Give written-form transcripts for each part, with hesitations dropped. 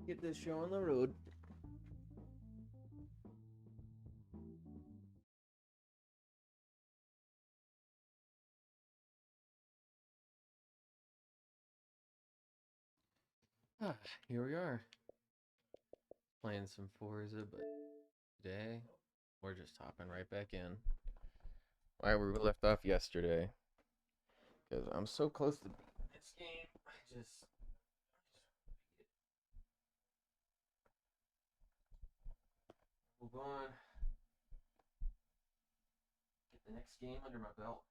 Get this show on the road. Ah, here we are. Playing some Forza, but today we're just hopping right back in. Right where we left off yesterday. Because I'm so close to beating this game. I just move on. Get the next game under my belt.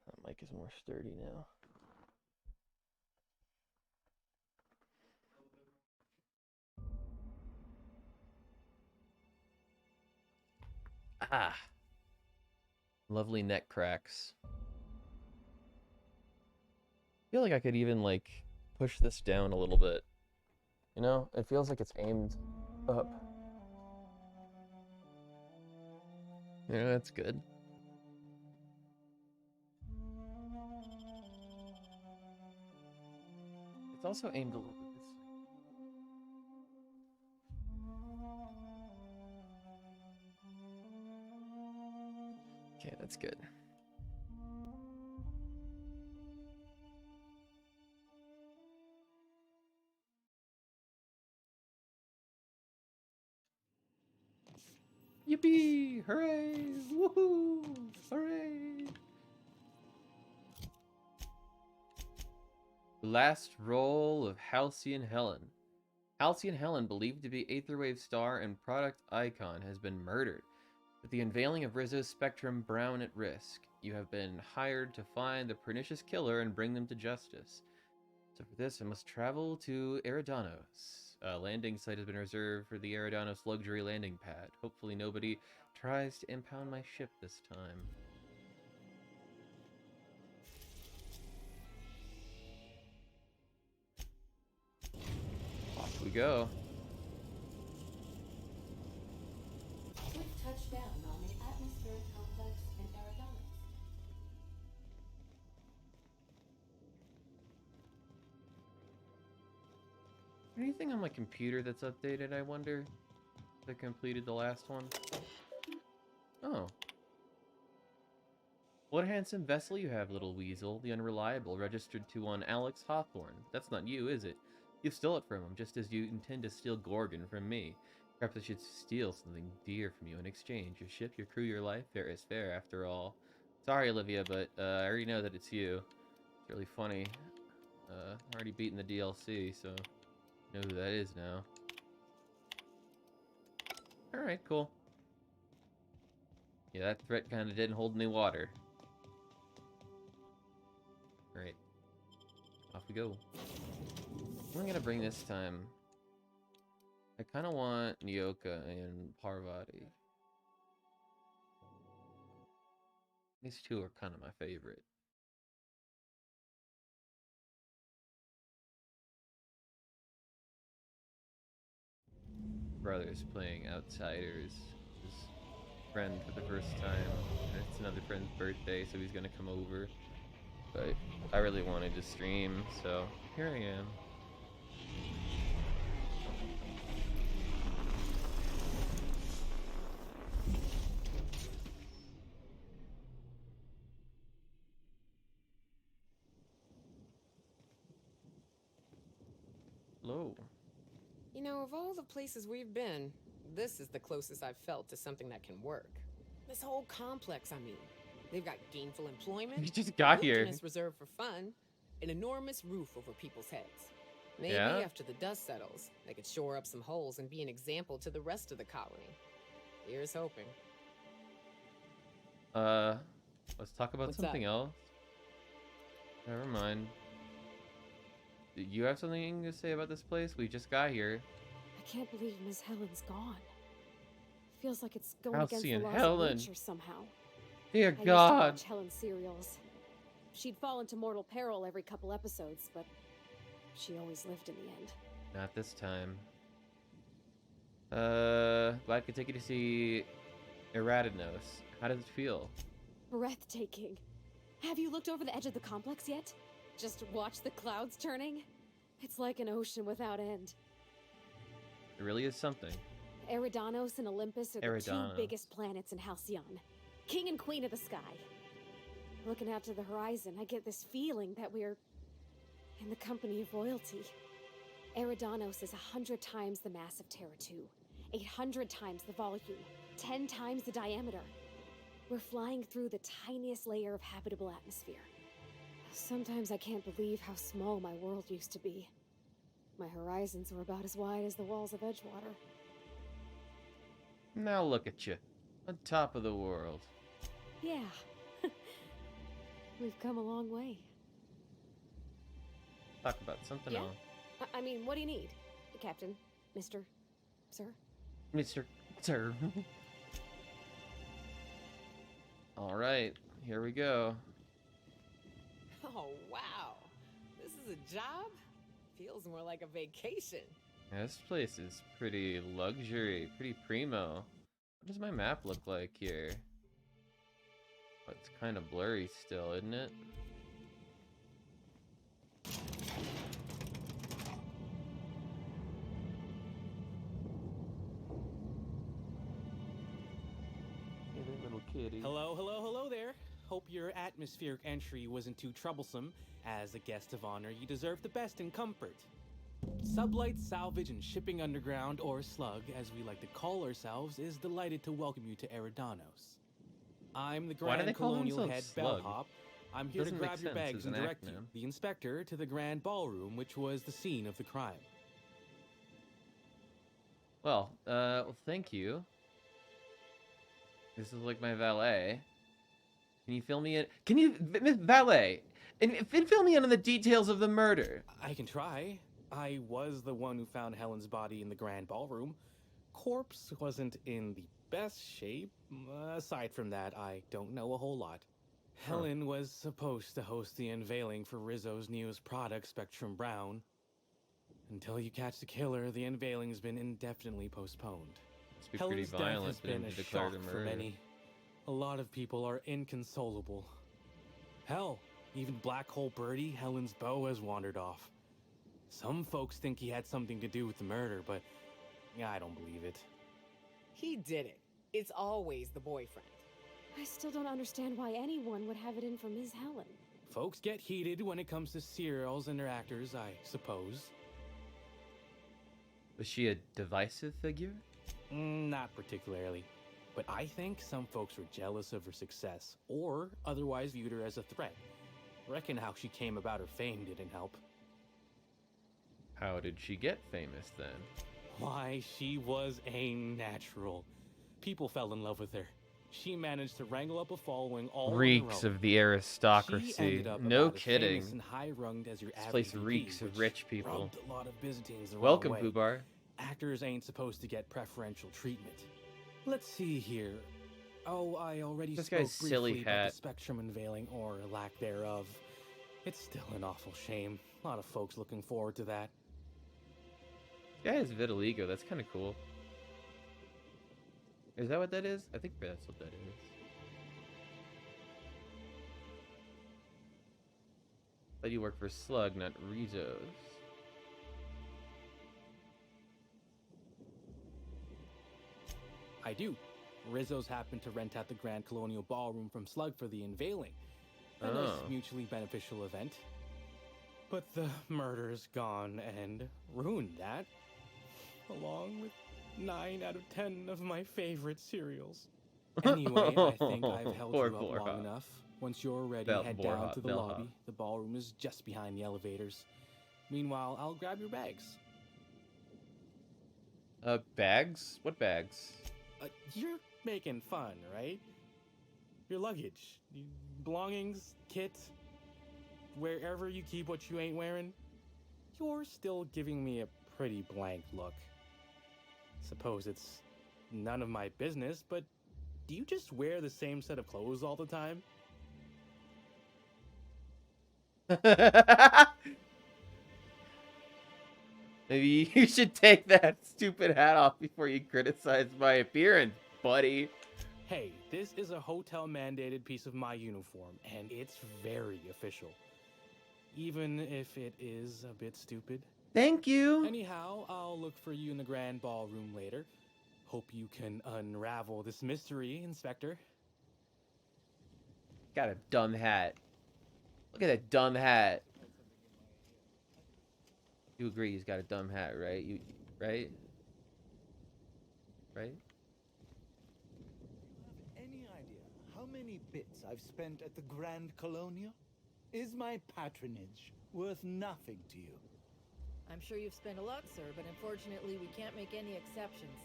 That mic is more sturdy now. Ah, lovely neck cracks. I feel like I could even like push this down a little bit. You know, it feels like it's aimed up. Yeah, that's good. It's also aimed a little bit this way. Okay, that's good. Yippee! Hooray! Woohoo! Hooray! Last roll of Halcyon Helen. Halcyon Helen, believed to be Aetherwave star and product icon, has been murdered. With the unveiling of Rizzo's Spectrum Brown at risk, you have been hired to find the pernicious killer and bring them to justice. So for this, I must travel to Eridanos. A landing site has been reserved for the Eridanos luxury landing pad. Hopefully nobody tries to impound my ship this time. Off we go. We've touched down on the atmospheric complex in Eridanos. Anything on my computer that's updated, I wonder? If I completed the last one? Oh. What a handsome vessel you have, little weasel. The unreliable, registered to one Alex Hawthorne. That's not you, is it? You stole it from him, just as you intend to steal Gorgon from me. Perhaps I should steal something dear from you in exchange. Your ship, your crew, your life. Fair is fair, after all. Sorry, Olivia, but I already know that it's you. It's really funny. Already beaten the DLC, so I know who that is now. Alright, cool. Yeah, that threat kind of didn't hold any water. Alright. Off we go. What am I gonna bring this time? I kind of want Nyoka and Parvati. These two are kind of my favorite. Brothers playing Outsiders. His friend for the first time. It's another friend's birthday, so he's gonna come over. But I really wanted to stream, so here I am. Hello. You know, of all the places we've been, this is the closest I've felt to something that can work. This whole complex, I mean. They've got gainful employment, You just got here. wilderness reserved for fun, an enormous roof over people's heads. Maybe Yeah? after the dust settles, they could shore up some holes and be an example to the rest of the colony. Here's hoping. Let's talk about What's something up? else. Never mind. Do you have something to say about this place? We just got here. I can't believe Miss Helen's gone. Feels like it's going against the Halcyon laws Helen. of nature somehow. Dear I used to God. watch Helen serials. She'd fall into mortal peril every couple episodes, but she always lived in the end. Not this time. Glad I could take you to see Eridanos. How does it feel? Breathtaking. Have you looked over the edge of the complex yet? Just watch the clouds turning? It's like an ocean without end. It really is something. Eridanos and Olympus are the two Eridanos. biggest planets in Halcyon. King and queen of the sky. Looking out to the horizon, I get this feeling that we're in the company of royalty. Eridanos is 100 times the mass of Terra 2, 800 times the volume, 10 times the diameter. We're flying through the tiniest layer of habitable atmosphere. Sometimes I can't believe how small my world used to be. My horizons were about as wide as the walls of Edgewater. Now look at you, on top of the world. Yeah. We've come a long way. Talk about something Yeah? else. I mean, what do you need? Captain? Mr. Sir? Mr. Sir. Alright, here we go. Oh, wow. This is a job? Feels more like a vacation. This place is pretty luxury, pretty primo. What does my map look like here? Oh, it's kind of blurry still, isn't it? Hey there, little kitty. Hello there. Hope your atmospheric entry wasn't too troublesome. As a guest of honor, you deserve the best in comfort. Sublight Salvage and Shipping Underground, or Slug, as we like to call ourselves, is delighted to welcome you to Eridanos. I'm the Why do they Grand call Colonial themselves Head Slug? Bellhop. I'm here to Doesn't grab make your sense bags as and an direct you, acronym. the inspector, to the Grand Ballroom, which was the scene of the crime. Well, thank you. This is like my valet. Can you fill me in? Can you, valet? And fill me in on the details of the murder. I can try. I was the one who found Helen's body in the Grand Ballroom. Corpse wasn't in the best shape. Aside from that, I don't know a whole lot. Helen was supposed to host the unveiling for Rizzo's newest product, Spectrum Brown. Until you catch the killer, the unveiling's been indefinitely postponed. Must be pretty Helen's death violent has for been them a to declare shock it a for murder. many. A lot of people are inconsolable. Hell, even Black Hole Birdie, Helen's beau, has wandered off. Some folks think he had something to do with the murder, but I don't believe it. He did it. It's always the boyfriend. I still don't understand why anyone would have it in for Ms. Helen. Folks get heated when it comes to serials and their actors, I suppose. Was she a divisive figure? Not particularly. But I think some folks were jealous of her success, or otherwise viewed her as a threat. Reckon how she came about her fame didn't help. How did she get famous then? Why, she was a natural. People fell in love with her. She managed to wrangle up a following all Reeks on her own. of the She aristocracy. ended up No about as kidding. famous and high-runged as your This average place VP, reeks of which rich people. rubbed a lot of Byzantines the wrong Welcome, way. Poobar. Actors ain't supposed to get preferential treatment. Let's see here. Oh, I already This spoke guy's silly briefly about hat. the Spectrum unveiling, or lack thereof. It's still an awful shame. A lot of folks looking forward to that. This guy has vitiligo. That's kind of cool. Is that what that is? I think that's what that is. Thought you work for Slug, not Rizzo's. I do. Rizzo's happened to rent out the Grand Colonial Ballroom from Slug for the unveiling. A nice Oh. mutually beneficial event. But the murder's gone and ruined that. Along with 9 out of 10 of my favorite cereals. Anyway, I think I've held Poor you up long Borja. enough. Once you're ready, head Borja, down to the bellhop. lobby. The ballroom is just behind the elevators. Meanwhile, I'll grab your bags. Bags? What bags? You're making fun, right? Your luggage, belongings, kit, wherever you keep what you ain't wearing. You're still giving me a pretty blank look. Suppose it's none of my business, but do you just wear the same set of clothes all the time? Maybe you should take that stupid hat off before you criticize my appearance, buddy. Hey, this is a hotel-mandated piece of my uniform, and it's very official. even if it is a bit stupid. Thank you. Anyhow, I'll look for you in the grand ballroom later. Hope you can unravel this mystery, Inspector. Got a dumb hat. Look at that dumb hat. You agree he's got a dumb hat, right? Right? Right? Any idea how many bits I've spent at the Grand Colonia? Is my patronage worth nothing to you? I'm sure you've spent a lot, sir, but unfortunately we can't make any exceptions.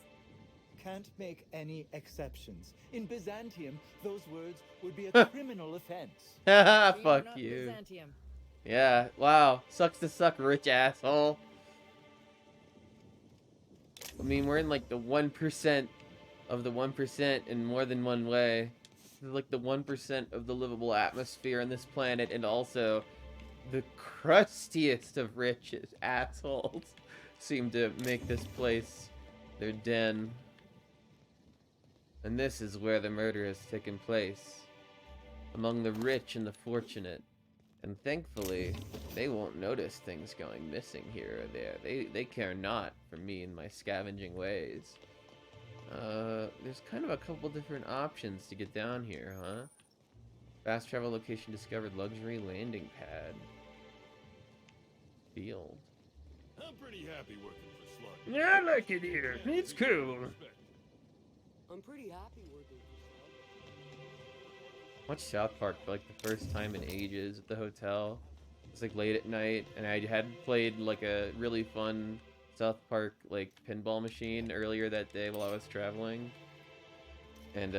Can't make any exceptions. In Byzantium, those words would be a criminal offense. We are Fuck not you. Byzantium. Yeah, wow. Sucks to suck, rich asshole. I mean, we're in like the 1% of the 1% in more than one way. Like the 1% of the livable atmosphere on this planet, and also the crustiest of rich assholes seem to make this place their den. And this is where the murder has taken place. Among the rich and the fortunate. And thankfully, they won't notice things going missing here or there. They care not for me and my scavenging ways. There's kind of a couple different options to get down here, huh? Fast travel location discovered, luxury landing pad. Field. I'm pretty happy working for Slug. Yeah, I like it here. It's cool. I'm pretty happy working. Watched South Park for like the first time in ages at the hotel. It's like late at night, and I had played like a really fun South Park like pinball machine earlier that day while I was traveling. And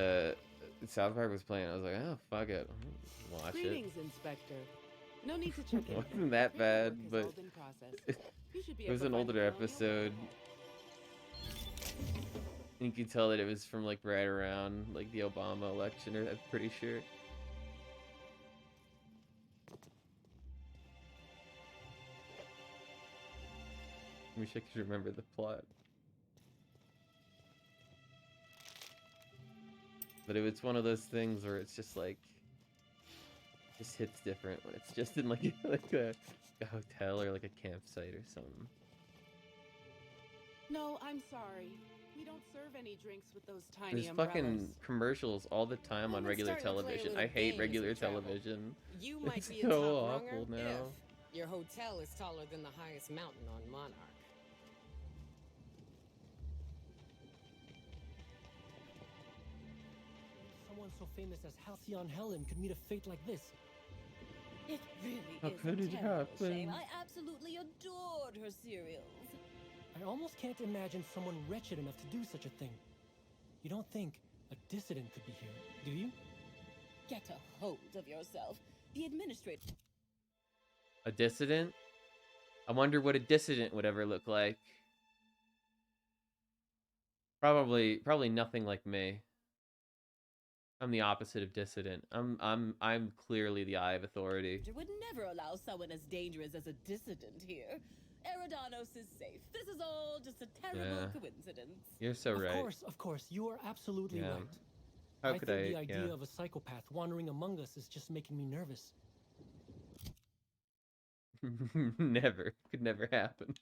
South Park was playing. I was like, oh fuck it, watch it. Greetings, Inspector. No need to check It in. wasn't that bad, Paperwork has but all been processed. You should be it was able an to find older the colonial episode. And you could tell that it was from like right around like the Obama election, or I'm pretty sure. I wish I could remember the plot. But it's one of those things where it's just like, just hits different when it's just in like a hotel or like a campsite or something. No, I'm sorry. We don't serve any drinks with those tiny There's umbrellas. fucking commercials all the time on Let's regular start to play a television. little I hate game as regular we travel. television. You might It's be a so top awful runner now. if your hotel is taller than the highest mountain on Monarch. Someone so famous as Halcyon Helen could meet a fate like this. It really How is could a it terrible happen? shame. I absolutely adored her cereals. I almost can't imagine someone wretched enough to do such a thing. You don't think a dissident could be here, do you? Get a hold of yourself. The administrator. A dissident? I wonder what a dissident would ever look like. Probably nothing like me. I'm the opposite of dissident. I'm clearly the eye of authority. would never allow someone as dangerous as a dissident here. Eridanos is safe. This is all just a terrible coincidence. You're so right. Of course, you are absolutely Yeah. right. How I could think I? the idea Yeah. of a psychopath wandering among us is just making me nervous. Never. Could never happen.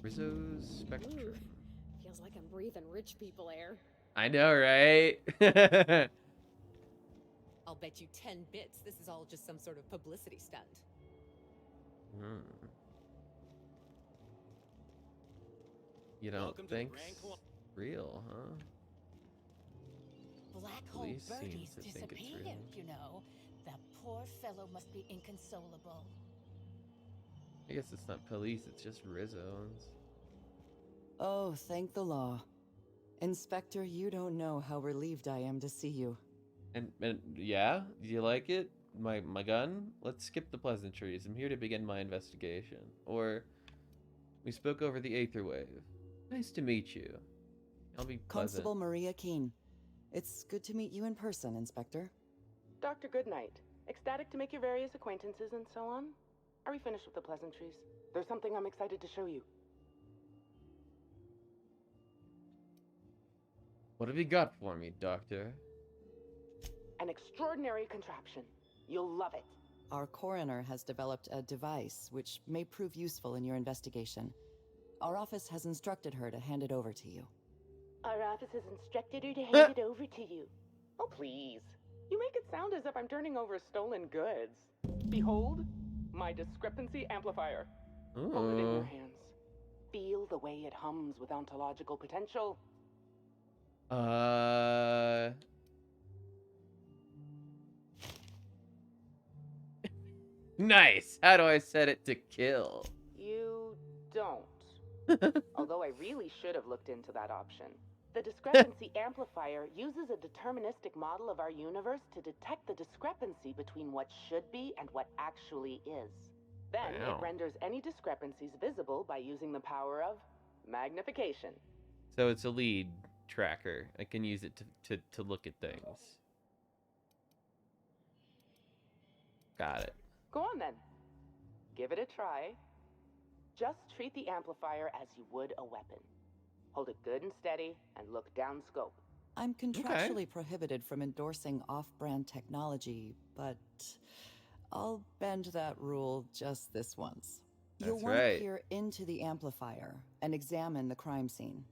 Rizzo's Spectrum. Ooh, feels like I'm breathing rich people air. I know, right? I'll bet you 10 bits this is all just some sort of publicity stunt. You don't Welcome to the think Grand real, huh? Black hole Police birdies seems to think it's disappeared, real. you know. That poor fellow must be inconsolable. I guess it's not police, it's just Rizzo's. Oh, thank the law. Inspector, you don't know how relieved I am to see you. And yeah, do you like it? My gun? Let's skip the pleasantries. I'm here to begin my investigation. Or we spoke over the Aether Wave. Nice to meet you. I'll be pleasant. Constable Maria Keene. It's good to meet you in person, Inspector. Dr. Goodnight. Ecstatic to make your various acquaintances and so on. Are we finished with the pleasantries? There's something I'm excited to show you. What have you got for me, Doctor? An extraordinary contraption. You'll love it. Our coroner has developed a device which may prove useful in your investigation. Our office has instructed her to hand it over to you. Our office has instructed her to hand it over to you. Oh, please. You make it sound as if I'm turning over stolen goods. Behold, my discrepancy amplifier. Hold it in your hands. Feel the way it hums with ontological potential. Nice. How do I set it to kill? You don't. Although I really should have looked into that option. The discrepancy amplifier uses a deterministic model of our universe to detect the discrepancy between what should be and what actually is. Then it renders any discrepancies visible by using the power of magnification. So it's a lead tracker. I can use it to look at things. Got it. Go on then. Give it a try. Just treat the amplifier as you would a weapon. Hold it good and steady and look down scope. I'm contractually prohibited from endorsing off-brand technology, but I'll bend that rule just this once. You'll want to peer into the amplifier and examine the crime scene.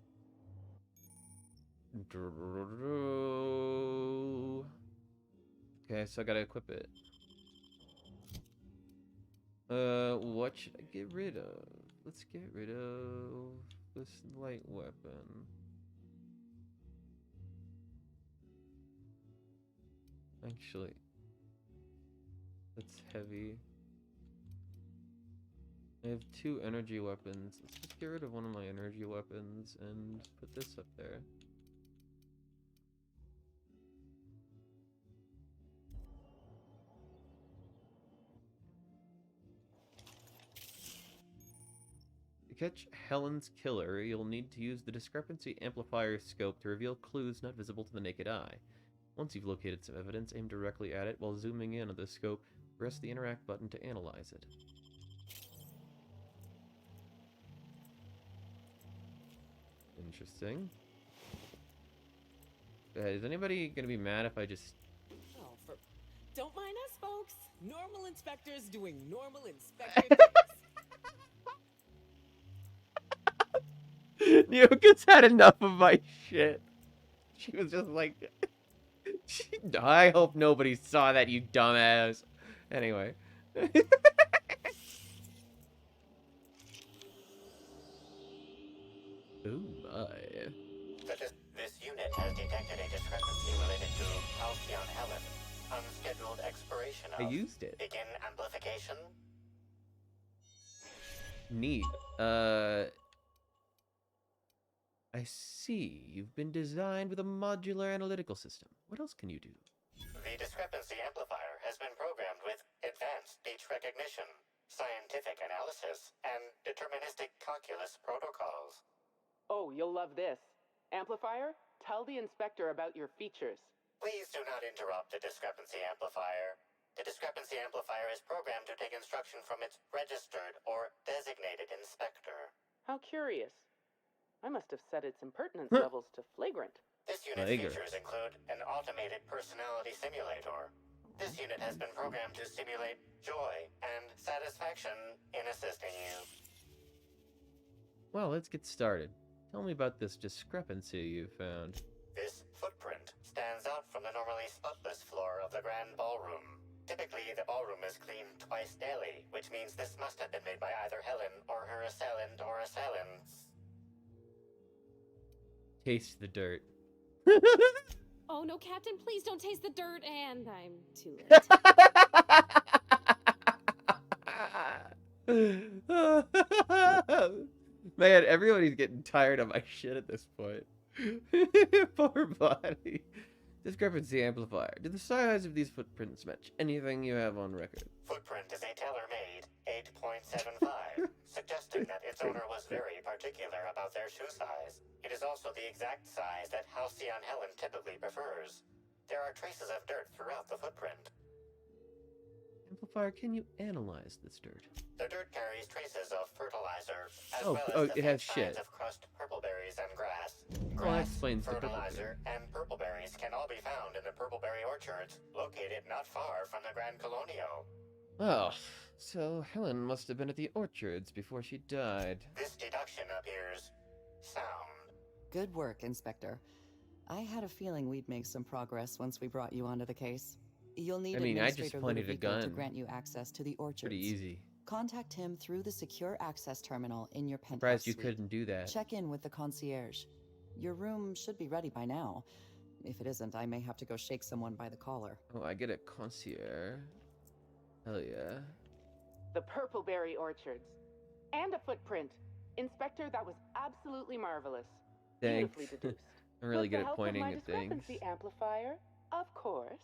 Okay, so I gotta equip it. What should I get rid of? Let's get rid of this light weapon. Actually, that's heavy. I have 2 energy weapons. Let's just get rid of one of my energy weapons and put this up there. To catch Helen's killer, you'll need to use the discrepancy amplifier scope to reveal clues not visible to the naked eye. Once you've located some evidence, aim directly at it while zooming in on the scope. Press the interact button to analyze it. Interesting. Is anybody gonna be mad if I just... Oh, don't mind us, folks. Normal inspectors doing normal inspector things. Nyoka's had enough of my shit. She was just like... I hope nobody saw that, you dumbass. Anyway. Ooh, my. This unit has detected a discrepancy related to Halcyon Helen. Unscheduled expiration of... I used it. Begin amplification. Neat. I see. You've been designed with a modular analytical system. What else can you do? The discrepancy amplifier has been programmed with advanced speech recognition, scientific analysis, and deterministic calculus protocols. Oh, you'll love this. Amplifier, tell the inspector about your features. Please do not interrupt the discrepancy amplifier. The discrepancy amplifier is programmed to take instruction from its registered or designated inspector. How curious. I must have set its impertinence levels to flagrant. This unit's features include an automated personality simulator. This unit has been programmed to simulate joy and satisfaction in assisting you. Well, let's get started. Tell me about this discrepancy you found. This footprint stands out from the normally spotless floor of the grand ballroom. Typically, the ballroom is cleaned twice daily, which means this must have been made by either Helen or her assailant or assailants. Taste the dirt. Oh no, Captain, please don't taste the dirt, and I'm too late. Man, everybody's getting tired of my shit at this point. Poor body. Discrepancy amplifier. Do the size of these footprints match anything you have on record? Footprint is a tailor-made 8.75, suggesting that its owner was very particular about their shoe size. It is also the exact size that Halcyon Helen typically prefers. There are traces of dirt throughout the footprint. Amplifier, can you analyze this dirt? The dirt carries traces of as Oh, well oh, as the it has faint shit. signs of crushed purpleberries and grass. Well, that Grass, explains the fertilizer, and purpleberries can all be found in the purpleberry orchards, located not far from the Grand Colonio. Oh, so Helen must have been at the orchards before she died. This deduction appears sound. Good work, Inspector. I had a feeling we'd make some progress once we brought you onto the case. You'll need I just Administrator pointed a Ludovico to gun. grant you access to the orchards. Pretty easy. Contact him through the secure access terminal in your penthouse Surprised you suite. couldn't do that. Check in with the concierge. Your room should be ready by now. If it isn't, I may have to go shake someone by the collar. Oh, I get a concierge. Hell yeah. The Purpleberry Orchards. And a footprint. Inspector, that was absolutely marvelous. Thanks. Beautifully deduced. I'm really With the good at help pointing of my at things. discrepancy amplifier, of course.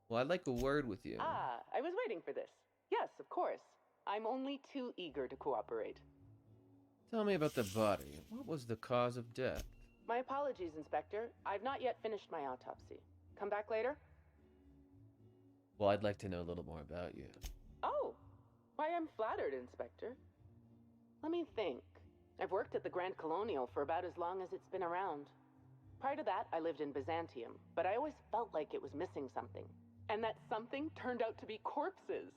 Well, I'd like a word with you. Ah, I was waiting for this. Yes, of course. I'm only too eager to cooperate. Tell me about the body. What was the cause of death? My apologies, Inspector. I've not yet finished my autopsy. Come back later? Well, I'd like to know a little more about you. Oh, why, I'm flattered, Inspector. Let me think. I've worked at the Grand Colonial for about as long as it's been around. Prior to that, I lived in Byzantium, but I always felt like it was missing something. And that something turned out to be corpses.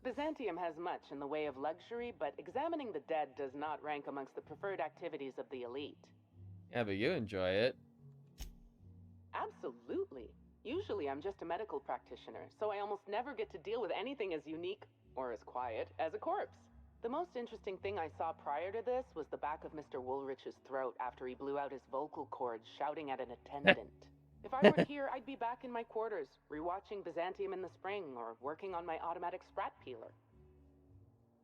Byzantium has much in the way of luxury, but examining the dead does not rank amongst the preferred activities of the elite. Yeah, but you enjoy it. Absolutely. Usually I'm just a medical practitioner, so I almost never get to deal with anything as unique, or as quiet, as a corpse. The most interesting thing I saw prior to this was the back of Mr. Woolrich's throat after he blew out his vocal cords shouting at an attendant. If I were here, I'd be back in my quarters, rewatching Byzantium in the spring, or working on my automatic sprat peeler.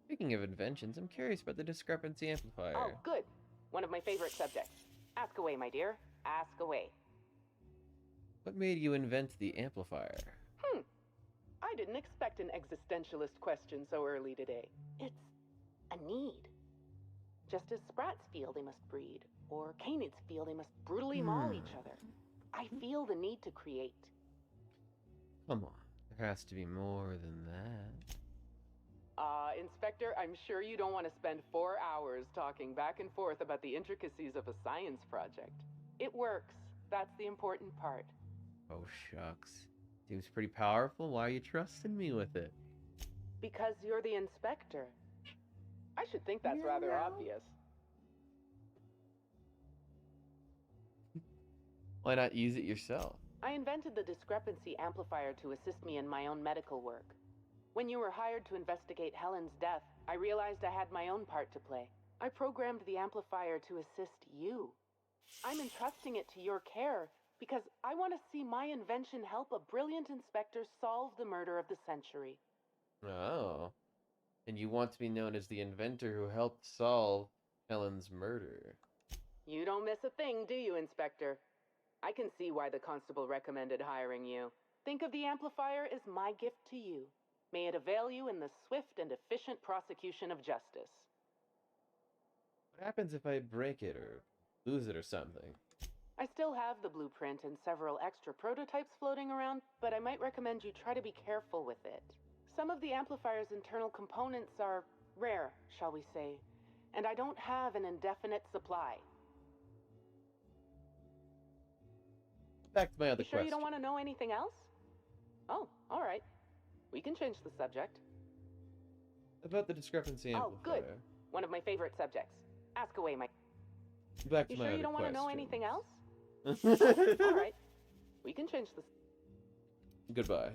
Speaking of inventions, I'm curious about the discrepancy amplifier. Oh, good. One of my favorite subjects. Ask away, my dear. Ask away. What made you invent the amplifier? I didn't expect an existentialist question so early today. It's a need. Just as sprats feel they must breed, or canids feel they must brutally maul each other. I feel the need to create. Come on, there has to be more than that. Inspector, I'm sure you don't want to spend 4 hours talking back and forth about the intricacies of a science project. It works. That's the important part. Oh, shucks. Seems pretty powerful. Why are you trusting me with it? Because you're the inspector. I should think that's rather obvious. Why not use it yourself? I invented the discrepancy amplifier to assist me in my own medical work. When you were hired to investigate Helen's death, I realized I had my own part to play. I programmed the amplifier to assist you. I'm entrusting it to your care because I want to see my invention help a brilliant inspector solve the murder of the century. Oh. And you want to be known as the inventor who helped solve Helen's murder. You don't miss a thing, do you, Inspector? I can see why the constable recommended hiring you. Think of the amplifier as my gift to you. May it avail you in the swift and efficient prosecution of justice. What happens if I break it or lose it or something? I still have the blueprint and several extra prototypes floating around, but I might recommend you try to be careful with it. Some of the amplifier's internal components are rare, shall we say, and I don't have an indefinite supply. Back to my other You sure question. you don't want to know anything else? Oh, all right. We can change the subject. About the discrepancy amplifier. Oh, good. One of my favorite subjects. Ask away, my... Back to You my sure other you don't want to know question. anything else? All right. We can change the... Goodbye.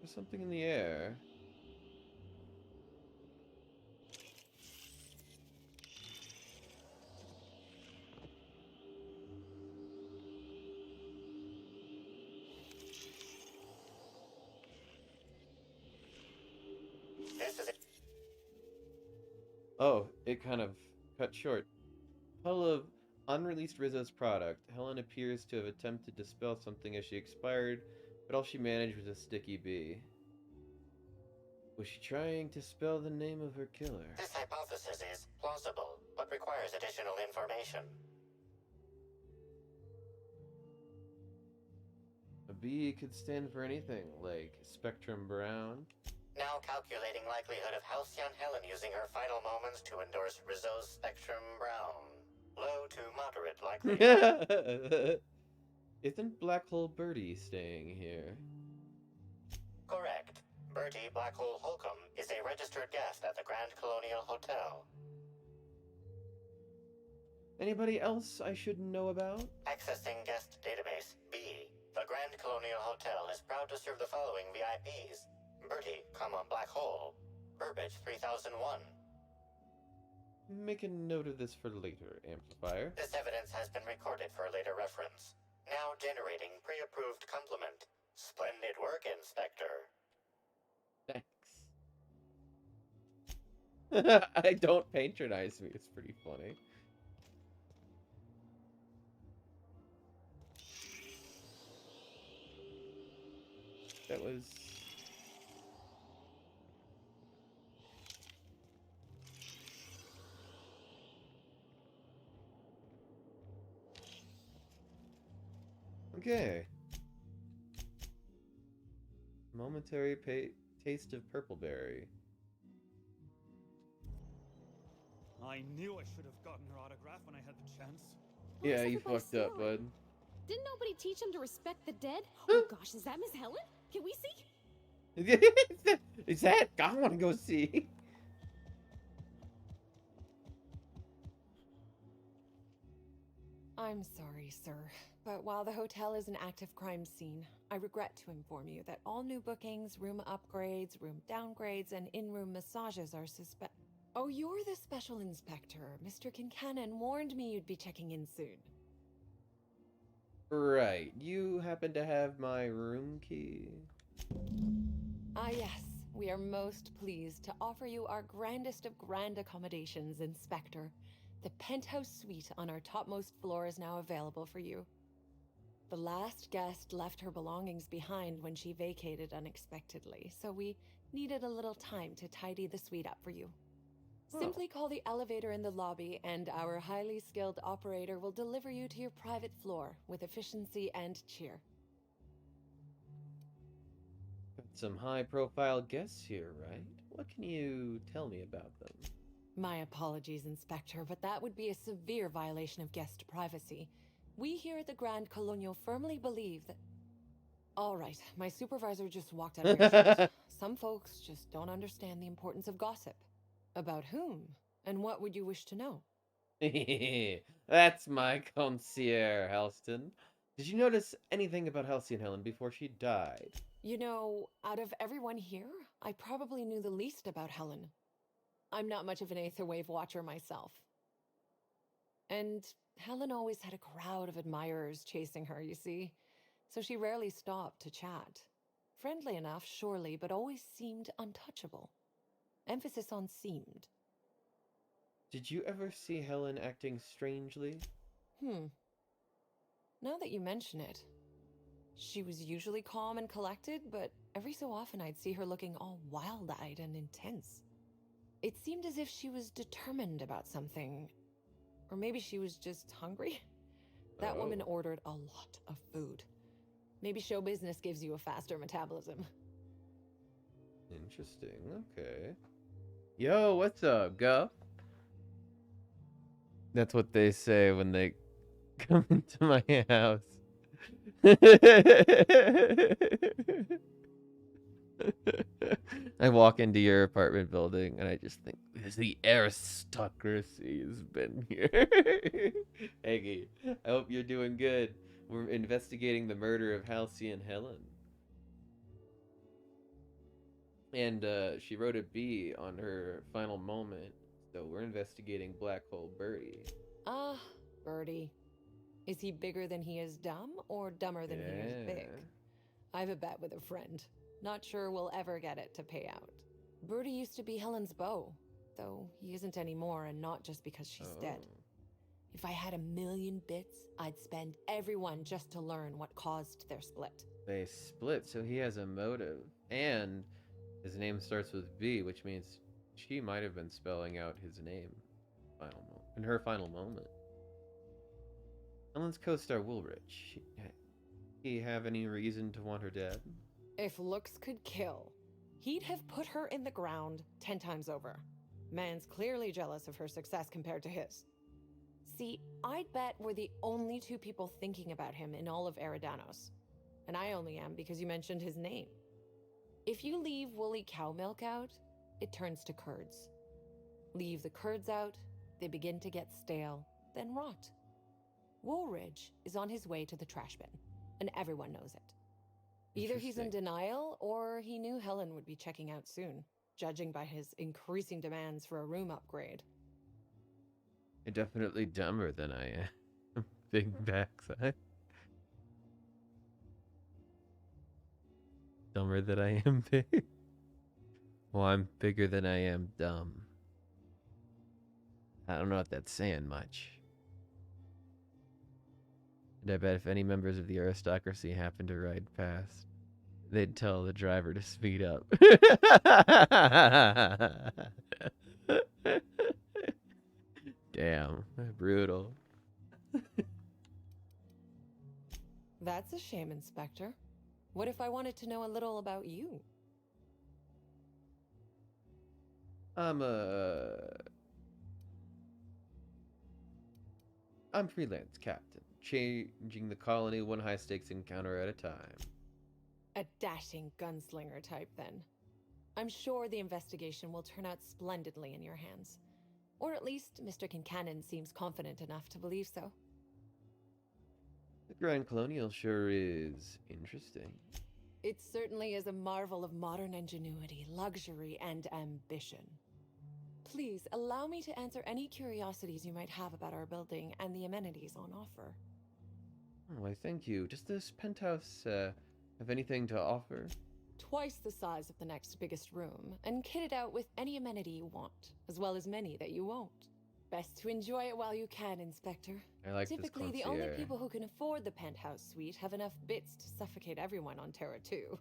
There's something in the air. This is it. Oh, it kind of cut short. Puddle of unreleased Rizzo's product. Helen appears to have attempted to spell something as she expired, but all she managed was a sticky B. Was she trying to spell the name of her killer? This hypothesis is plausible, but requires additional information. A B could stand for anything, like Spectrum Brown. Now calculating likelihood of Halcyon Helen using her final moments to endorse Rizzo's Spectrum Brown. Low to moderate likelihood. Isn't Black Hole Birdie staying here? Correct. Bertie Black Hole Holcomb is a registered guest at the Grand Colonial Hotel. Anybody else I should know about? Accessing guest database B. The Grand Colonial Hotel is proud to serve the following VIPs. Bertie, Black Hole. Burbage 3001. Make a note of this for later, Amplifier. This evidence has been recorded for later reference. Now generating pre-approved compliment. Splendid work, Inspector. Thanks. I don't patronize me. It's pretty funny. That was... Okay. Momentary taste of purpleberry. I knew I should have gotten her autograph when I had the chance. Yeah, you fucked up, bud. Didn't nobody teach him to respect the dead? Oh gosh, is that Miss Helen? Can we see? Is that? I want to go see. I'm sorry, sir, but while the hotel is an active crime scene, I regret to inform you that all new bookings, room upgrades, room downgrades, and in-room massages are Oh, you're the special inspector. Mr. Kincannon warned me you'd be checking in soon. Right. You happen to have my room key? Ah, yes. We are most pleased to offer you our grandest of grand accommodations, Inspector. The penthouse suite on our topmost floor is now available for you. The last guest left her belongings behind when she vacated unexpectedly, so we needed a little time to tidy the suite up for you. Simply call the elevator in the lobby, and our highly skilled operator will deliver you to your private floor with efficiency and cheer. Got some high-profile guests here, right? What can you tell me about them? My apologies, Inspector, but that would be a severe violation of guest privacy. We here at the Grand Colonial firmly believe that... All right, my supervisor just walked out of your shirt. Some folks just don't understand the importance of gossip. About whom? And what would you wish to know? That's my concierge, Halston. Did you notice anything about Halcyon Helen before she died? You know, out of everyone here, I probably knew the least about Helen. I'm not much of an Aetherwave watcher myself. And Helen always had a crowd of admirers chasing her, you see, so she rarely stopped to chat. Friendly enough, surely, but always seemed untouchable. Emphasis on seemed. Did you ever see Helen acting strangely? Now that you mention it, she was usually calm and collected, but every so often I'd see her looking all wild-eyed and intense. It seemed as if she was determined about something. Or maybe she was just hungry. That woman ordered a lot of food. Maybe show business gives you a faster metabolism. Interesting, okay. Yo, what's up, Guff? That's what they say when they come into my house. I walk into your apartment building and I just think, the aristocracy has been here. Eggy, I hope you're doing good. We're investigating the murder of Halcyon Helen. And she wrote a B on her final moment, so we're investigating Black Hole Birdie. Ah, Birdie. Is he bigger than he is dumb, or dumber than he is big? I've a bet with a friend. Not sure we'll ever get it to pay out. Birdie used to be Helen's beau, though he isn't anymore, and not just because she's dead. If I had 1,000,000 bits, I'd spend every one just to learn what caused their split. They split, so he has a motive. And his name starts with B, which means she might have been spelling out his name in her final moment. Helen's co-star Woolrich. he have any reason to want her dead? If looks could kill, he'd have put her in the ground 10 times over. Man's clearly jealous of her success compared to his. See, I'd bet we're the only two people thinking about him in all of Eridanos. And I only am because you mentioned his name. If you leave woolly cow milk out, it turns to curds. Leave the curds out, they begin to get stale, then rot. Woolridge is on his way to the trash bin, and everyone knows it. Either he's in denial, or he knew Helen would be checking out soon, judging by his increasing demands for a room upgrade. You're definitely dumber than I am. Big backside. Dumber than I am big? Well, I'm bigger than I am dumb. I don't know if that's saying much. And I bet if any members of the aristocracy happened to ride past, they'd tell the driver to speed up. Damn, brutal. That's a shame, Inspector. What if I wanted to know a little about you? I'm freelance captain, changing the colony one high-stakes encounter at a time. A dashing gunslinger type, then. I'm sure the investigation will turn out splendidly in your hands. Or at least Mr. Kincannon seems confident enough to believe so. The Grand Colonial sure is interesting. It certainly is a marvel of modern ingenuity, luxury, and ambition. Please, allow me to answer any curiosities you might have about our building and the amenities on offer. Oh, why, thank you. Does this penthouse have anything to offer? Twice the size of the next biggest room, and kitted out with any amenity you want, as well as many that you won't. Best to enjoy it while you can, Inspector. I like Typically, this the only concierge. people who can afford the penthouse suite have enough bits to suffocate everyone on Terra 2.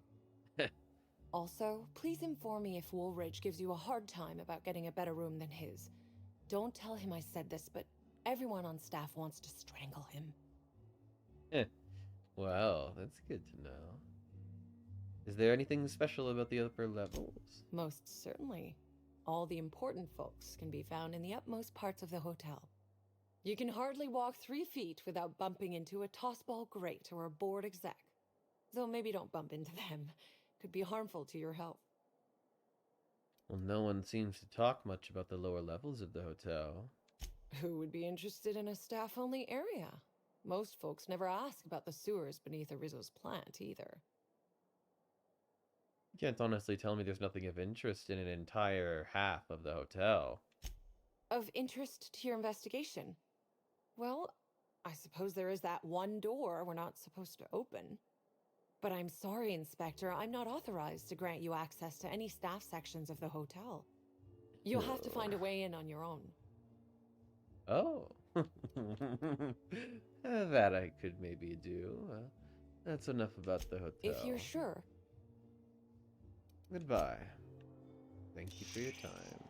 Also, please inform me if Woolridge gives you a hard time about getting a better room than his. Don't tell him I said this, but everyone on staff wants to strangle him. Well, that's good to know. Is there anything special about the upper levels? Most certainly. All the important folks can be found in the utmost parts of the hotel. You can hardly walk 3 feet without bumping into a tossball grate or a bored exec. Though maybe don't bump into them. Could be harmful to your health. Well, no one seems to talk much about the lower levels of the hotel. Who would be interested in a staff-only area? Most folks never ask about the sewers beneath Arizo's plant, either. You can't honestly tell me there's nothing of interest in an entire half of the hotel. Of interest to your investigation? Well, I suppose there is that one door we're not supposed to open. But I'm sorry, Inspector, I'm not authorized to grant you access to any staff sections of the hotel. You'll have to find a way in on your own. Oh. That I could maybe do. That's enough about the hotel. If you're sure. Goodbye. Thank you for your time.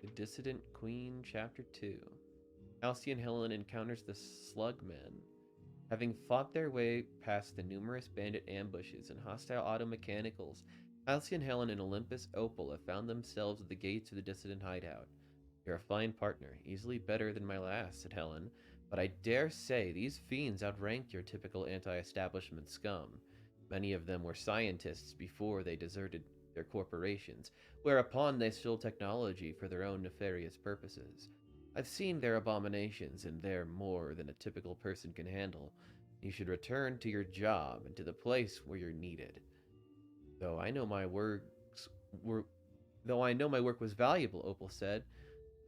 The Dissident Queen, Chapter 2. Halcyon Helen encounters the Slugmen. Having fought their way past the numerous bandit ambushes and hostile automechanicals, Halcyon Helen and Olympus Opal have found themselves at the gates of the Dissident hideout. You're a fine partner, easily better than my last, said Helen, but I dare say these fiends outrank your typical anti-establishment scum. Many of them were scientists before they deserted their corporations, whereupon they stole technology for their own nefarious purposes. I've seen their abominations, and they're more than a typical person can handle. You should return to your job and to the place where you're needed. Though I know my work was valuable, Opal said,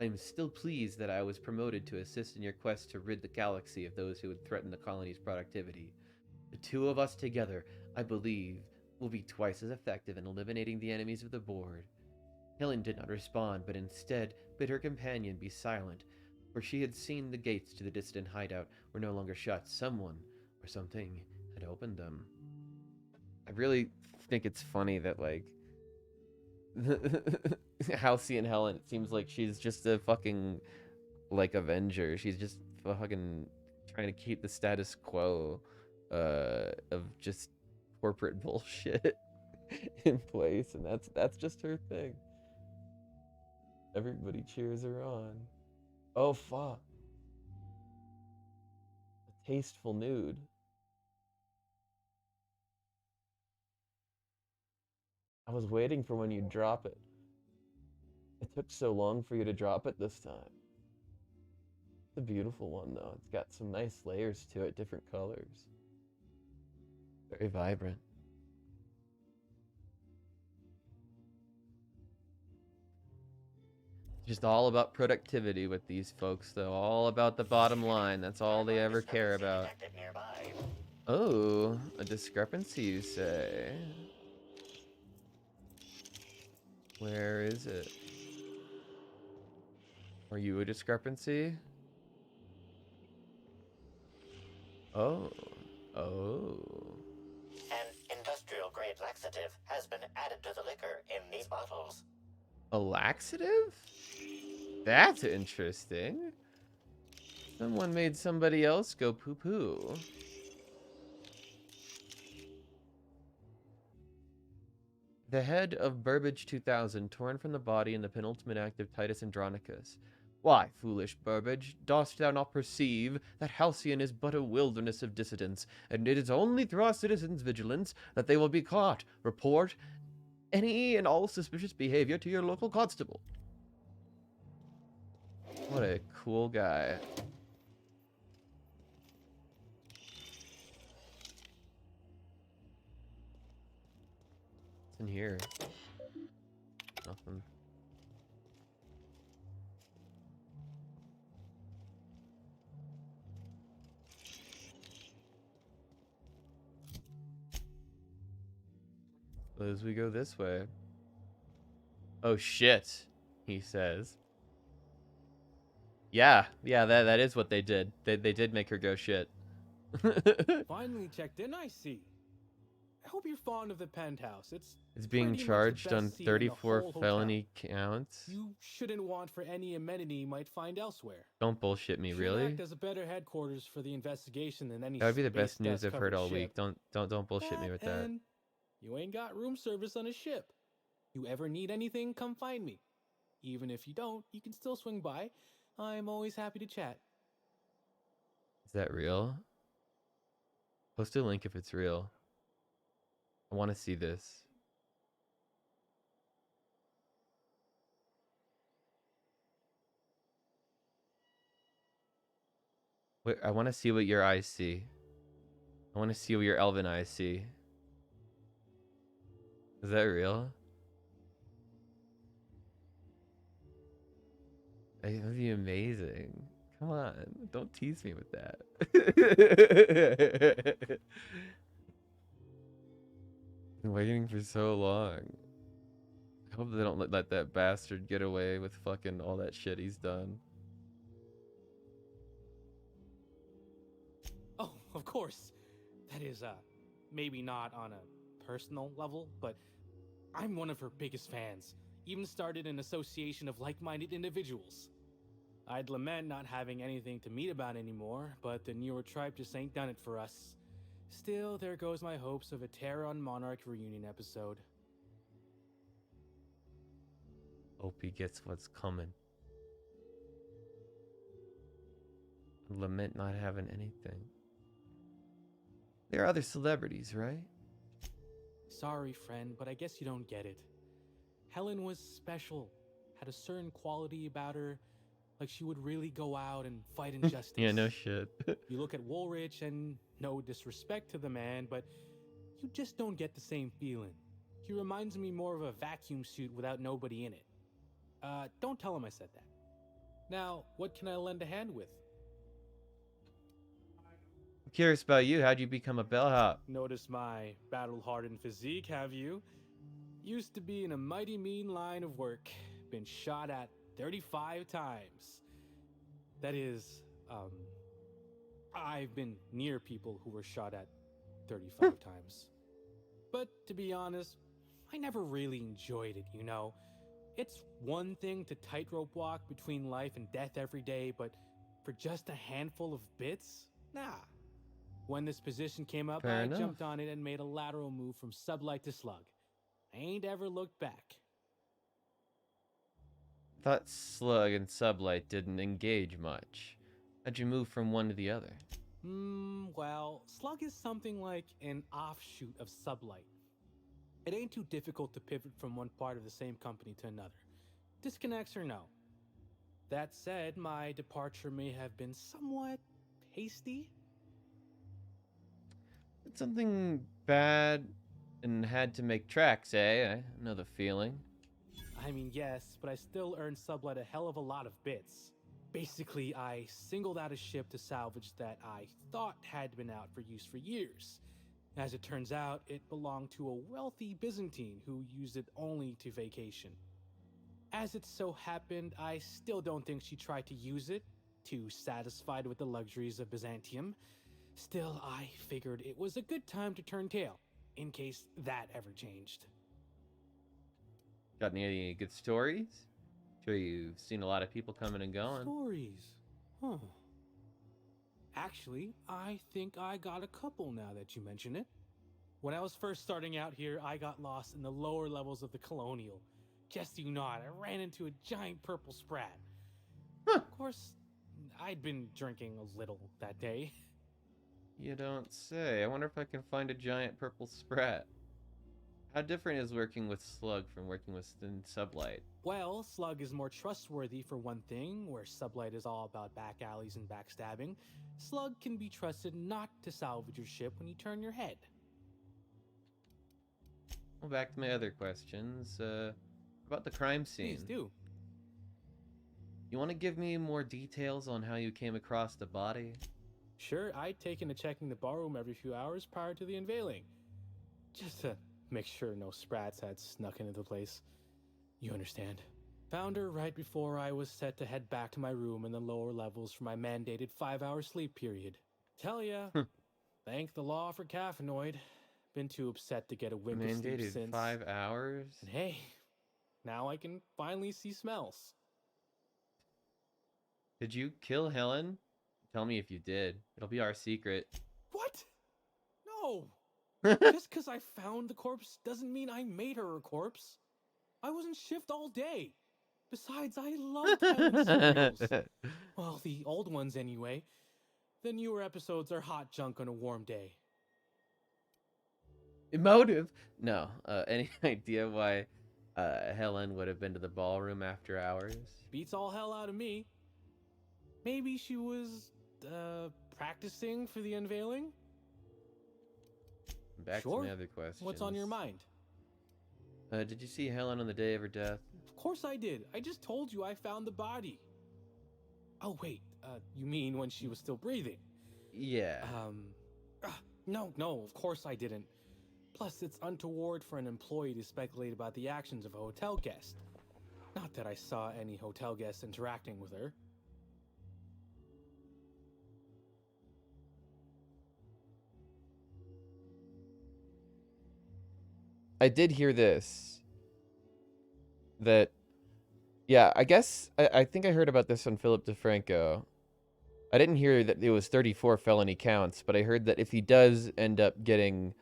I'm still pleased that I was promoted to assist in your quest to rid the galaxy of those who would threaten the colony's productivity. The two of us together, I believe, will be twice as effective in eliminating the enemies of the board. Helen did not respond, but instead bid her companion be silent, for she had seen the gates to the distant hideout were no longer shut. Someone, or something, had opened them. I really think it's funny that, like, Halcyon Helen. It seems like she's just a fucking like Avenger. She's just fucking trying to keep the status quo of just corporate bullshit in place, and that's just her thing. Everybody cheers her on. Oh fuck. A tasteful nude. I was waiting for when you'd drop it. It took so long for you to drop it this time. It's a beautiful one though. It's got some nice layers to it, different colors. Very vibrant. Just all about productivity with these folks though. All about the bottom line. That's all they ever care about. Oh, a discrepancy you say? Where is it? Are you a discrepancy? Oh. Oh. An industrial-grade laxative has been added to the liquor in these bottles. A laxative? That's interesting. Someone made somebody else go poo-poo. The head of Burbage 2000, torn from the body in the penultimate act of Titus Andronicus. Why, foolish Burbage, dost thou not perceive that Halcyon is but a wilderness of dissidents, and it is only through our citizens' vigilance that they will be caught? Report any and all suspicious behavior to your local constable. What a cool guy. What's in here? Nothing. As we go this way. Oh shit, he says. Yeah, that is what they did. They did make her go shit. Finally checked in, I see. I hope you're fond of the penthouse. It's being charged on 34 felony counts. You shouldn't want for any amenity you might find elsewhere. Don't bullshit me, Should really? act as a better headquarters for the investigation than any. That would be the best space news I've heard desk all covered week. ship. Don't bullshit me with that. And you ain't got room service on a ship. You ever need anything, come find me. Even if you don't, you can still swing by. I'm always happy to chat. Is that real? Post a link if it's real. I want to see this. Wait, I want to see what your eyes see. I want to see what your elven eyes see. Is that real? That would be amazing. Come on, don't tease me with that. Been waiting for so long. I hope they don't let that bastard get away with fucking all that shit he's done. Oh, of course. That is, maybe not on a personal level, but I'm one of her biggest fans. Even started an association of like-minded individuals. I'd lament not having anything to meet about anymore, but the newer tribe just ain't done it for us. Still, there goes my hopes of a Terran Monarch reunion episode. Hope he gets what's coming. Lament not having anything. There are other celebrities, right? Sorry, friend, but I guess you don't get it. Helen was special, had a certain quality about her, like she would really go out and fight injustice. Yeah, no shit. You look at Woolrich, and no disrespect to the man, but you just don't get the same feeling. He reminds me more of a vacuum suit without nobody in it. Don't tell him I said that. Now, what can I lend a hand with? I'm curious about you. How'd you become a bellhop? Notice my battle-hardened physique, have you? Used to be in a mighty mean line of work. Been shot at 35 times. That is, I've been near people who were shot at 35 times. But to be honest, I never really enjoyed it, you know? It's one thing to tightrope walk between life and death every day, but for just a handful of bits? Nah. When this position came up, Fair I enough. jumped on it and made a lateral move from sublight to slug. I ain't ever looked back. Thought slug and sublight didn't engage much. How'd you move from one to the other? Well, slug is something like an offshoot of sublight. It ain't too difficult to pivot from one part of the same company to another. Disconnects or no. That said, my departure may have been somewhat hasty. Did something bad and had to make tracks, eh? I know the feeling. I mean, yes, but I still earned sublight a hell of a lot of bits. Basically, I singled out a ship to salvage that I thought had been out for use for years. As it turns out, it belonged to a wealthy Byzantine who used it only to vacation. As it so happened, I still don't think she tried to use it, too satisfied with the luxuries of Byzantium. Still, I figured it was a good time to turn tail, in case that ever changed. Got any good stories? Sure you've seen a lot of people coming and going. Stories? Huh. Actually, I think I got a couple now that you mention it. When I was first starting out here, I got lost in the lower levels of the Colonial. Guess you not, I ran into a giant purple sprat. Of course, I'd been drinking a little that day. You don't say. I wonder if I can find a giant purple sprat. How different is working with slug from working with thin sublight? Well, slug is more trustworthy for one thing, where sublight is all about back alleys and backstabbing. Slug can be trusted not to salvage your ship when you turn your head. Well, back to my other questions. About the crime scene. Please do. You want to give me more details on how you came across the body? Sure, I'd taken to checking the ballroom every few hours prior to the unveiling. Just to make sure no sprats had snuck into the place. You understand. Found her right before I was set to head back to my room in the lower levels for my mandated 5-hour sleep period. Tell ya, thank the law for caffeinoid. Been too upset to get a wink of sleep Mandated since. 5 hours? And hey, now I can finally see smells. Did you kill Helen? Tell me if you did. It'll be our secret. What? No! Just because I found the corpse doesn't mean I made her a corpse. I was in shift all day. Besides, I loved Helen's serials. Well, the old ones anyway. The newer episodes are hot junk on a warm day. Emotive? No. Any idea why Helen would have been to the ballroom after hours? Beats all hell out of me. Maybe she was, practicing for the unveiling? Back to my other questions. What's on your mind? Did you see Helen on the day of her death? Of course I did. I just told you I found the body. Oh, wait. You mean when she was still breathing? Yeah. No, of course I didn't. Plus, it's untoward for an employee to speculate about the actions of a hotel guest. Not that I saw any hotel guests interacting with her. I did hear this. That, yeah, I guess, I think I heard about this on Philip DeFranco. I didn't hear that it was 34 felony counts, but I heard that if he does end up getting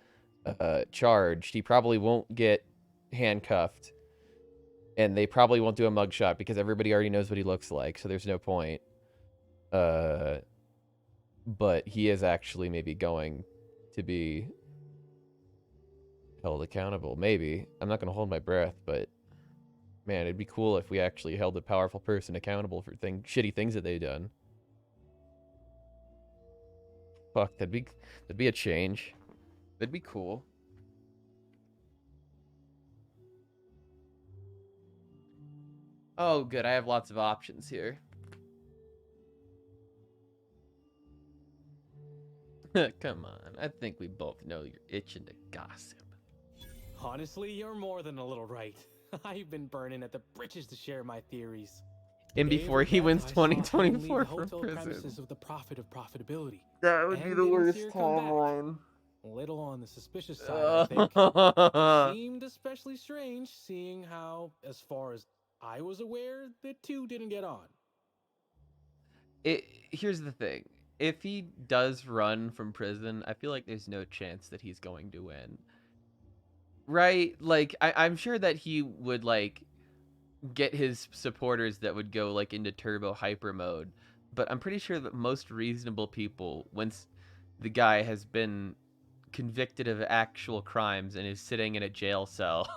charged, he probably won't get handcuffed. And they probably won't do a mugshot because everybody already knows what he looks like, so there's no point. But he is actually maybe going to be held accountable. Maybe. I'm not going to hold my breath, but man, it'd be cool if we actually held a powerful person accountable for shitty things that they've done. Fuck, that'd be a change. That'd be cool. Oh, good. I have lots of options here. Come on. I think we both know you're itching to gossip. Honestly, you're more than a little right. I've been burning at the britches to share my theories. And before he wins 2024 from hotel prison. premises of the prophet of profitability. That would be And the didn't worst see her come back. timeline. A little on the suspicious side, I think. Seemed especially strange, seeing how, as far as I was aware, the two didn't get on. Here's the thing. If he does run from prison, I feel like there's no chance that he's going to win. Right? Like, I'm sure that he would, like, get his supporters that would go, like, into turbo hyper mode. But I'm pretty sure that most reasonable people, once the guy has been convicted of actual crimes and is sitting in a jail cell,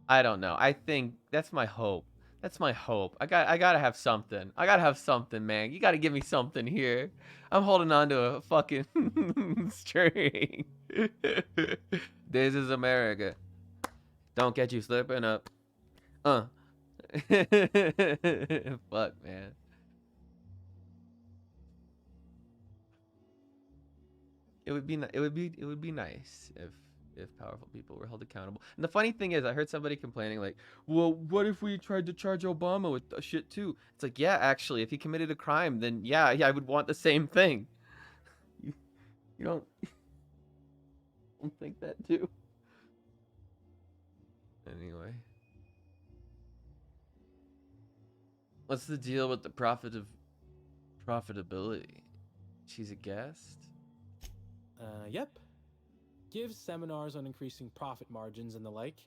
I don't know. I think that's my hope. That's my hope. I gotta have something. I gotta have something, man. You gotta give me something here. I'm holding on to a fucking string. This is America. Don't get you slipping up. Fuck, man. It would be nice if powerful people were held accountable. And the funny thing is, I heard somebody complaining like, well, what if we tried to charge Obama with shit too? It's like, yeah, actually, if he committed a crime, then yeah, I would want the same thing. You don't think that too? Anyway. What's the deal with the profitability? She's a guest? Yep. Gives seminars on increasing profit margins and the like.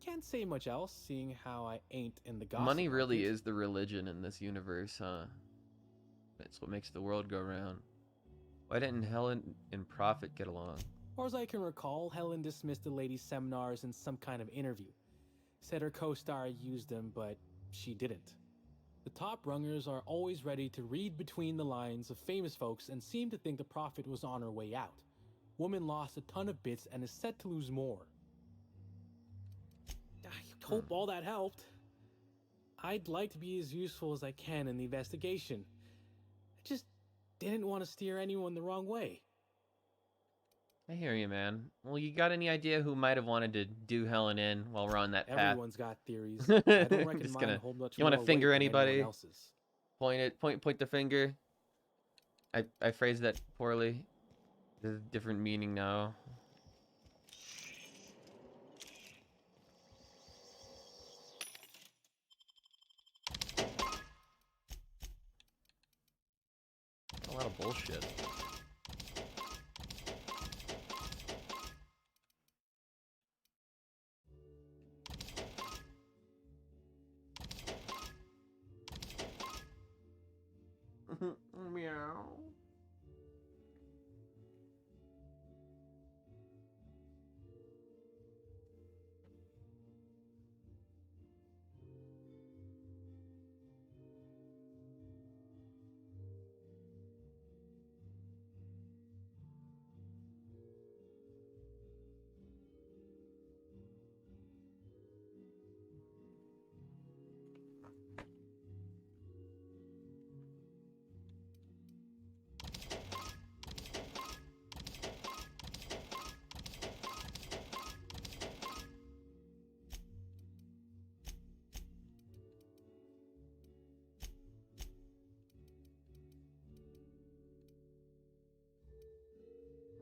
Can't say much else, seeing how I ain't in the gossip Money really market. is the religion in this universe, huh? That's what makes the world go round. Why didn't Helen and Prophet get along? Or as I can recall, Helen dismissed the lady's seminars in some kind of interview. Said her co-star used them, but she didn't. The top rungers are always ready to read between the lines of famous folks and seem to think the Prophet was on her way out. Woman lost a ton of bits and is set to lose more. I hope all that helped. I'd like to be as useful as I can in the investigation. I just didn't want to steer anyone the wrong way. I hear you, man. Well, you got any idea who might have wanted to do Helen in while we're on that path? Everyone's got theories. I don't reckon mine hold much you more want to finger weight than anybody? anyone else's. Point the finger. I phrased that poorly. There's a different meaning now. A lot of bullshit. Meow.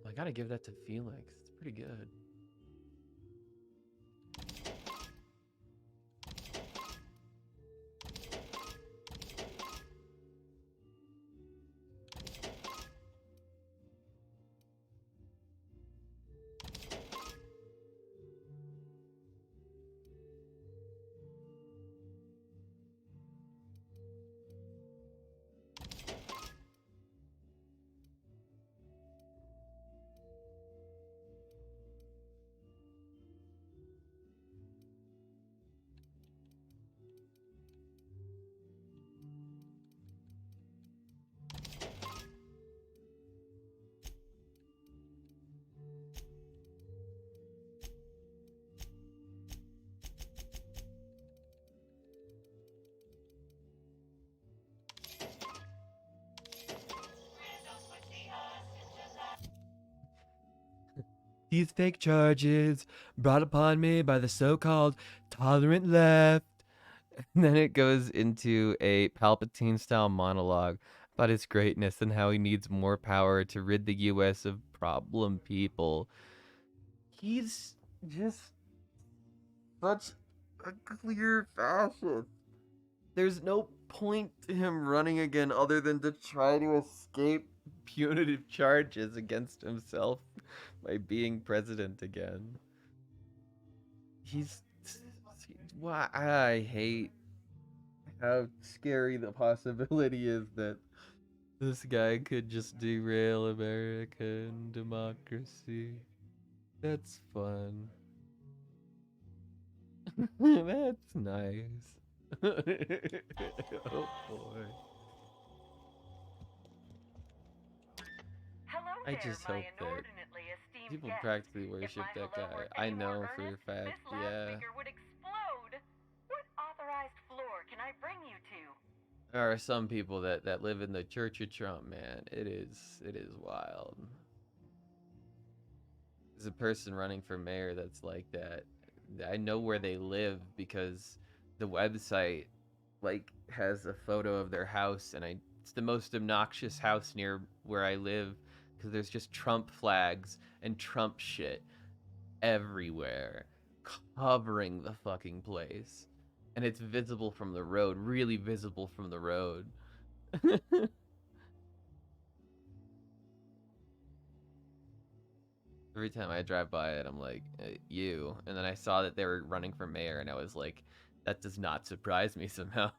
I gotta give that to Felix. It's pretty good. These fake charges brought upon me by the so-called tolerant left. And then it goes into a Palpatine-style monologue about his greatness and how he needs more power to rid the U.S. of problem people. He's just such a clear fascist. There's no point to him running again other than to try to escape punitive charges against himself by being president again. Why I hate how scary the possibility is that this guy could just derail American democracy. That's fun. That's nice. Oh boy. I just hope that people practically worship that guy. I know for a fact, yeah. Would explode. What authorized floor can I bring you to? There are some people that live in the Church of Trump, man. It is wild. There's a person running for mayor that's like that. I know where they live because the website like has a photo of their house, and it's the most obnoxious house near where I live because there's just Trump flags and Trump shit everywhere, covering the fucking place. And it's visible from the road, really visible from the road. Every time I drive by it, I'm like, you. And then I saw that they were running for mayor, and I was like, that does not surprise me somehow.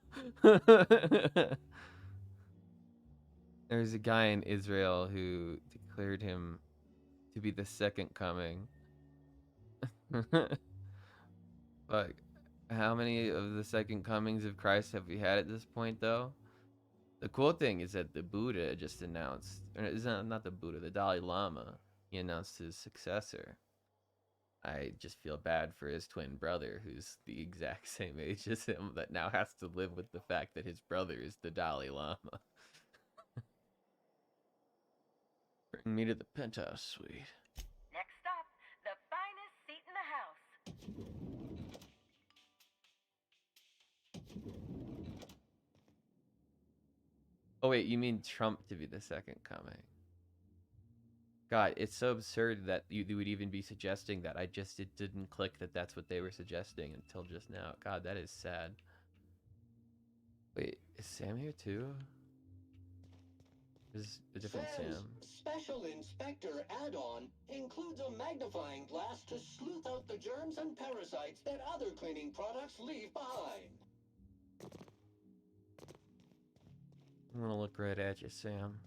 There's a guy in Israel who declared him to be the second coming. But how many of the second comings of Christ have we had at this point, though? The cool thing is that the Buddha just announced, or it's not the Buddha, the Dalai Lama, he announced his successor. I just feel bad for his twin brother, who's the exact same age as him, that now has to live with the fact that his brother is the Dalai Lama. Bring me to the penthouse suite. Next stop, the finest seat in the house. Oh wait, you mean Trump to be the second coming? God, it's so absurd that you would even be suggesting that. It didn't click that that's what they were suggesting until just now. God, that is sad. Wait, is Sam here too? Is a different Sam's Sam? Special Inspector add-on includes a magnifying glass to sleuth out the germs and parasites that other cleaning products leave behind. I'm gonna look right at you, Sam.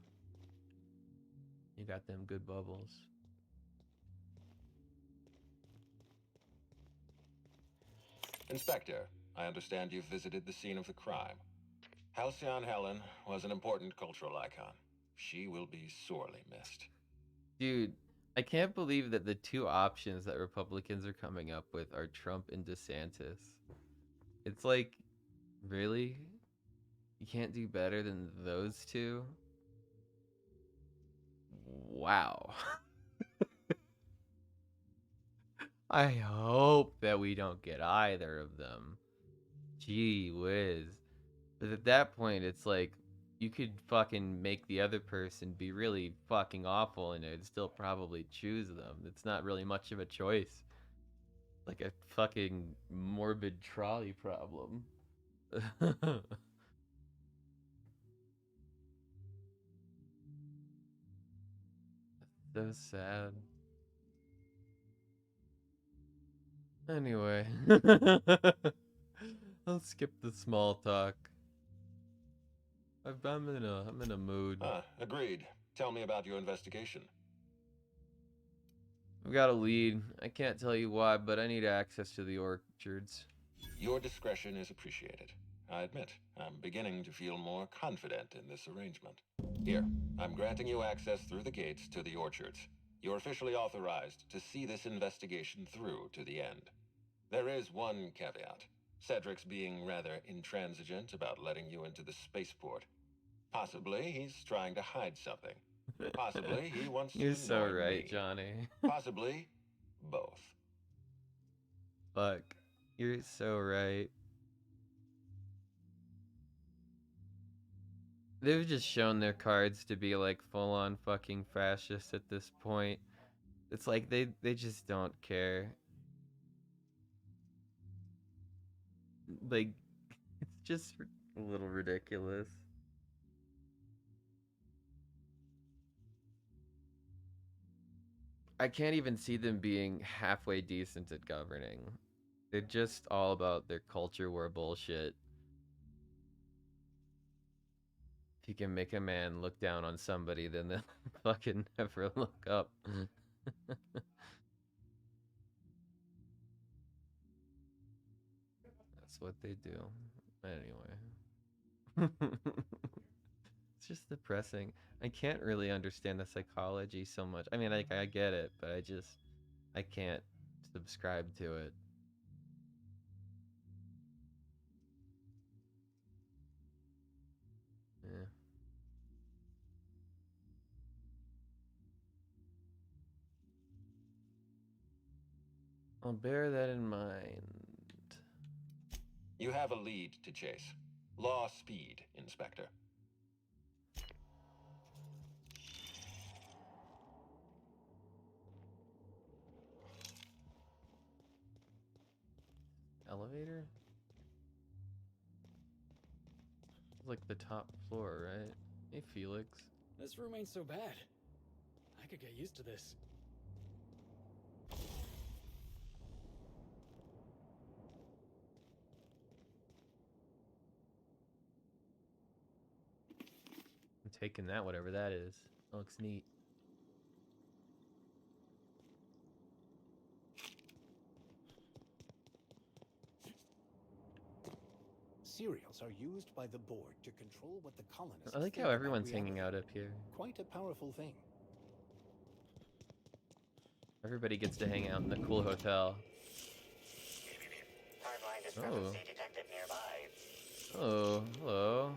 You got them good bubbles. Inspector, I understand you've visited the scene of the crime. Halcyon Helen was an important cultural icon. She will be sorely missed. Dude, I can't believe that the two options that Republicans are coming up with are Trump and DeSantis. It's like, really? You can't do better than those two? Wow. I hope that we don't get either of them. Gee whiz. But at that point, it's like, you could fucking make the other person be really fucking awful and I'd still probably choose them. It's not really much of a choice. Like a fucking morbid trolley problem. So sad. Anyway. I'll skip the small talk. I'm in a mood. Agreed. Tell me about your investigation. I've got a lead. I can't tell you why, but I need access to the orchards. Your discretion is appreciated. I admit, I'm beginning to feel more confident in this arrangement. Here, I'm granting you access through the gates to the orchards. You're officially authorized to see this investigation through to the end. There is one caveat. Cedric's being rather intransigent about letting you into the spaceport. Possibly he's trying to hide something. Possibly he wants to You're so annoy right, me. Johnny. Possibly both. Fuck. You're so right. They've just shown their cards to be like full-on fucking fascists at this point. It's like they just don't care. like, it's just a little ridiculous. I can't even see them being halfway decent at governing. They're just all about their culture war bullshit. If you can make a man look down on somebody, then they'll fucking never look up. That's what they do. Anyway. It's just depressing. I can't really understand the psychology so much. I mean, I get it, but I can't subscribe to it. Yeah. I'll bear that in mind. You have a lead to chase. Law speed, Inspector. Elevator? It's like the top floor, right? Hey, Felix. This room ain't so bad. I could get used to this. I'm taking that, whatever that is. That looks neat. Cereals are used by the board to control what the colonists I like think how about everyone's hanging reality. out up here. Quite a powerful thing. Everybody gets to hang out in the cool hotel. Timeline discrepancy detected nearby. Oh, hello.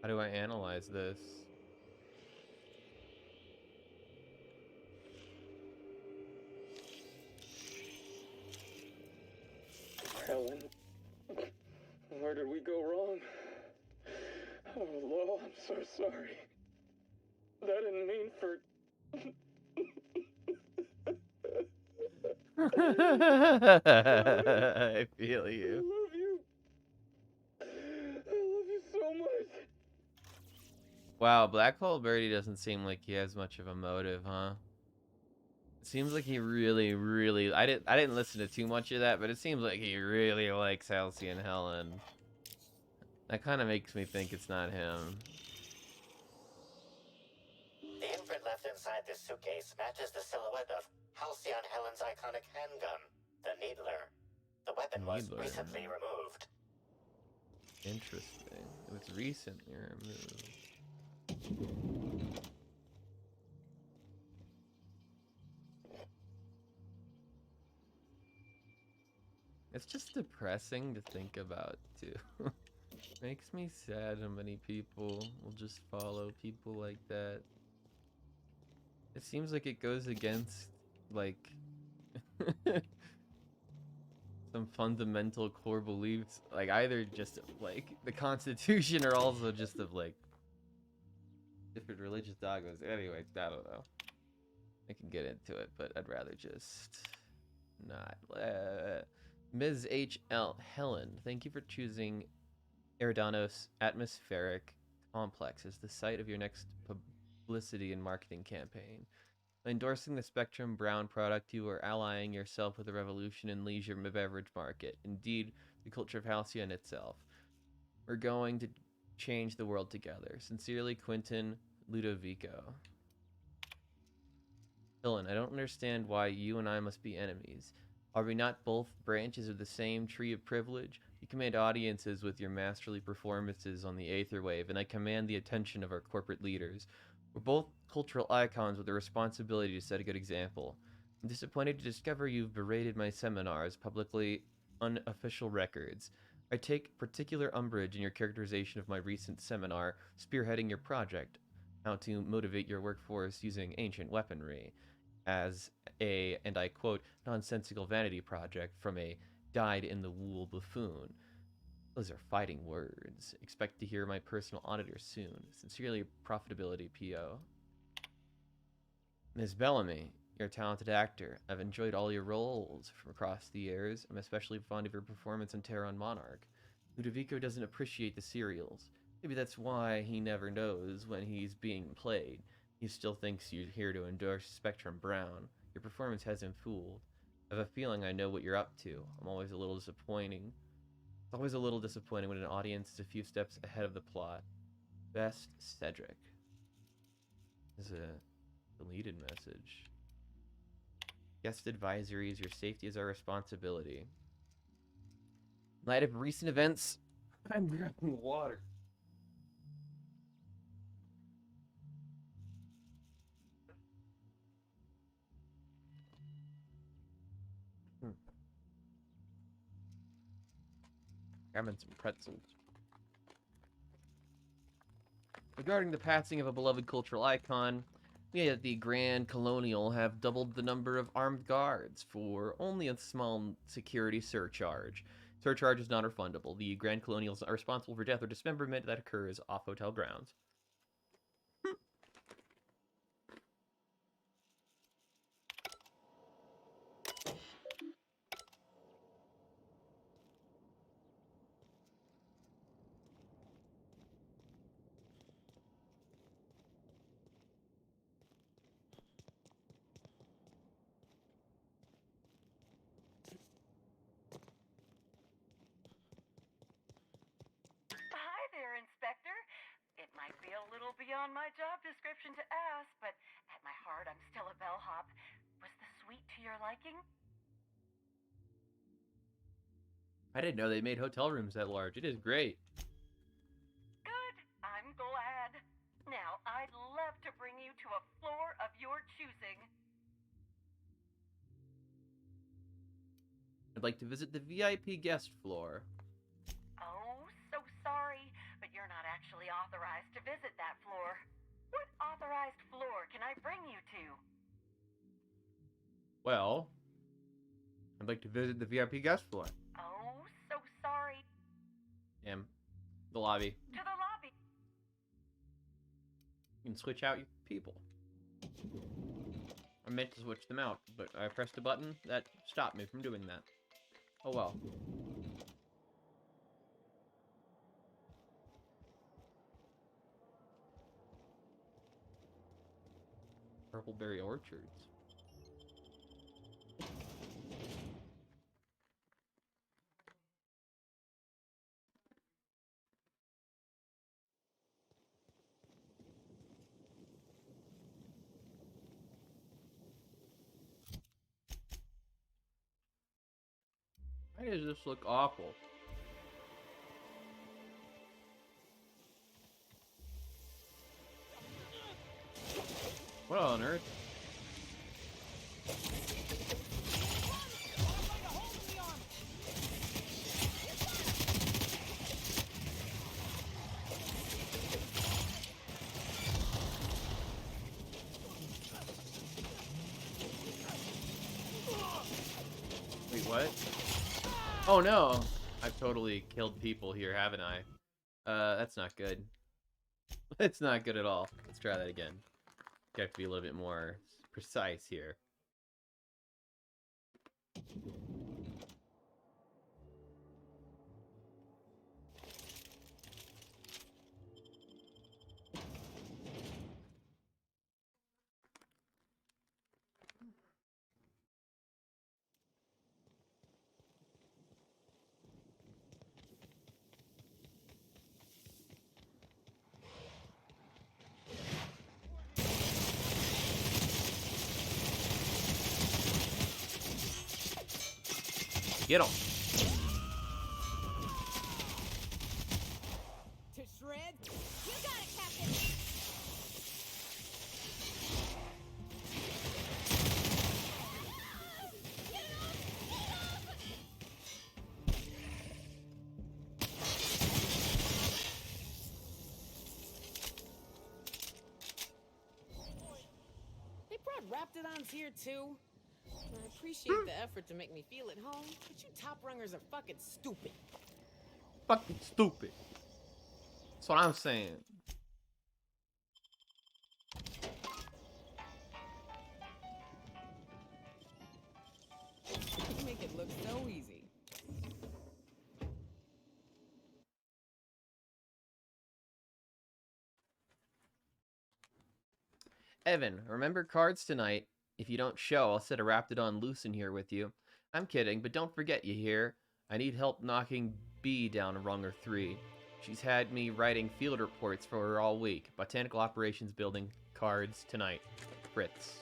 How do I analyze this? Helen, where did we go wrong? Oh, Lo, I'm so sorry. That didn't mean for... I feel you. I love you. I love you so much. Wow, Black Hole Birdie doesn't seem like he has much of a motive, huh? It seems like he really I didn't listen to too much of that, but it seems like he really likes Halcyon Helen. That kind of makes me think it's not him. The imprint left inside this suitcase matches the silhouette of Halcyon Helen's iconic handgun, the Needler. The weapon was recently removed. Interesting. It was recently removed. It's just depressing to think about, too. Makes me sad how many people will just follow people like that. It seems like it goes against, like, some fundamental core beliefs, like either just of, like, the Constitution or also just of, like, different religious dogmas. Anyway, I don't know. I can get into it, but I'd rather just not. Ms. H.L. Helen, thank you for choosing Eridanos Atmospheric Complex as the site of your next publicity and marketing campaign. By endorsing the Spectrum Brown product, you are allying yourself with a revolution in leisure beverage market. Indeed, the culture of Halcyon itself. We're going to change the world together. Sincerely, Quentin Ludovico. Helen, I don't understand why you and I must be enemies. Are we not both branches of the same tree of privilege? You command audiences with your masterly performances on the Aetherwave, and I command the attention of our corporate leaders. We're both cultural icons with a responsibility to set a good example. I'm disappointed to discover you've berated my seminars, publicly unofficial records. I take particular umbrage in your characterization of my recent seminar, spearheading your project, how to motivate your workforce using ancient weaponry, as a, and I quote, nonsensical vanity project from a dyed-in-the-wool buffoon. Those are fighting words. Expect to hear my personal auditor soon. Sincerely, Profitability PO. Ms. Bellamy, you're a talented actor. I've enjoyed all your roles from across the years. I'm especially fond of your performance in Terran Monarch. Ludovico doesn't appreciate the serials. Maybe that's why he never knows when he's being played. He still thinks you're here to endorse Spectrum Brown. Your performance has him fooled. I have a feeling I know what you're up to. I'm always a little disappointing. It's always a little disappointing when an audience is a few steps ahead of the plot. Best, Cedric. This is a deleted message. Guest advisories, your safety is our responsibility. In light of recent events, I'm grabbing water. Grabbing some pretzels. Regarding the passing of a beloved cultural icon, we at the Grand Colonial have doubled the number of armed guards for only a small security surcharge. Surcharge is not refundable. The Grand Colonials are responsible for death or dismemberment that occurs off hotel grounds. Hi there, Inspector. It might be a little beyond my job description to ask, but at my heart, I'm still a bellhop. Was the suite to your liking? I didn't know they made hotel rooms that large. It is great. Good. I'm glad. Now, I'd love to bring you to a floor of your choosing. I'd like to visit the VIP guest floor. Oh, so sorry, but you're not actually authorized to visit that floor. What authorized floor can I bring you to? Well, I'd like to visit the VIP guest floor. Oh, so sorry. The lobby. To the lobby. You can switch out your people. I meant to switch them out, but I pressed a button that stopped me from doing that. Oh well. Purpleberry Orchards. Why does this look awful? What on earth? Wait, what? Oh no! I've totally killed people here, haven't I? That's not good. That's not good at all. Let's try that again. You have to be a little bit more precise here. Get him. To shred? You got it, Captain! They brought Raptidons here too. I appreciate the effort to make me feel at home, but you top rungers are fucking stupid. Fucking stupid. That's what I'm saying. You make it look so easy. Evan, remember cards tonight. If you don't show, I'll set a Raptidon loose in here with you. I'm kidding, but don't forget, you hear? I need help knocking B down rung or 3. She's had me writing field reports for her all week. Botanical operations building cards tonight. Fritz.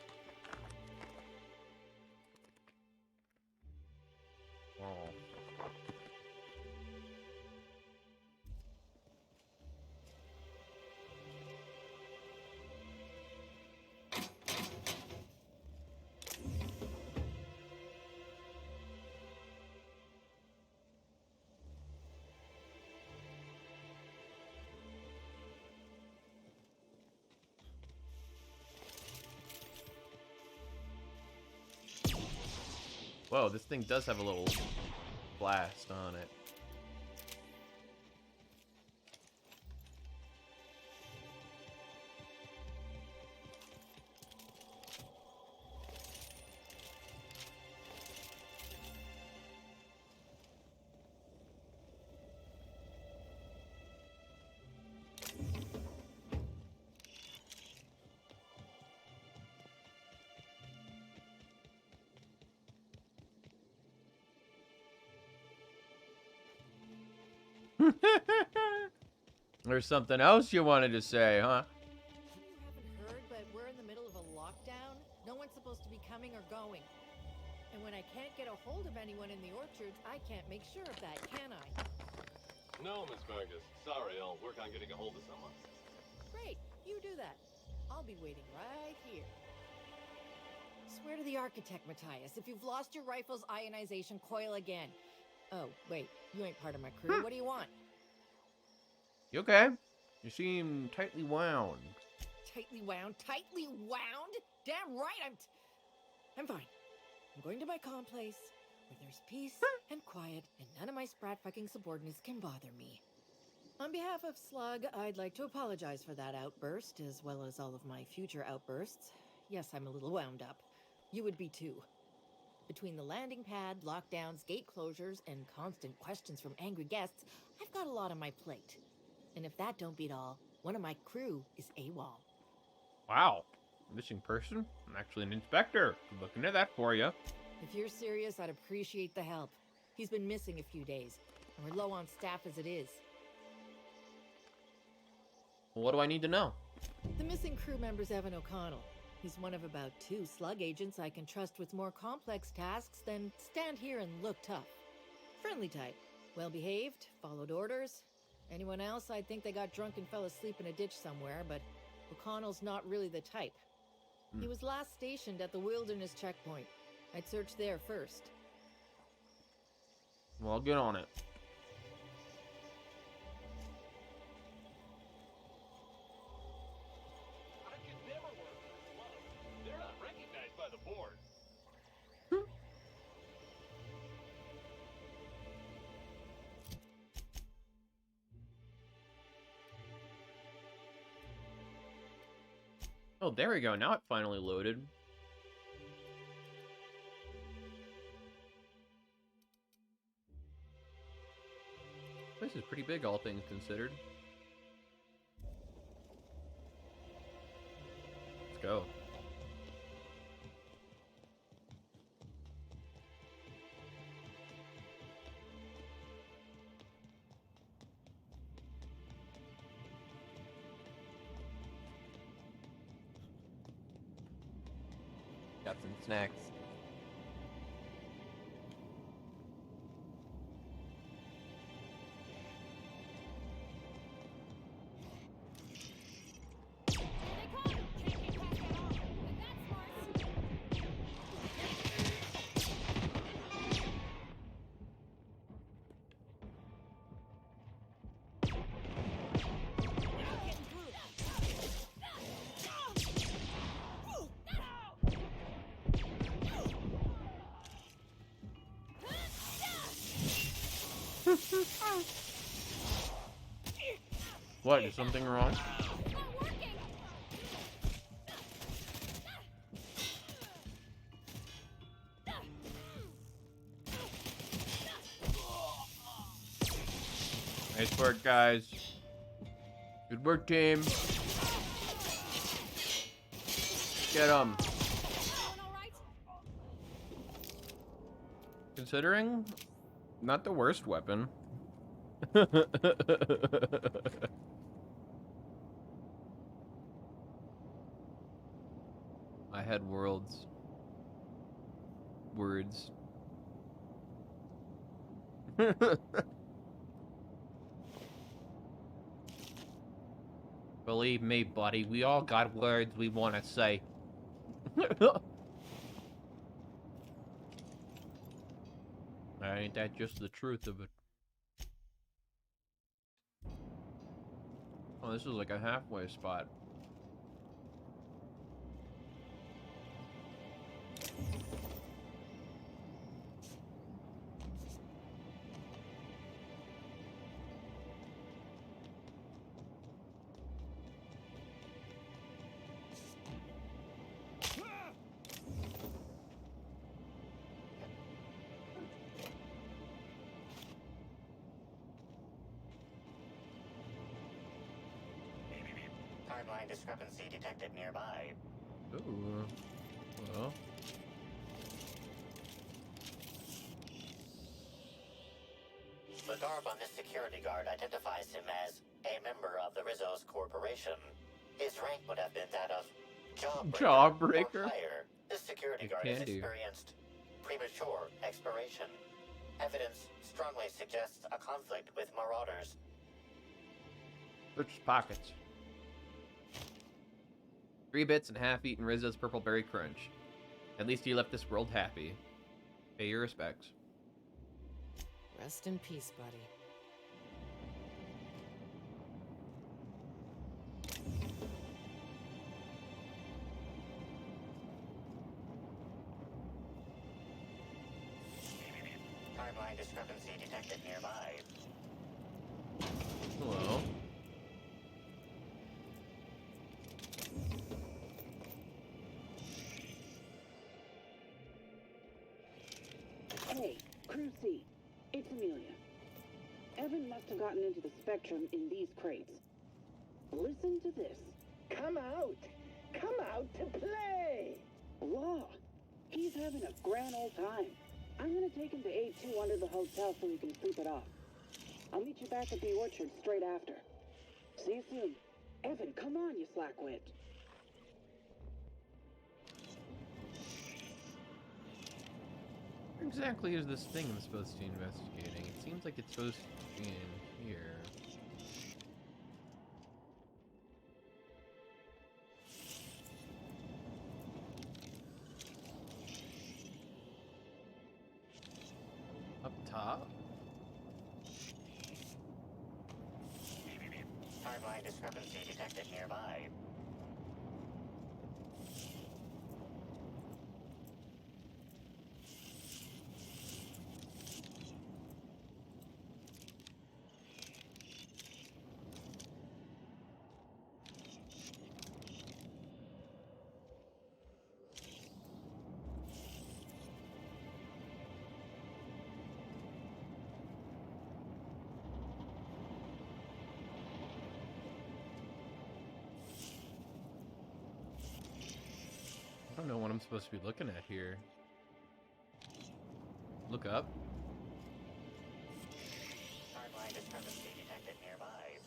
Oh. Whoa, this thing does have a little blast on it. There's something else you wanted to say, huh? You haven't heard, but we're in the middle of a lockdown. No one's supposed to be coming or going. And when I can't get a hold of anyone in the orchards, I can't make sure of that, can I? No, Miss Fergus. Sorry, I'll work on getting a hold of someone. Great, you do that. I'll be waiting right here. Swear to the architect, Matthias, if you've lost your rifle's ionization coil again. Oh, wait, you ain't part of my crew. What do you want? You okay? You seem tightly wound. Tightly wound? Tightly wound? Damn right, I'm fine. I'm going to my calm place, where there's peace and quiet, and none of my sprat fucking subordinates can bother me. On behalf of Slug, I'd like to apologize for that outburst, as well as all of my future outbursts. Yes, I'm a little wound up. You would be too. Between the landing pad, lockdowns, gate closures, and constant questions from angry guests, I've got a lot on my plate. And if that don't beat all, one of my crew is AWOL. Wow. Missing person? I'm actually an inspector. Could look into that for you. If you're serious, I'd appreciate the help. He's been missing a few days, and we're low on staff as it is. Well, what do I need to know? The missing crew member's Evan O'Connell. He's one of about 2 slug agents I can trust with more complex tasks than stand here and look tough. Friendly type. Well-behaved, followed orders. Anyone else, I'd think they got drunk and fell asleep in a ditch somewhere, but O'Connell's not really the type. He was last stationed at the Wilderness checkpoint. I'd search there first. Well, I'll get on it. I could never work for this club. They're not recognized by the board. Oh, there we go. Now it finally loaded. This is pretty big, all things considered. Let's go. Got some snacks. What? Is something wrong? Nice work, guys. Good work, team. Get him. Considering, not the worst weapon. I had words. Believe me, buddy, we all got words we want to say. Ain't that just the truth of it? Oh, this is like a halfway spot. Timeline discrepancy detected nearby. Ooh. Well. The garb on this security guard identifies him as a member of the Rizzo's corporation. His rank would have been that of Jawbreaker. Or higher. This security guard has experienced premature expiration. Evidence strongly suggests a conflict with Marauders. Search his pockets. 3 bits and half-eaten Rizzo's Purple Berry Crunch. At least he left this world happy. Pay your respects. Rest in peace, buddy. Timeline discrepancy detected nearby. Hello. Hey, Crew C. It's Amelia. Evan must have gotten into the Spectrum in these crates. Listen to this. Come out! Come out to play! Law. He's having a grand old time. I'm gonna take him to A2 under the hotel so he can sleep it off. I'll meet you back at the orchard straight after. See you soon. Evan, come on, you slackwit. Where exactly is this thing I'm supposed to be investigating? It seems like it's supposed to be in here. Up top? Timeline discrepancy detected nearby. I don't know what I'm supposed to be looking at here. Look up. Timeline discrepancy detected nearby.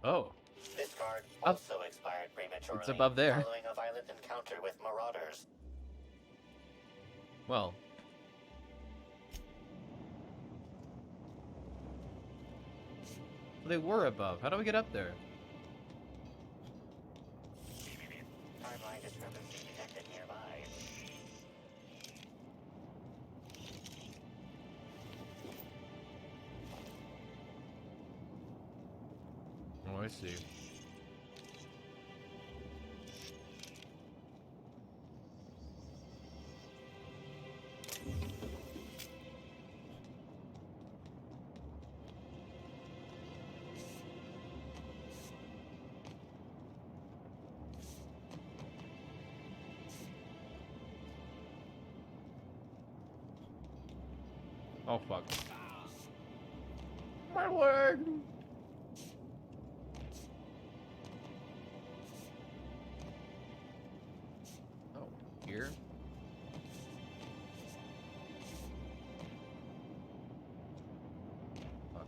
Oh. This card also expired prematurely. It's above there. Following a violent encounter with Marauders. Well. They were above. How do we get up there? Timeline discrepancy detected nearby. Oh, I see. Oh, fuck. My leg! Oh, here? Fuck.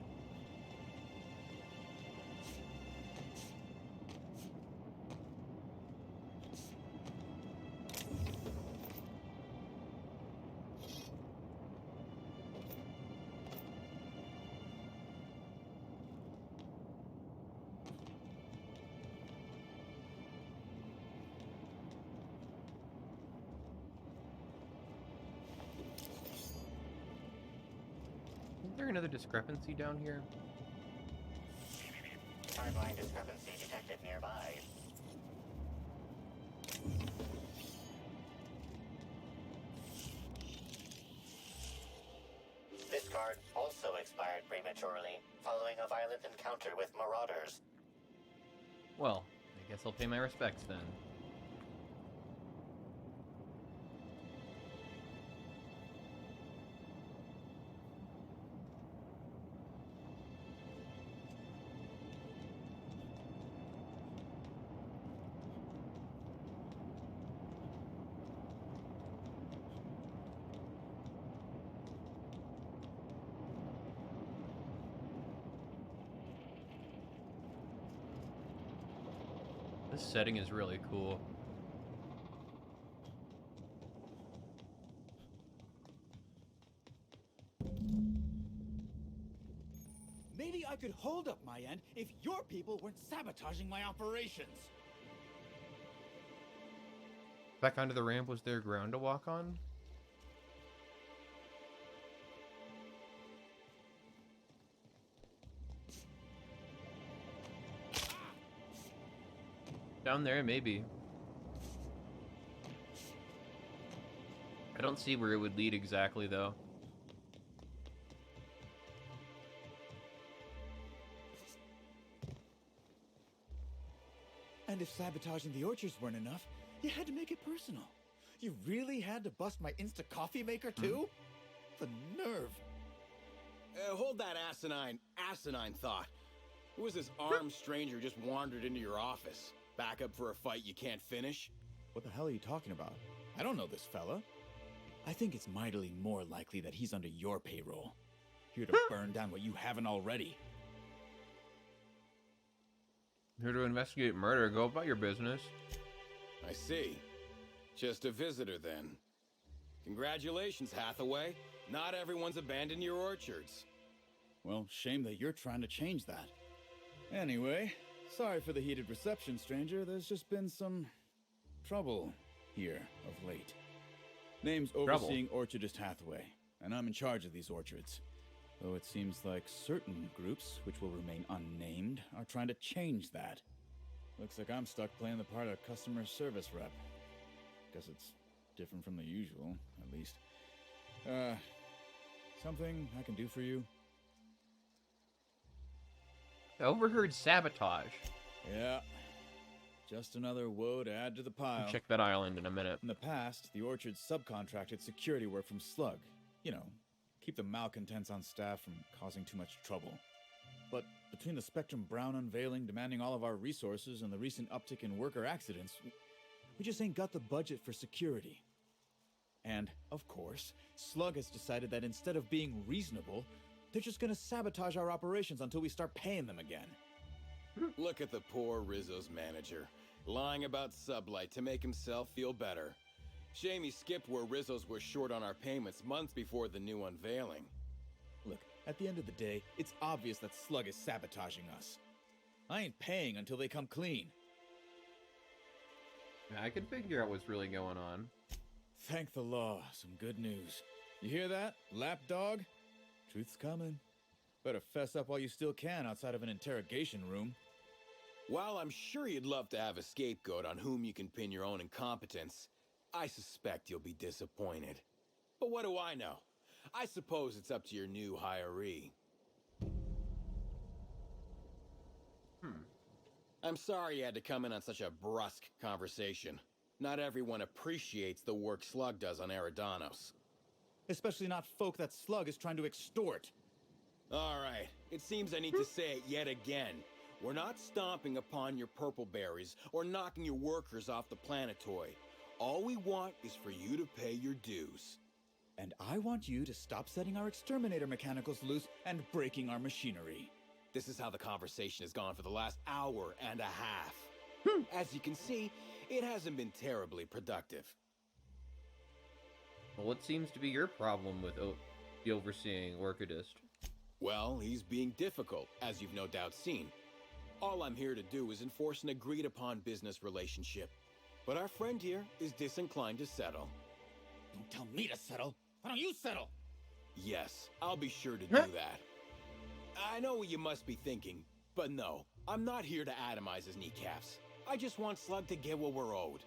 Is there another discrepancy down here? Timeline discrepancy detected nearby. This card also expired prematurely, following a violent encounter with marauders. Well, I guess I'll pay my respects then. This setting is really cool. Maybe I could hold up my end if your people weren't sabotaging my operations. Back onto the ramp, was there ground to walk on? Down there, maybe. I don't see where it would lead exactly, though. And if sabotaging the orchards weren't enough, you had to make it personal. You really had to bust my instant coffee maker, too? The nerve. Hold that asinine thought. Who was this armed stranger just wandered into your office? Back up for a fight you can't finish? What the hell are you talking about? I don't know this fella. I think it's mightily more likely that he's under your payroll. Here to burn down what you haven't already. Here to investigate murder. Go about your business. I see. Just a visitor, then. Congratulations, Hathaway. Not everyone's abandoned your orchards. Well, shame that you're trying to change that. Anyway, sorry for the heated reception, stranger. There's just been some trouble here of late. Name's Overseeing Orchardist Hathaway, and I'm in charge of these orchards. Though it seems like certain groups, which will remain unnamed, are trying to change that. Looks like I'm stuck playing the part of customer service rep. Guess it's different from the usual, at least. Something I can do for you? I overheard sabotage. Yeah. Just another woe to add to the pile. I'll check that island in a minute. In the past, the orchard subcontracted security work from Slug. You know, keep the malcontents on staff from causing too much trouble. But between the Spectrum Brown unveiling demanding all of our resources and the recent uptick in worker accidents, we just ain't got the budget for security. And, of course, Slug has decided that instead of being reasonable, they're just gonna sabotage our operations until we start paying them again. Look at the poor Rizzo's manager, lying about Sublight to make himself feel better. Shame he skipped where Rizzo's were short on our payments months before the new unveiling. Look, at the end of the day, it's obvious that Slug is sabotaging us. I ain't paying until they come clean. Yeah, I can figure out what's really going on. Thank the law. Some good news. You hear that, lapdog? Truth's coming. Better fess up while you still can outside of an interrogation room. While I'm sure you'd love to have a scapegoat on whom you can pin your own incompetence, I suspect you'll be disappointed. But what do I know? I suppose it's up to your new hiree. I'm sorry you had to come in on such a brusque conversation. Not everyone appreciates the work Slug does on Eridanos. especially not folk that Slug is trying to extort. All right, it seems I need to say it yet again. We're not stomping upon your purple berries or knocking your workers off the planetoid. All we want is for you to pay your dues. And I want you to stop setting our exterminator mechanicals loose and breaking our machinery. This is how the conversation has gone for the last hour and a half. As you can see, it hasn't been terribly productive. Well, what seems to be your problem with the overseeing orchidist? Well, he's being difficult, as you've no doubt seen. All I'm here to do is enforce an agreed-upon business relationship. But our friend here is disinclined to settle. Don't tell me to settle. Why don't you settle? Yes, I'll be sure to do that. I know what you must be thinking, but no, I'm not here to atomize his kneecaps. I just want Slug to get what we're owed.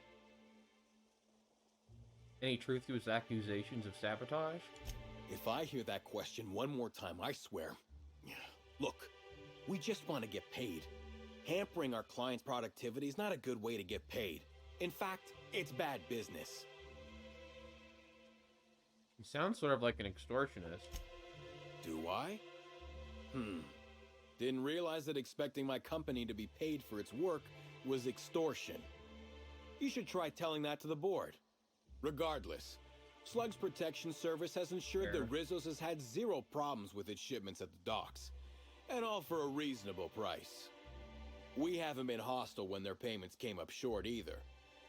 Any truth to his accusations of sabotage? If I hear that question one more time, I swear. Look, we just want to get paid. Hampering our clients' productivity is not a good way to get paid. In fact, it's bad business. You sound sort of like an extortionist. Do I? Didn't realize that expecting my company to be paid for its work was extortion. You should try telling that to the board. Regardless, Slug's protection service has ensured that Rizzo's has had zero problems with its shipments at the docks, and all for a reasonable price. We haven't been hostile when their payments came up short either.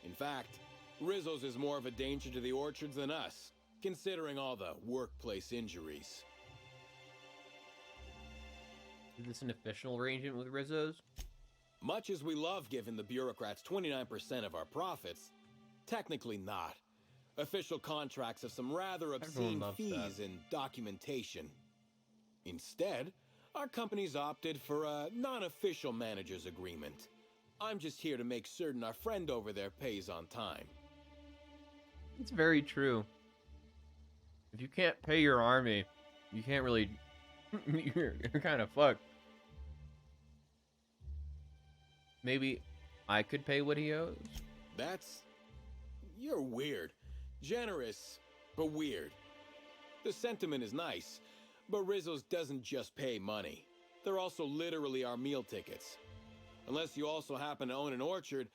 In fact, Rizzo's is more of a danger to the orchards than us, considering all the workplace injuries. Is this an official arrangement with Rizzo's? Much as we love giving the bureaucrats 29% of our profits, technically not. Official contracts have some rather obscene fees and documentation. Instead, our company's opted for a non-official manager's agreement. I'm just here to make certain our friend over there pays on time. It's very true. If you can't pay your army, you can't really... you're kind of fucked. Maybe I could pay what he owes? You're weird. Generous, but weird. The sentiment is nice, but Rizzo's doesn't just pay money. They're also literally our meal tickets. Unless you also happen to own an orchard,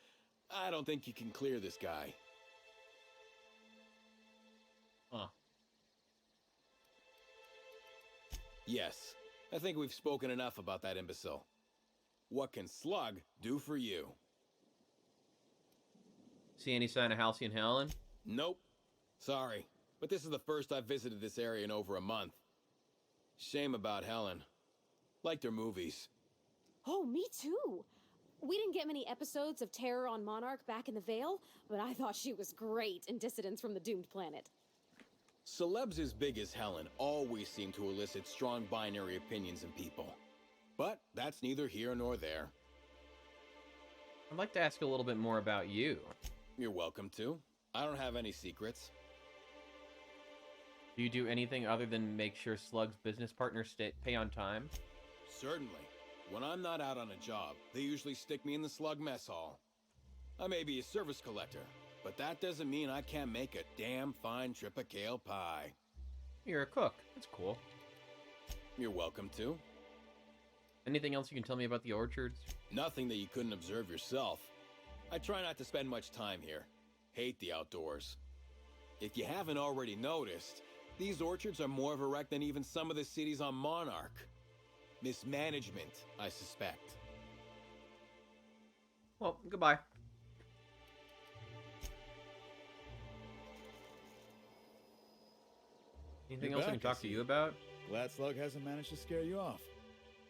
I don't think you can clear this guy. Huh. Yes, I think we've spoken enough about that imbecile. What can Slug do for you? See any sign of Halcyon Helen? Nope. Sorry, but this is the first I've visited this area in over a month. Shame about Helen. Liked her movies. Oh, me too. We didn't get many episodes of Terror on Monarch back in the Vale, but I thought she was great in Dissidents from the Doomed Planet. Celebs as big as Helen always seem to elicit strong binary opinions in people. But that's neither here nor there. I'd like to ask a little bit more about you. You're welcome to. I don't have any secrets. Do you do anything other than make sure Slug's business partners pay on time? Certainly. When I'm not out on a job, they usually stick me in the Slug mess hall. I may be a service collector, but that doesn't mean I can't make a damn fine triple pie. You're a cook. That's cool. You're welcome to. Anything else you can tell me about the orchards? Nothing that you couldn't observe yourself. I try not to spend much time here. Hate the outdoors. If you haven't already noticed, these orchards are more of a wreck than even some of the cities on Monarch. Mismanagement, I suspect. Well, goodbye. Anything else I can talk to you about? Glad Slug hasn't managed to scare you off.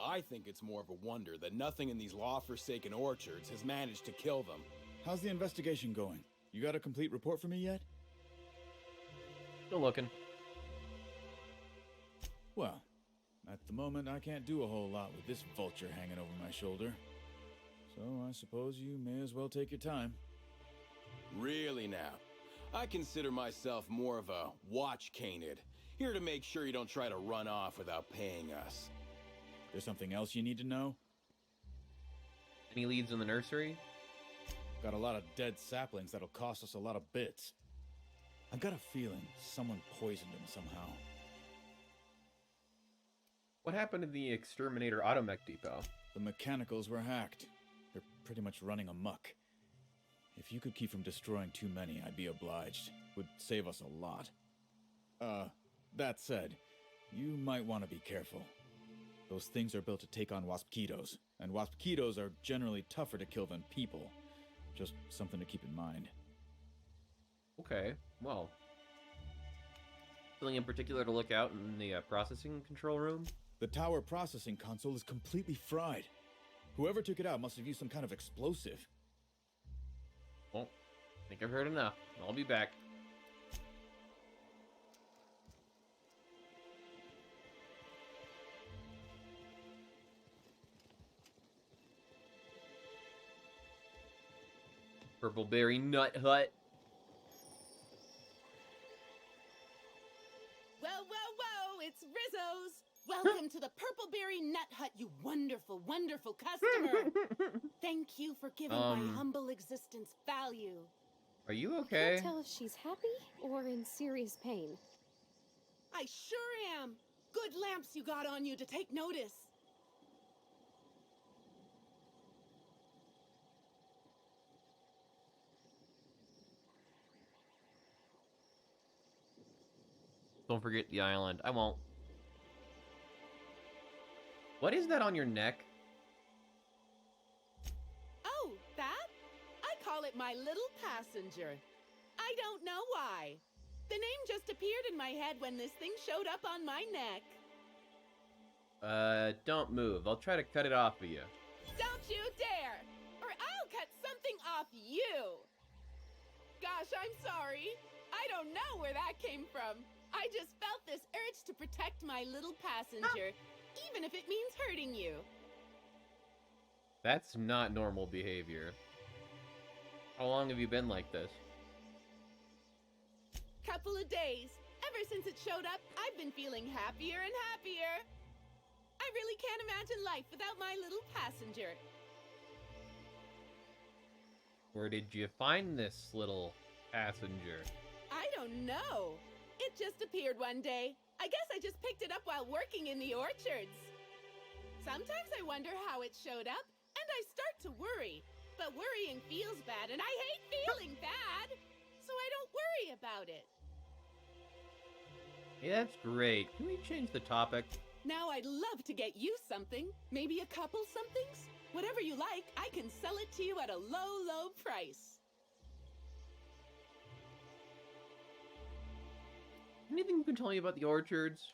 I think it's more of a wonder that nothing in these law-forsaken orchards has managed to kill them. How's the investigation going? You got a complete report for me yet? Still looking. Well, at the moment I can't do a whole lot with this vulture hanging over my shoulder. So I suppose you may as well take your time. Really now? I consider myself more of a watch canid, here to make sure you don't try to run off without paying us. There's something else you need to know? Any leads in the nursery? Got a lot of dead saplings that'll cost us a lot of bits. I've got a feeling someone poisoned him somehow. What happened to the Exterminator Automech Depot? The mechanicals were hacked. They're pretty much running amok. If you could keep from destroying too many, I'd be obliged. Would save us a lot. That said, you might want to be careful. Those things are built to take on waspkitos, and waspkitos are generally tougher to kill than people. Just something to keep in mind. Okay, well. Something in particular to look out in the processing control room? The tower processing console is completely fried. Whoever took it out must have used some kind of explosive. Well, I think I've heard enough. I'll be back. Purple Berry Nut Hut. Whoa, whoa, whoa! It's Rizzo's! Welcome to the Purpleberry Nut Hut, you wonderful, wonderful customer! Thank you for giving my humble existence value. Are you okay? I can't tell if she's happy or in serious pain. I sure am! Good lamps you got on you to take notice. Don't forget the island. I won't. What is that on your neck? Oh, that? I call it my little passenger. I don't know why. The name just appeared in my head when this thing showed up on my neck. Don't move. I'll try to cut it off of you. Don't you dare! Or I'll cut something off you! Gosh, I'm sorry. I don't know where that came from. I just felt this urge to protect my little passenger, even if it means hurting you. That's not normal behavior. How long have you been like this? Couple of days. Ever since it showed up, I've been feeling happier and happier. I really can't imagine life without my little passenger. Where did you find this little passenger? I don't know. It just appeared one day. I guess I just picked it up while working in the orchards. Sometimes I wonder how it showed up, and I start to worry. But worrying feels bad, and I hate feeling bad. So I don't worry about it. Hey, that's great. Can we change the topic? Now I'd love to get you something. Maybe a couple somethings? Whatever you like, I can sell it to you at a low, low price. Anything you can tell me about the orchards?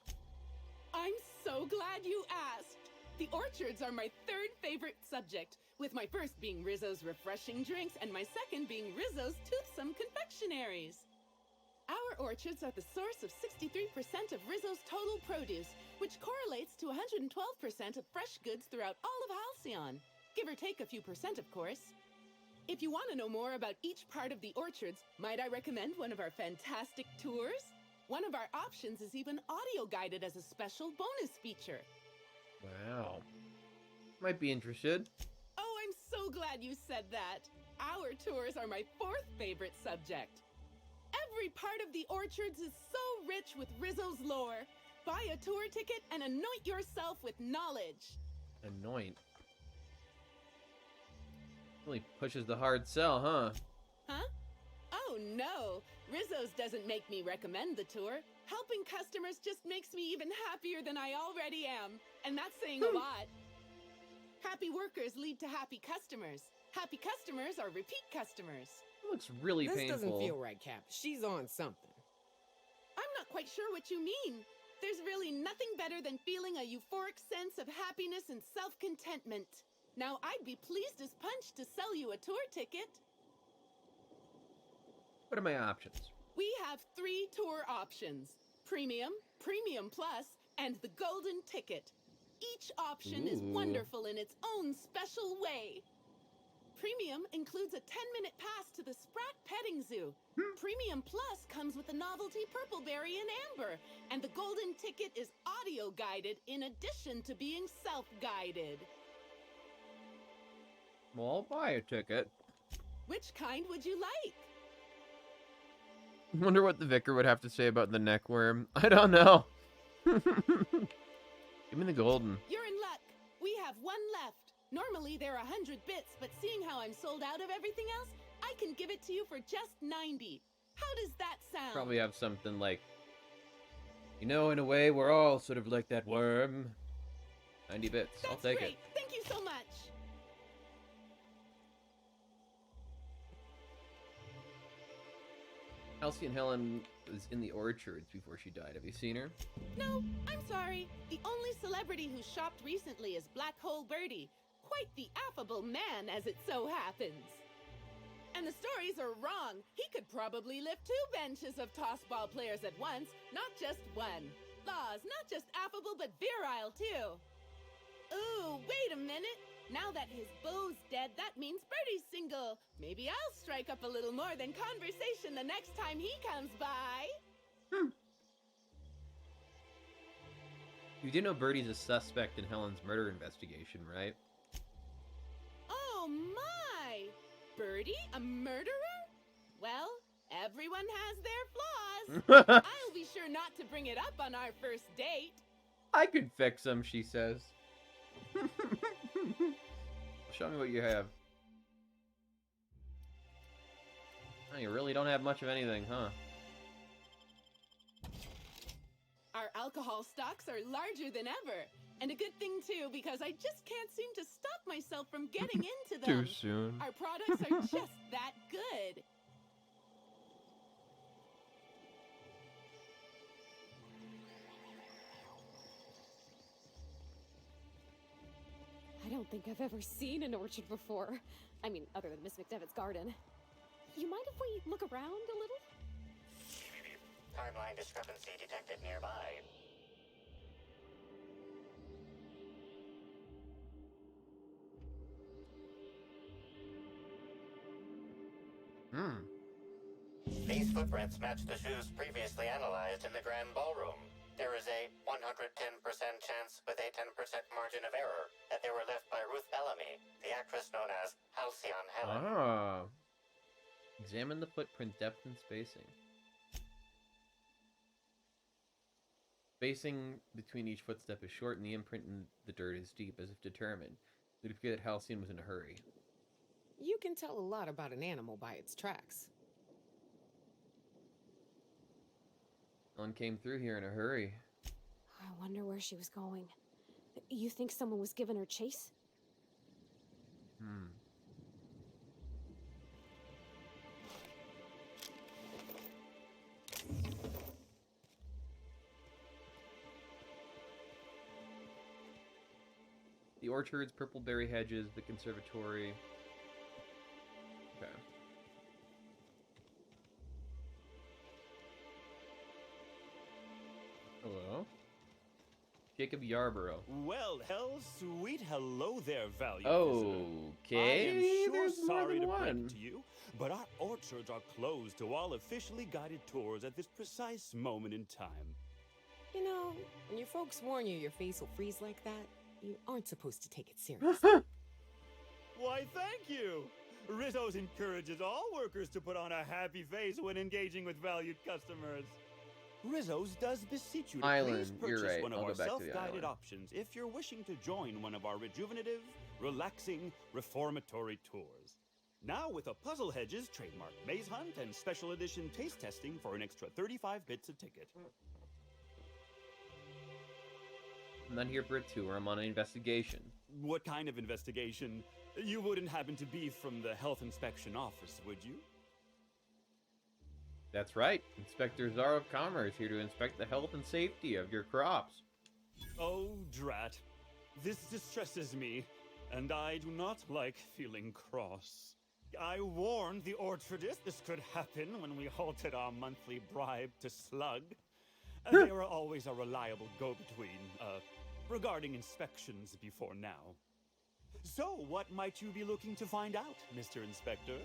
I'm so glad you asked. The orchards are my third favorite subject, with my first being Rizzo's refreshing drinks and my second being Rizzo's toothsome confectionaries. Our orchards are the source of 63% of Rizzo's total produce, which correlates to 112% of fresh goods throughout all of Halcyon. Give or take a few percent, of course. If you want to know more about each part of the orchards, might I recommend one of our fantastic tours? One of our options is even audio-guided as a special bonus feature. Wow. Might be interested. Oh, I'm so glad you said that. Our tours are my fourth favorite subject. Every part of the orchards is so rich with Rizzo's lore. Buy a tour ticket and anoint yourself with knowledge. Anoint. Really pushes the hard sell, huh? Huh? Oh no, Rizzo's doesn't make me recommend the tour. Helping customers just makes me even happier than I already am. And that's saying a lot. Happy workers lead to happy customers. Happy customers are repeat customers. It looks really this painful. This doesn't feel right, Cap. She's on something. I'm not quite sure what you mean. There's really nothing better than feeling a euphoric sense of happiness and self-contentment. Now, I'd be pleased as punch to sell you a tour ticket. What are my options? We have 3 tour options. Premium, Premium Plus, and the Golden Ticket. Each option is wonderful in its own special way. Premium includes a 10-minute pass to the Sprat Petting Zoo. Premium Plus comes with a novelty Purpleberry and Amber. And the Golden Ticket is audio-guided in addition to being self-guided. Well, I'll buy a ticket. Which kind would you like? Wonder what the vicar would have to say about the neck worm. I don't know. Give me the golden. You're in luck. We have one left. Normally they're 100 bits, but seeing how I'm sold out of everything else, I can give it to you for just 90. How does that sound? Probably have something like, you know, in a way, we're all sort of like that worm. 90 bits. I'll take great. it. Thank you so much. Halcyon Helen was in the orchards before she died. Have you seen her? No, I'm sorry. The only celebrity who shopped recently is Black Hole Birdie. Quite the affable man, as it so happens. And the stories are wrong. He could probably lift 2 benches of tossball players at once, not just one. Laws, not just affable, but virile, too. Ooh, wait a minute. Now that his beau's dead, that means Birdie's single. Maybe I'll strike up a little more than conversation the next time he comes by. You do know Birdie's a suspect in Helen's murder investigation, right? Oh my! Birdie, a murderer? Well, everyone has their flaws. I'll be sure not to bring it up on our first date. I could fix them, she says. Show me what you have. Oh, you really don't have much of anything, huh? Our alcohol stocks are larger than ever. And a good thing, too, because I just can't seem to stop myself from getting into them. Too soon. Our products are just that good. I don't think I've ever seen an orchard before. I mean, other than Miss McDevitt's garden. You mind if we look around a little? Timeline discrepancy detected nearby. These footprints match the shoes previously analyzed in the Grand Ballroom. There is a 110% chance with a 10% margin of error that they were left by Ruth Bellamy, the actress known as Halcyon Helen. Ah. Examine the footprint depth and spacing. Spacing between each footstep is short and the imprint in the dirt is deep, as if determined. It would appear that Halcyon was in a hurry. You can tell a lot about an animal by its tracks. Helen came through here in a hurry. I wonder where she was going. You think someone was giving her chase? The orchards, purple berry hedges, the conservatory. Okay. Hello? Jacob Yarborough. Well, sweet hello there, valued Okay, visitor. I am sure there's more sorry than to one. break it to you, but our orchards are closed to all officially guided tours at this precise moment in time. You know, when your folks warn you your face will freeze like that, you aren't supposed to take it serious. Why, thank you! Rizzo's encourages all workers to put on a happy face when engaging with valued customers. Rizzo's does beseech you to Island, please you're purchase right. one of I'll our go back to the self-guided island. options if you're wishing to join one of our rejuvenative, relaxing, reformatory tours. Now with a Puzzle Hedges trademark maze hunt and special edition taste testing for an extra 35 bits a ticket. I'm not here for a tour. I'm on an investigation. What kind of investigation? You wouldn't happen to be from the Health Inspection Office, would you? That's right. Inspector Czar of Commerce here to inspect the health and safety of your crops. Oh, drat. This distresses me, and I do not like feeling cross. I warned the orchardist this could happen when we halted our monthly bribe to Slug. They were always a reliable go-between, regarding inspections before now. So, what might you be looking to find out, Mr. Inspector?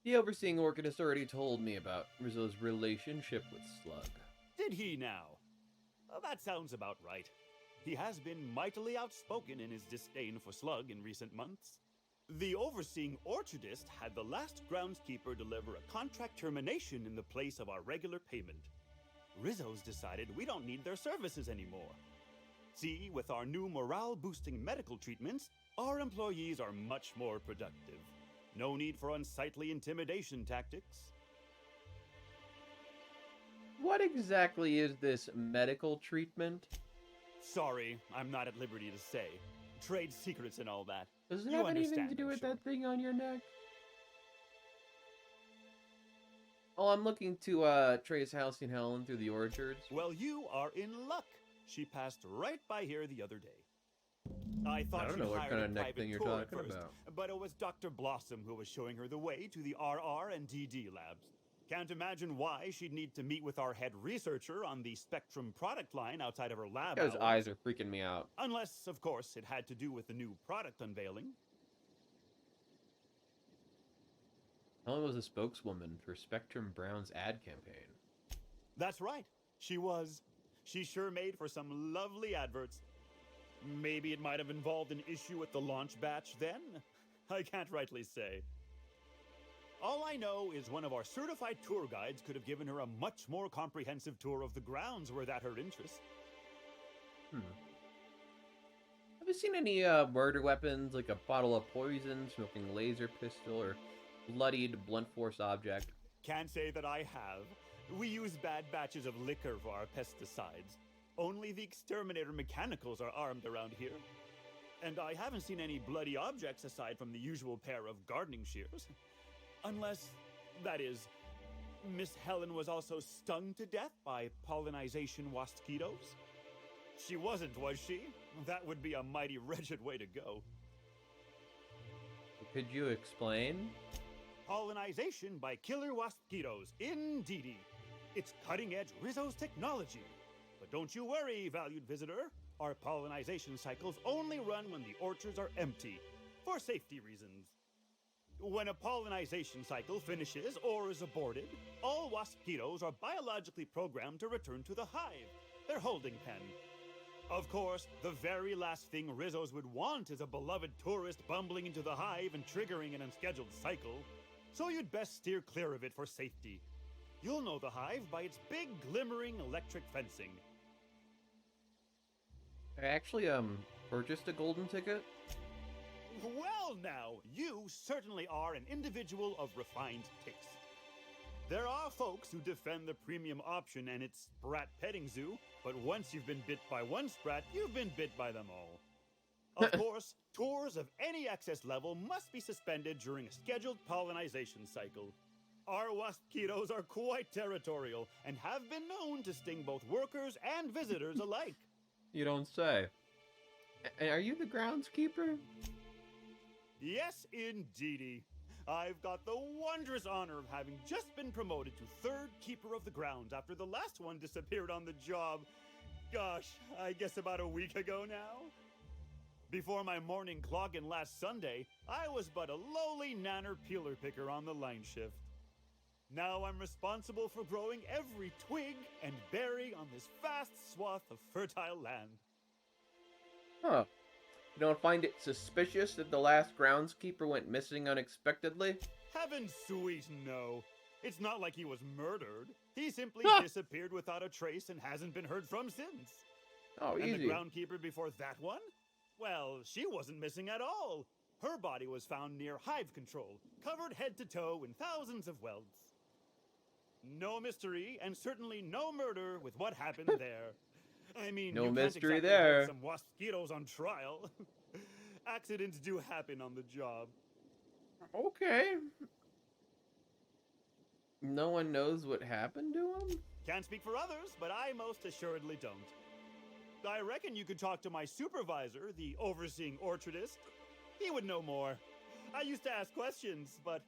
The overseeing orchidist already told me about Rizzo's relationship with Slug. Did he now? Well, that sounds about right. He has been mightily outspoken in his disdain for Slug in recent months. The overseeing orchardist had the last groundskeeper deliver a contract termination in the place of our regular payment. Rizzo's decided we don't need their services anymore. See, with our new morale-boosting medical treatments, our employees are much more productive. No need for unsightly intimidation tactics. What exactly is this medical treatment? Sorry, I'm not at liberty to say. Trade secrets and all that. Does it You have anything understand, to do I'm with sure. that thing on your neck? Oh, I'm looking to trace Halcyon Helen through the orchards. Well, you are in luck. She passed right by here the other day. I thought I don't she'd know what hired kind a of neck private thing you're tour at talking first, about. but it was Dr. Blossom who was showing her the way to the RR and DD labs. Can't imagine why she'd need to meet with our head researcher on the Spectrum product line outside of her lab Those hours. eyes are freaking me out. Unless, of course, it had to do with the new product unveiling. Helen was a spokeswoman for Spectrum Brown's ad campaign. That's right. She was. She sure made for some lovely adverts. Maybe it might have involved an issue with the launch batch then? I can't rightly say. All I know is one of our certified tour guides could have given her a much more comprehensive tour of the grounds were that her interest. Have you seen any murder weapons, like a bottle of poison, smoking laser pistol, or bloodied blunt force object? Can't say that I have. We use bad batches of liquor for our pesticides. Only the exterminator mechanicals are armed around here. And I haven't seen any bloody objects aside from the usual pair of gardening shears. Unless, that is, Miss Helen was also stung to death by pollinization mosquitoes. She wasn't, was she? That would be a mighty wretched way to go. Could you explain? Pollinization by killer mosquitoes, indeedy. It's cutting-edge Rizzo's technology. But don't you worry, valued visitor. Our pollinization cycles only run when the orchards are empty, for safety reasons. When a pollinization cycle finishes or is aborted, all mosquitoes are biologically programmed to return to the hive, their holding pen. Of course, the very last thing Rizzo's would want is a beloved tourist bumbling into the hive and triggering an unscheduled cycle. So you'd best steer clear of it for safety. You'll know the hive by its big, glimmering electric fencing. I actually, purchased a golden ticket. Well now, you certainly are an individual of refined taste. There are folks who defend the premium option and its sprat petting zoo, but once you've been bit by one sprat, you've been bit by them all. Of course, tours of any excess level must be suspended during a scheduled pollinization cycle. Our mosquitoes are quite territorial and have been known to sting both workers and visitors alike. You don't say. Are you the groundskeeper? Yes, indeedy. I've got the wondrous honor of having just been promoted to third keeper of the grounds after the last one disappeared on the job. Gosh, I guess about a week ago now. Before my morning clogging last Sunday, I was but a lowly nanner peeler picker on the line shift. Now I'm responsible for growing every twig and berry on this vast swath of fertile land. Huh. You don't find it suspicious that the last groundskeeper went missing unexpectedly? Heaven sweet, no. It's not like he was murdered. He simply disappeared without a trace and hasn't been heard from since. Oh, and easy. the groundkeeper before that one? Well, she wasn't missing at all. Her body was found near hive control, covered head to toe in thousands of welts. No mystery, and certainly no murder with what happened there. I mean, No you mystery can't exactly there. have some mosquitoes on trial. Accidents do happen on the job. Okay. No one knows what happened to him? Can't speak for others, but I most assuredly don't. I reckon you could talk to my supervisor, the overseeing orchardist. He would know more. I used to ask questions, but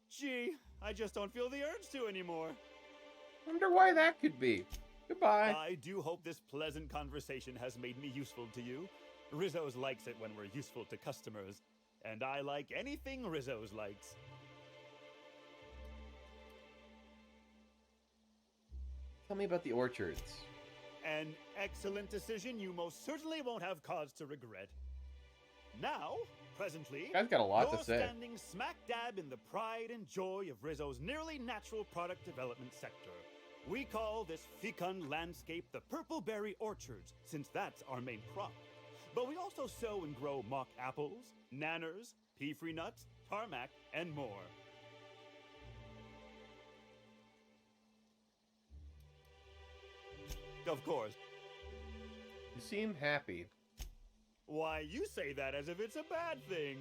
gee, I just don't feel the urge to anymore. Wonder why that could be. Goodbye. I do hope this pleasant conversation has made me useful to you. Rizzo's likes it when we're useful to customers, and I like anything Rizzo's likes. Tell me about the orchards. An excellent decision you most certainly won't have cause to regret. Now, presently, Guy's got a lot you're to say. standing smack dab in the pride and joy of Rizzo's nearly natural product development sector. We call this fecund landscape the Purple Berry Orchards, since that's our main crop. But we also sow and grow mock apples, nanners, pea-free nuts, tarmac, and more. Of course. You seem happy. Why, you say that as if it's a bad thing.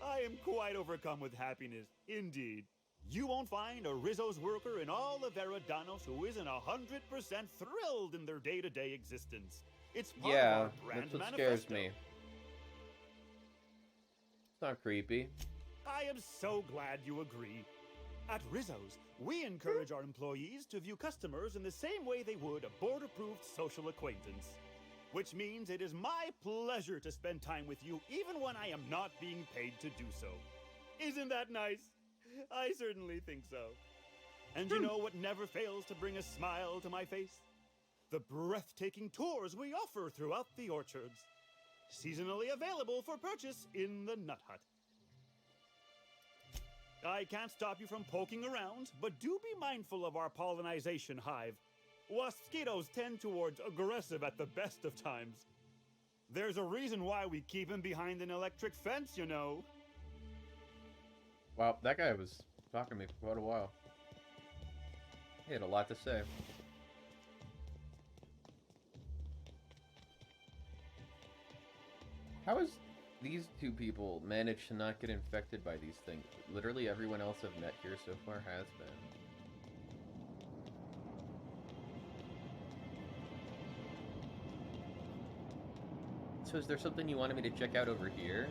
I am quite overcome with happiness, indeed. You won't find a Rizzo's worker in all of Eridanos who isn't 100% thrilled in their day-to-day existence. It's part of our brand that's what manifesto. scares me. It's not creepy. I am so glad you agree. At Rizzo's, we encourage our employees to view customers in the same way they would a board-approved social acquaintance. Which means it is my pleasure to spend time with you even when I am not being paid to do so. Isn't that nice? I certainly think so. And you know what never fails to bring a smile to my face? The breathtaking tours we offer throughout the orchards. Seasonally available for purchase in the Nut Hut. I can't stop you from poking around, but do be mindful of our pollinization hive. Mosquitoes tend towards aggressive at the best of times. There's a reason why we keep him behind an electric fence, you know. Wow, that guy was talking to me for quite a while. He had a lot to say. How has these two people managed to not get infected by these things? Literally everyone else I've met here so far has been. So is there something you wanted me to check out over here?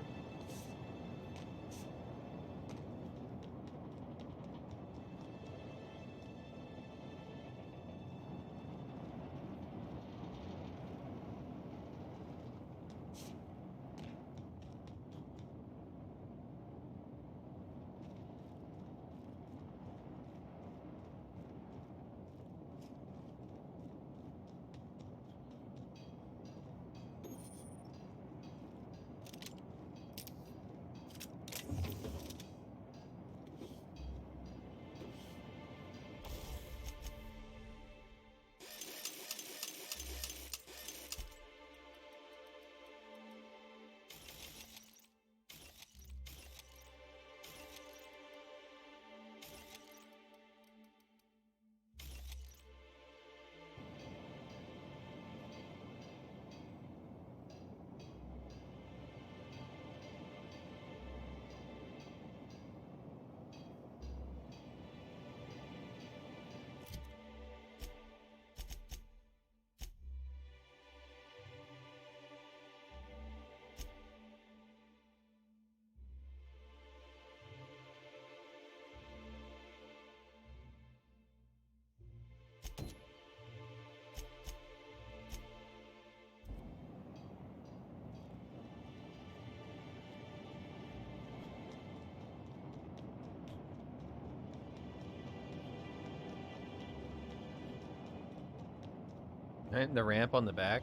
And the ramp on the back.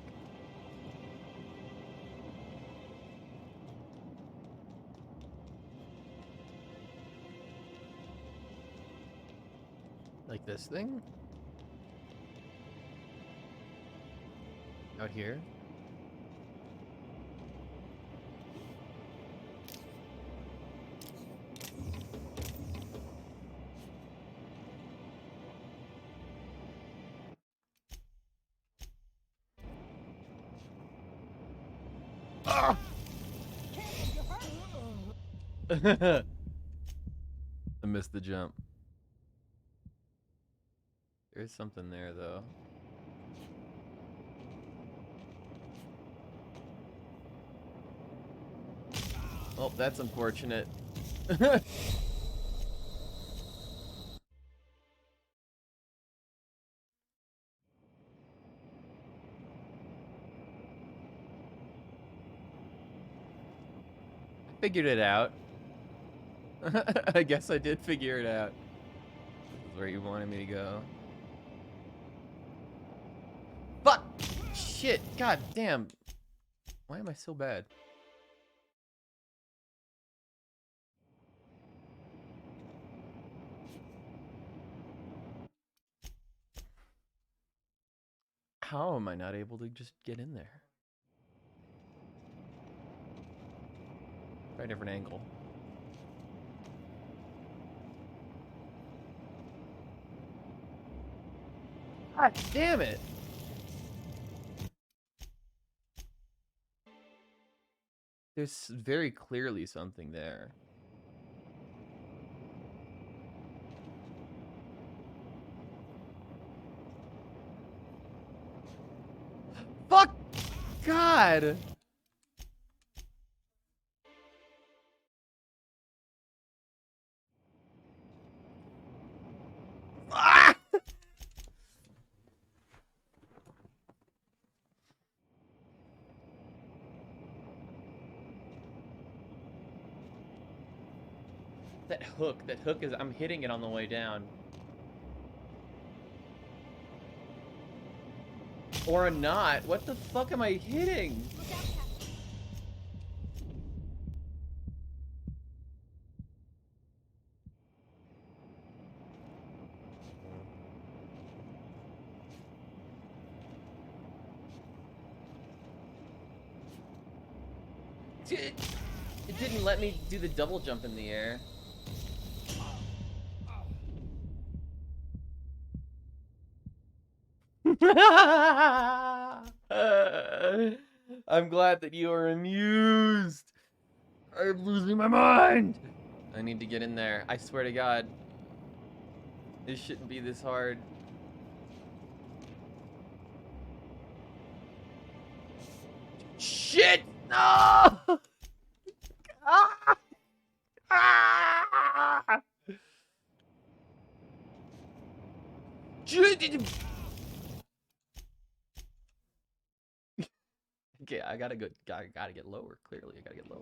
Like this thing? Out here? Ah! I missed the jump. There's something there, though. Oh, that's unfortunate. Figured it out. I guess I did figure it out. This is where you wanted me to go. Fuck! Shit! God damn! Why am I so bad? How am I not able to just get in there? Try a different angle. God damn it! There's very clearly something there. Fuck! God! Ah! That hook is, I'm hitting it on the way down. Or not. What the fuck am I hitting? It didn't let me do the double jump in the air. I'm glad that you are amused. I'm losing my mind. I need to get in there. I swear to God. This shouldn't be this hard. Shit! No! Ah! Ah! Okay, I gotta get lower. Clearly, I gotta get lower.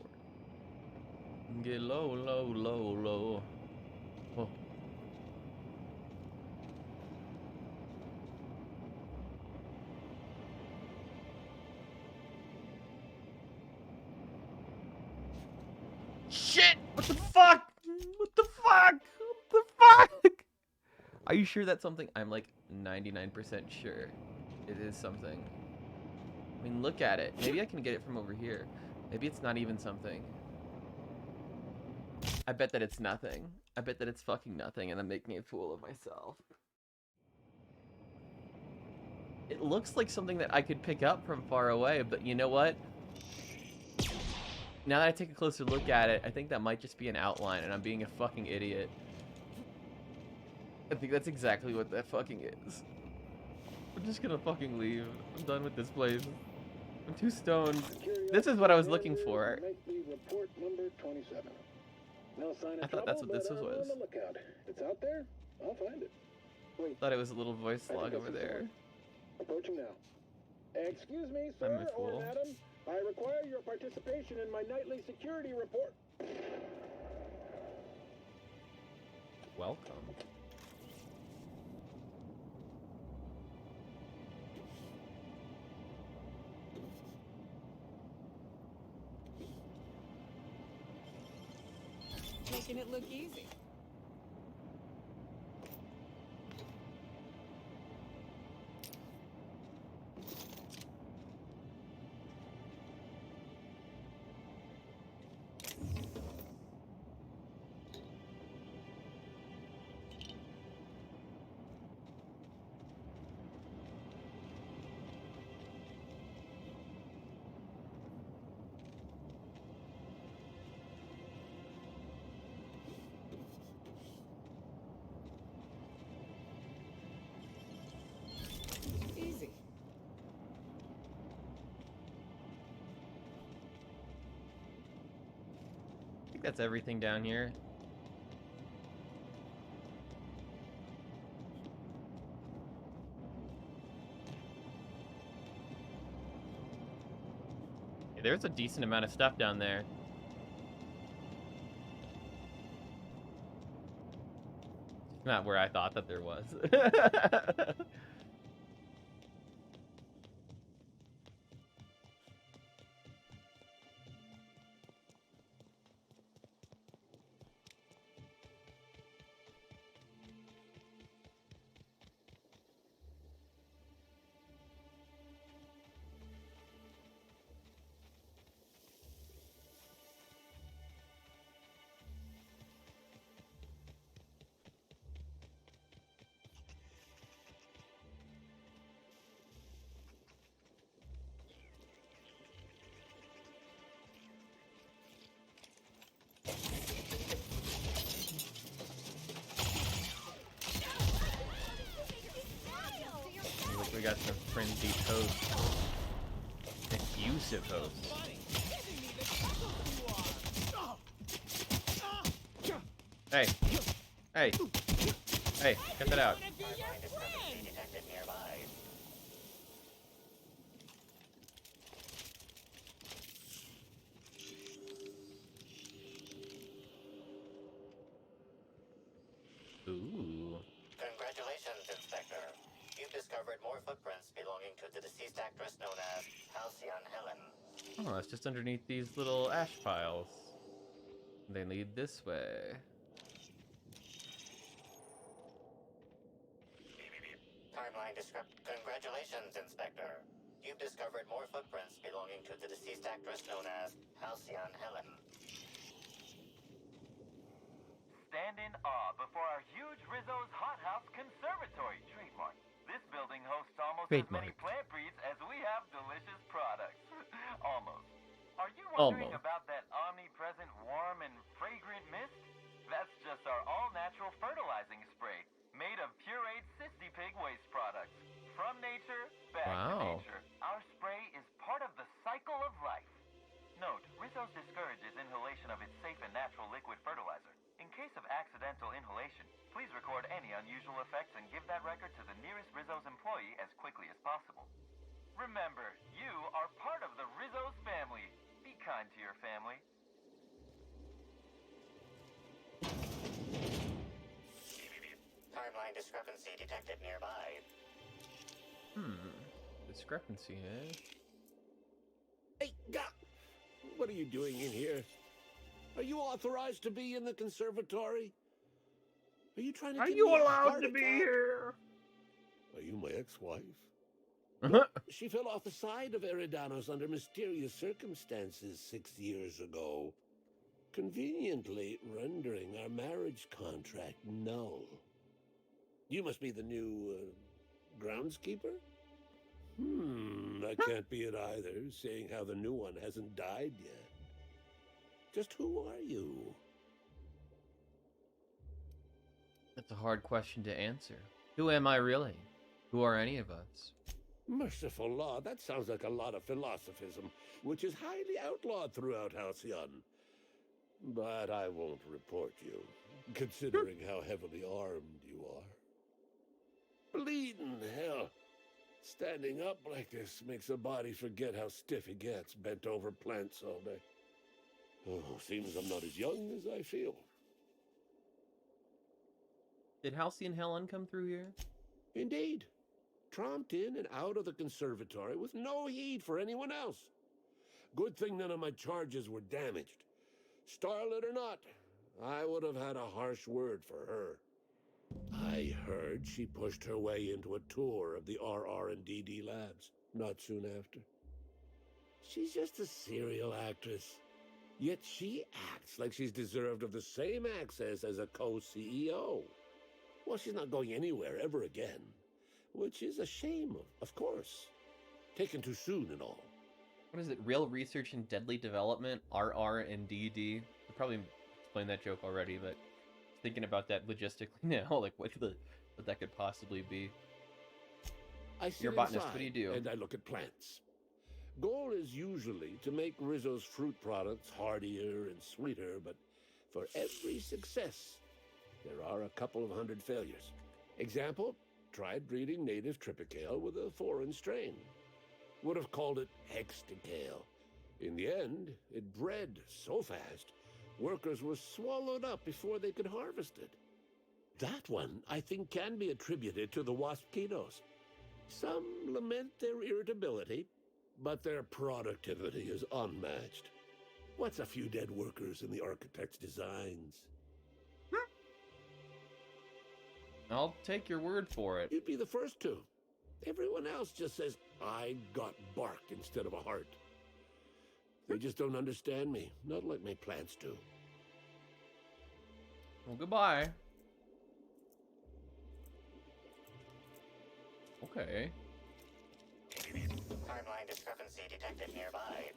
Get low, low, low, low. Oh. Shit! What the fuck? What the fuck? What the fuck? Are you sure that's something? I'm like 99% sure it is something. I mean, look at it. Maybe I can get it from over here. Maybe it's not even something. I bet that it's nothing. I bet that it's fucking nothing, and I'm making a fool of myself. It looks like something that I could pick up from far away, but you know what? Now that I take a closer look at it, I think that might just be an outline, and I'm being a fucking idiot. I think that's exactly what that fucking is. I'm just gonna fucking leave. I'm done with this place. I'm too stoned. This is what I was looking for. Report number 27. No sign of I thought that's what this trouble, but I'm was. on the lookout. It's out there. I'll find it. Wait, Thought it was a little voice log over there. approaching now. Excuse me, I'm sir a or fool. madam. I require your participation in my nightly security report. Welcome. Making it look easy. Easy. I think that's everything down here. Okay, there's a decent amount of stuff down there. Not where I thought that there was. got some frenzied hosts. Effusive hosts. Hey. Hey. Hey, get that out. Ooh. Congratulations, Inspector. You've discovered more footprints belonging to the deceased actress known as Halcyon Helen. Oh, it's just underneath these little ash piles. They lead this way. Congratulations, Inspector. You've discovered more footprints belonging to the deceased actress known as Halcyon Helen. Stand in awe before our huge Rizzo's Hothouse Conservatory trademark. This building hosts almost as many plant breeds as we have delicious products. Almost. Are you wondering about that omnipresent warm and fragrant mist? That's just our all-natural fertilizing spray, made of pureed Sisti Pig waste products. From nature, back to nature. Our spray is part of the cycle of life. Note, Rizzo's discourages inhalation of its safe and natural liquid fertilizer. In case of accidental inhalation, please record any unusual effects and give that record to the nearest Rizzo's employee as quickly as possible. Remember, you are part of the Rizzo's family. Be kind to your family. Timeline discrepancy detected nearby. Discrepancy, eh? Hey, what are you doing in here? Are you authorized to be in the conservatory? Are you trying to Are give you me a allowed heart to be attack? here? Are you my ex-wife? No, she fell off the side of Eridanos under mysterious circumstances 6 years ago, conveniently rendering our marriage contract null. You must be the new groundskeeper? That can't be it either, seeing how the new one hasn't died yet. Just who are you? That's a hard question to answer. Who am I really? Who are any of us? Merciful law, that sounds like a lot of philosophism, which is highly outlawed throughout Halcyon. But I won't report you, considering how heavily armed you are. Bleeding hell. Standing up like this makes a body forget how stiff he gets, bent over plants all day. Oh, seems I'm not as young as I feel. Did Halcyon Helen come through here? Indeed. Tromped in and out of the conservatory with no heed for anyone else. Good thing none of my charges were damaged. Starlet or not, I would have had a harsh word for her. I heard she pushed her way into a tour of the RR&DD labs not soon after. She's just a serial actress. Yet she acts like she's deserved of the same access as a co-CEO. Well, she's not going anywhere ever again. Which is a shame, of course. Taken too soon and all. What is it? Real Research and Deadly Development? RR&DD? I probably explained that joke already, but thinking about that logistically now, like what that could possibly be. I sit You're a botanist. inside What do you do? and I look at plants. Goal is usually to make Rizzo's fruit products hardier and sweeter, but for every success, there are a couple of hundred failures. Example, tried breeding native Tripicale with a foreign strain. Would have called it Hexticale. In the end, it bred so fast, workers were swallowed up before they could harvest it. That one, I think, can be attributed to the waspitos. Some lament their irritability, but their productivity is unmatched. What's a few dead workers in the architect's designs? I'll take your word for it. You'd be the first to. Everyone else just says, I got bark instead of a heart. They just don't understand me, not like my plants do. Well, goodbye. Okay. Timeline discrepancy detected nearby.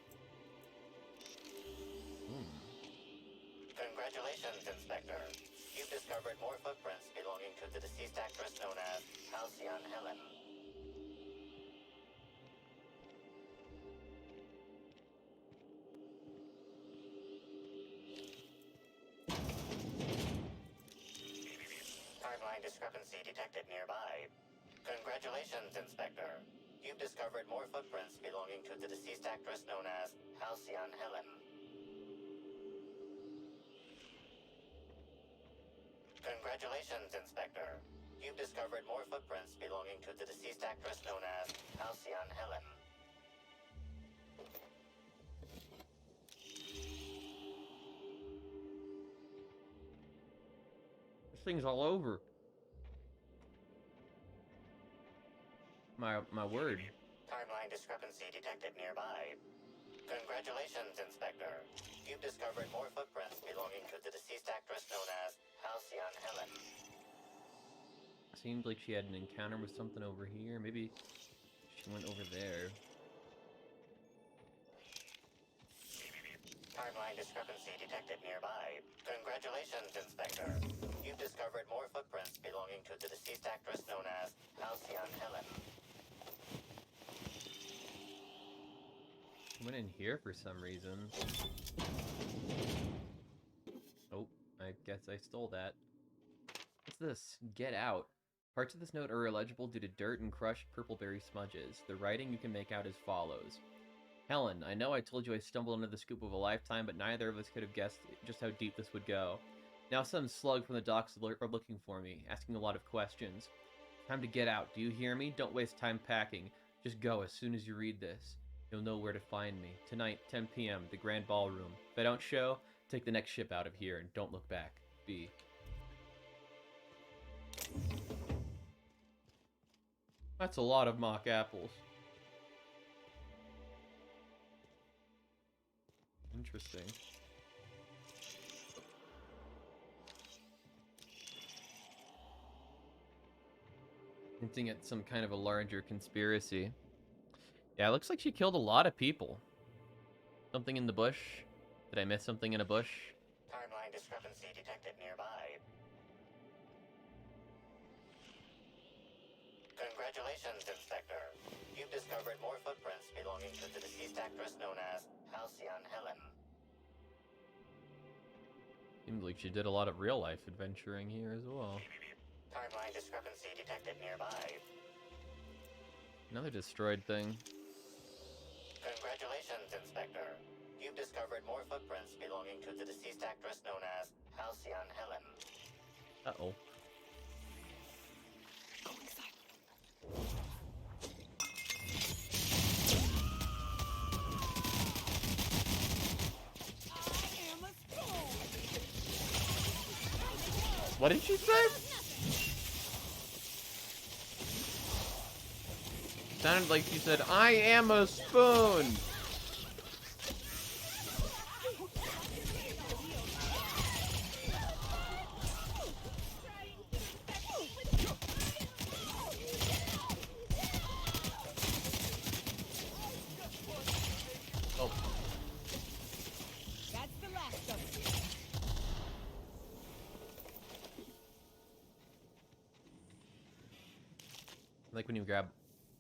Congratulations, Inspector. You've discovered more footprints belonging to the deceased actress known as Halcyon Helen. Timeline discrepancy detected nearby. Congratulations, Inspector. You've discovered more footprints belonging to the deceased actress known as Halcyon Helen. Congratulations, Inspector. You've discovered more footprints belonging to the deceased actress known as Halcyon Helen. This thing's all over. My word. Timeline discrepancy detected nearby. Congratulations, Inspector. You've discovered more footprints belonging to the deceased actress known as Halcyon Helen. Seems like she had an encounter with something over here. Maybe she went over there. Timeline discrepancy detected nearby. Congratulations, Inspector. You've discovered more footprints belonging to the deceased actress known as Halcyon Helen. Went in here for some reason. Oh, I guess I stole that. What's this? Get out. Parts of this note are illegible due to dirt and crushed purpleberry smudges. The writing you can make out as follows. Helen, I know I told you I stumbled into the scoop of a lifetime, but neither of us could have guessed just how deep this would go. Now some slug from the docks are looking for me, asking a lot of questions. Time to get out. Do you hear me? Don't waste time packing. Just go as soon as you read this. You'll know where to find me. Tonight, 10 p.m., the Grand Ballroom. If I don't show, take the next ship out of here and don't look back. B. That's a lot of mock apples. Interesting. Hinting at some kind of a larger conspiracy. Yeah, it looks like she killed a lot of people. Something in the bush? Did I miss something in a bush? Timeline discrepancy detected nearby. Congratulations, Inspector. You've discovered more footprints belonging to the deceased actress known as Halcyon Helen. Seems like she did a lot of real-life adventuring here as well. Timeline discrepancy detected nearby. Another destroyed thing. Congratulations, Inspector. You've discovered more footprints belonging to the deceased actress known as Halcyon Helen. Uh-oh. Go inside. I am a spoon! What did she say? Sounded like she said, I am a spoon! Oh. That's the last of it. Like when you grab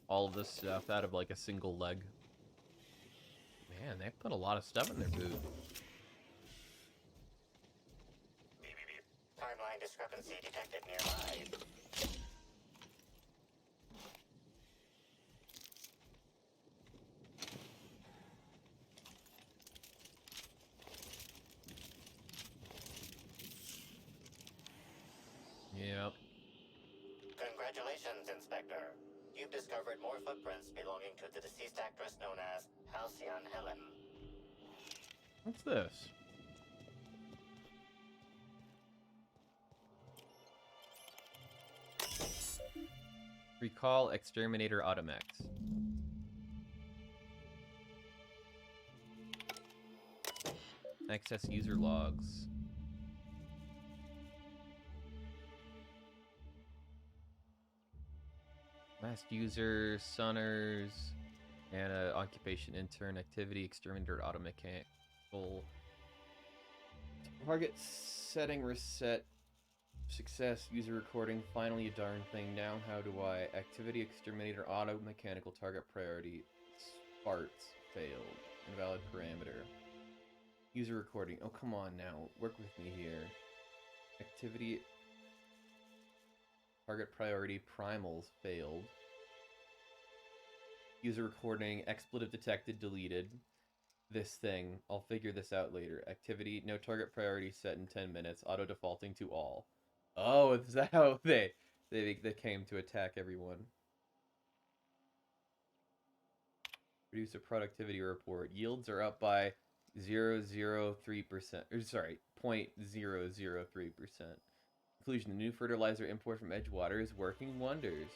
all of this stuff out of like a single leg. Man, they put a lot of stuff in their boot. Timeline discrepancy detected nearby. Yep. Congratulations, Inspector. You've discovered more footprints belonging to the deceased actress known as Halcyon Helen. What's this? Recall Exterminator Automax. Access user logs. Last user, Sunners, and occupation intern, activity, exterminator, automechanical. Target setting reset. Success, user recording, finally a darn thing. Now how do I? Activity, exterminator, auto, mechanical, target priority, parts, failed, invalid parameter. User recording, oh come on now, work with me here. Activity, Target priority primals failed. User recording, expletive detected, deleted. This thing, I'll figure this out later. Activity, no target priority set in 10 minutes, auto defaulting to all. Oh, is that how they came to attack everyone? Produce a productivity report. Yields are up by 0.003%. Or sorry, 0.003%. Inclusion, the new fertilizer import from Edgewater is working wonders.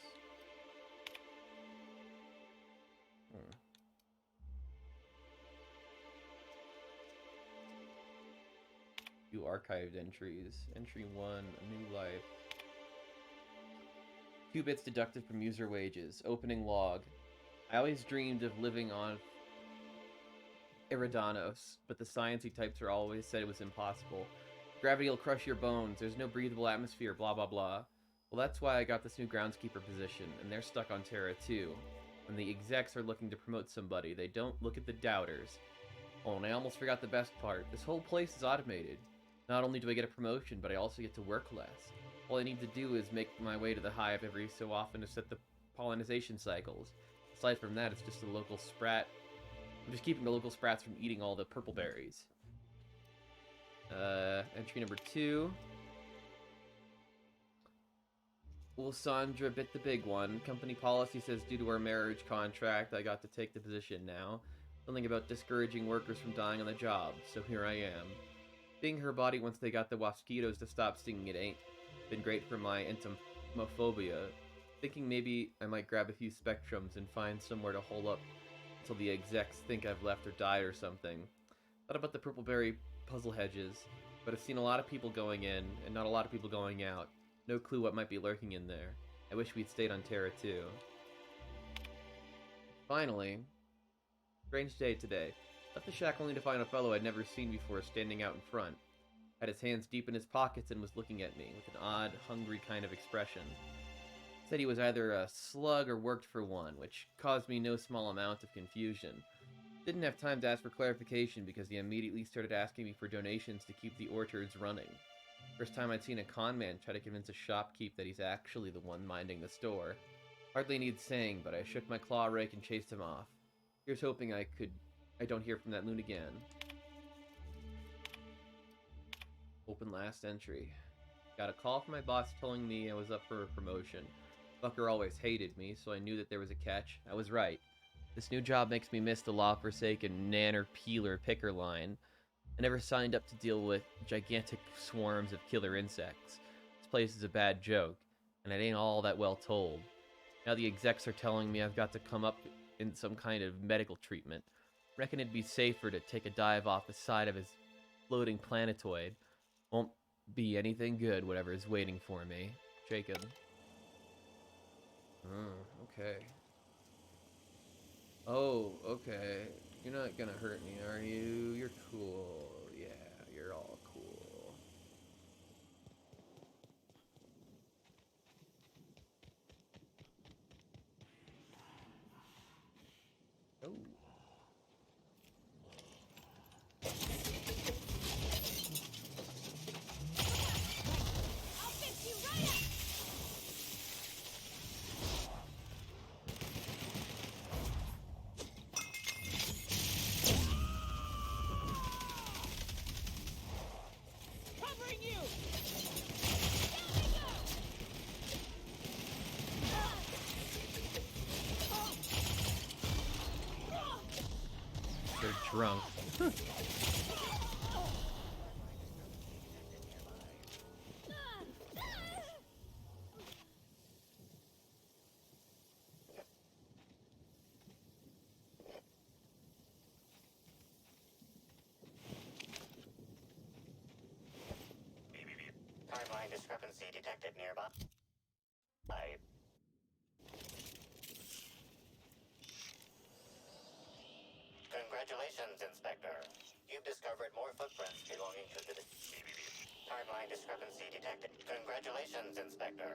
Few archived entries. Entry 1, a new life. 2 bits deducted from user wages. Opening log. I always dreamed of living on Eridanos, but the sciencey types are always said it was impossible. Gravity will crush your bones, there's no breathable atmosphere, blah blah blah. Well, that's why I got this new groundskeeper position, and they're stuck on Terra too. When the execs are looking to promote somebody, they don't look at the doubters. Oh, and I almost forgot the best part. This whole place is automated. Not only do I get a promotion, but I also get to work less. All I need to do is make my way to the hive every so often to set the pollinization cycles. Aside from that, it's just a local sprat. I'm just keeping the local sprats from eating all the purple berries. Entry number 2. Well, Sandra bit the big one. Company policy says due to our marriage contract, I got to take the position now. Something about discouraging workers from dying on the job, so here I am. Stinging her body once they got the mosquitoes to stop stinging it ain't been great for my entomophobia. Thinking maybe I might grab a few spectrums and find somewhere to hole up until the execs think I've left or died or something. Thought about the purpleberry puzzle hedges, but I've seen a lot of people going in and not a lot of people going out. No clue what might be lurking in there. I wish we'd stayed on Terra too. Finally, strange day today. Left the shack only to find a fellow I'd never seen before standing out in front. Had his hands deep in his pockets and was looking at me with an odd, hungry kind of expression. Said he was either a slug or worked for one, which caused me no small amount of confusion. Didn't have time to ask for clarification because he immediately started asking me for donations to keep the orchards running. First time I'd seen a con man try to convince a shopkeep that he's actually the one minding the store. Hardly needs saying, but I shook my claw rake and chased him off. Here's hoping I don't hear from that loon again. Open last entry. Got a call from my boss telling me I was up for a promotion. Fucker always hated me, so I knew that there was a catch. I was right. This new job makes me miss the law-forsaken nanner peeler picker line. I never signed up to deal with gigantic swarms of killer insects. This place is a bad joke, and it ain't all that well told. Now the execs are telling me I've got to come up in some kind of medical treatment. Reckon it'd be safer to take a dive off the side of his floating planetoid. Won't be anything good, whatever is waiting for me. Jacob. Okay. Oh, okay. You're not gonna hurt me, are you? You're cool. Yeah, you're all cool. Oh. They're drunk. Timeline discrepancy detected nearby. Congratulations, Inspector. You've discovered more footprints belonging to the timeline discrepancy detected. Congratulations, Inspector.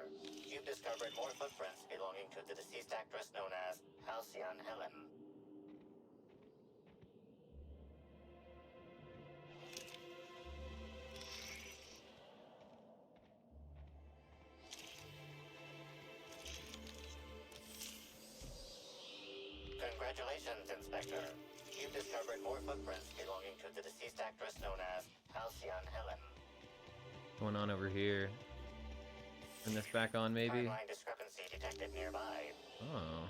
You've discovered more footprints belonging to the deceased actress known as Halcyon Helen. Congratulations, Inspector. You've discovered more footprints belonging to the deceased actress known as Halcyon Helen. What's going on over here? Turn this back on, maybe? Timeline discrepancy detected nearby. Oh.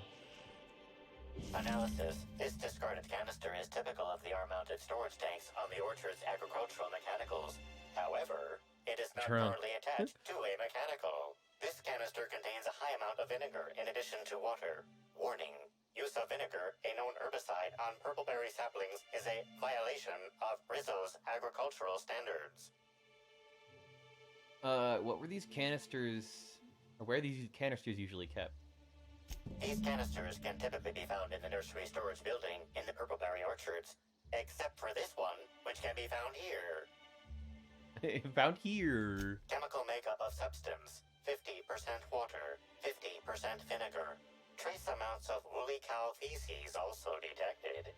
Analysis. This discarded canister is typical of the R-mounted storage tanks on the Orchard's agricultural mechanicals. However, it is not currently attached to a mechanical. This canister contains a high amount of vinegar in addition to water. Warning. Use of vinegar, a known herbicide, on purpleberry saplings is a violation of Rizzo's agricultural standards. What were these canisters, or where are these canisters usually kept? These canisters can typically be found in the nursery storage building in the purpleberry orchards, except for this one, which can be found here. Found here. Chemical makeup of substance, 50% water, 50% vinegar. Trace amounts of woolly cow feces also detected.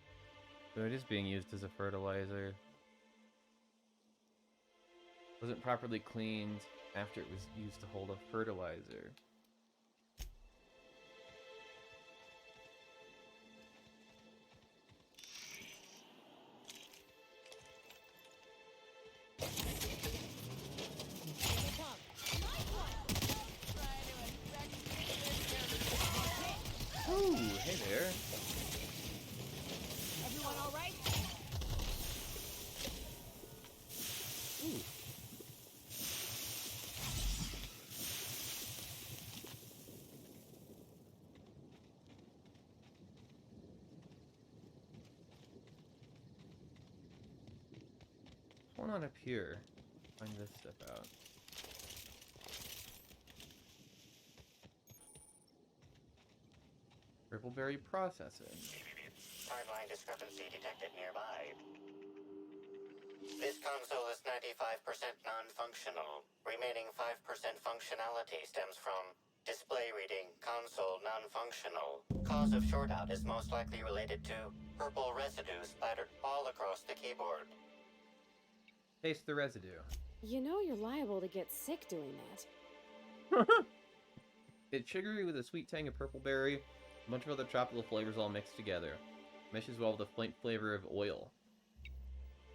So it is being used as a fertilizer. Wasn't properly cleaned after it was used to hold a fertilizer. Ooh, hey there. Everyone all right? Ooh. What's going on up here? Find this stuff out. Purpleberry processing. Timeline discrepancy detected nearby. This console is 95% non-functional. Remaining 5% functionality stems from display reading console non-functional. Cause of shortout is most likely related to purple residue splattered all across the keyboard. Taste the residue. You know you're liable to get sick doing that. It's sugary with a sweet tang of purpleberry, a bunch of other tropical flavors all mixed together. Meshes well with the faint flavor of oil.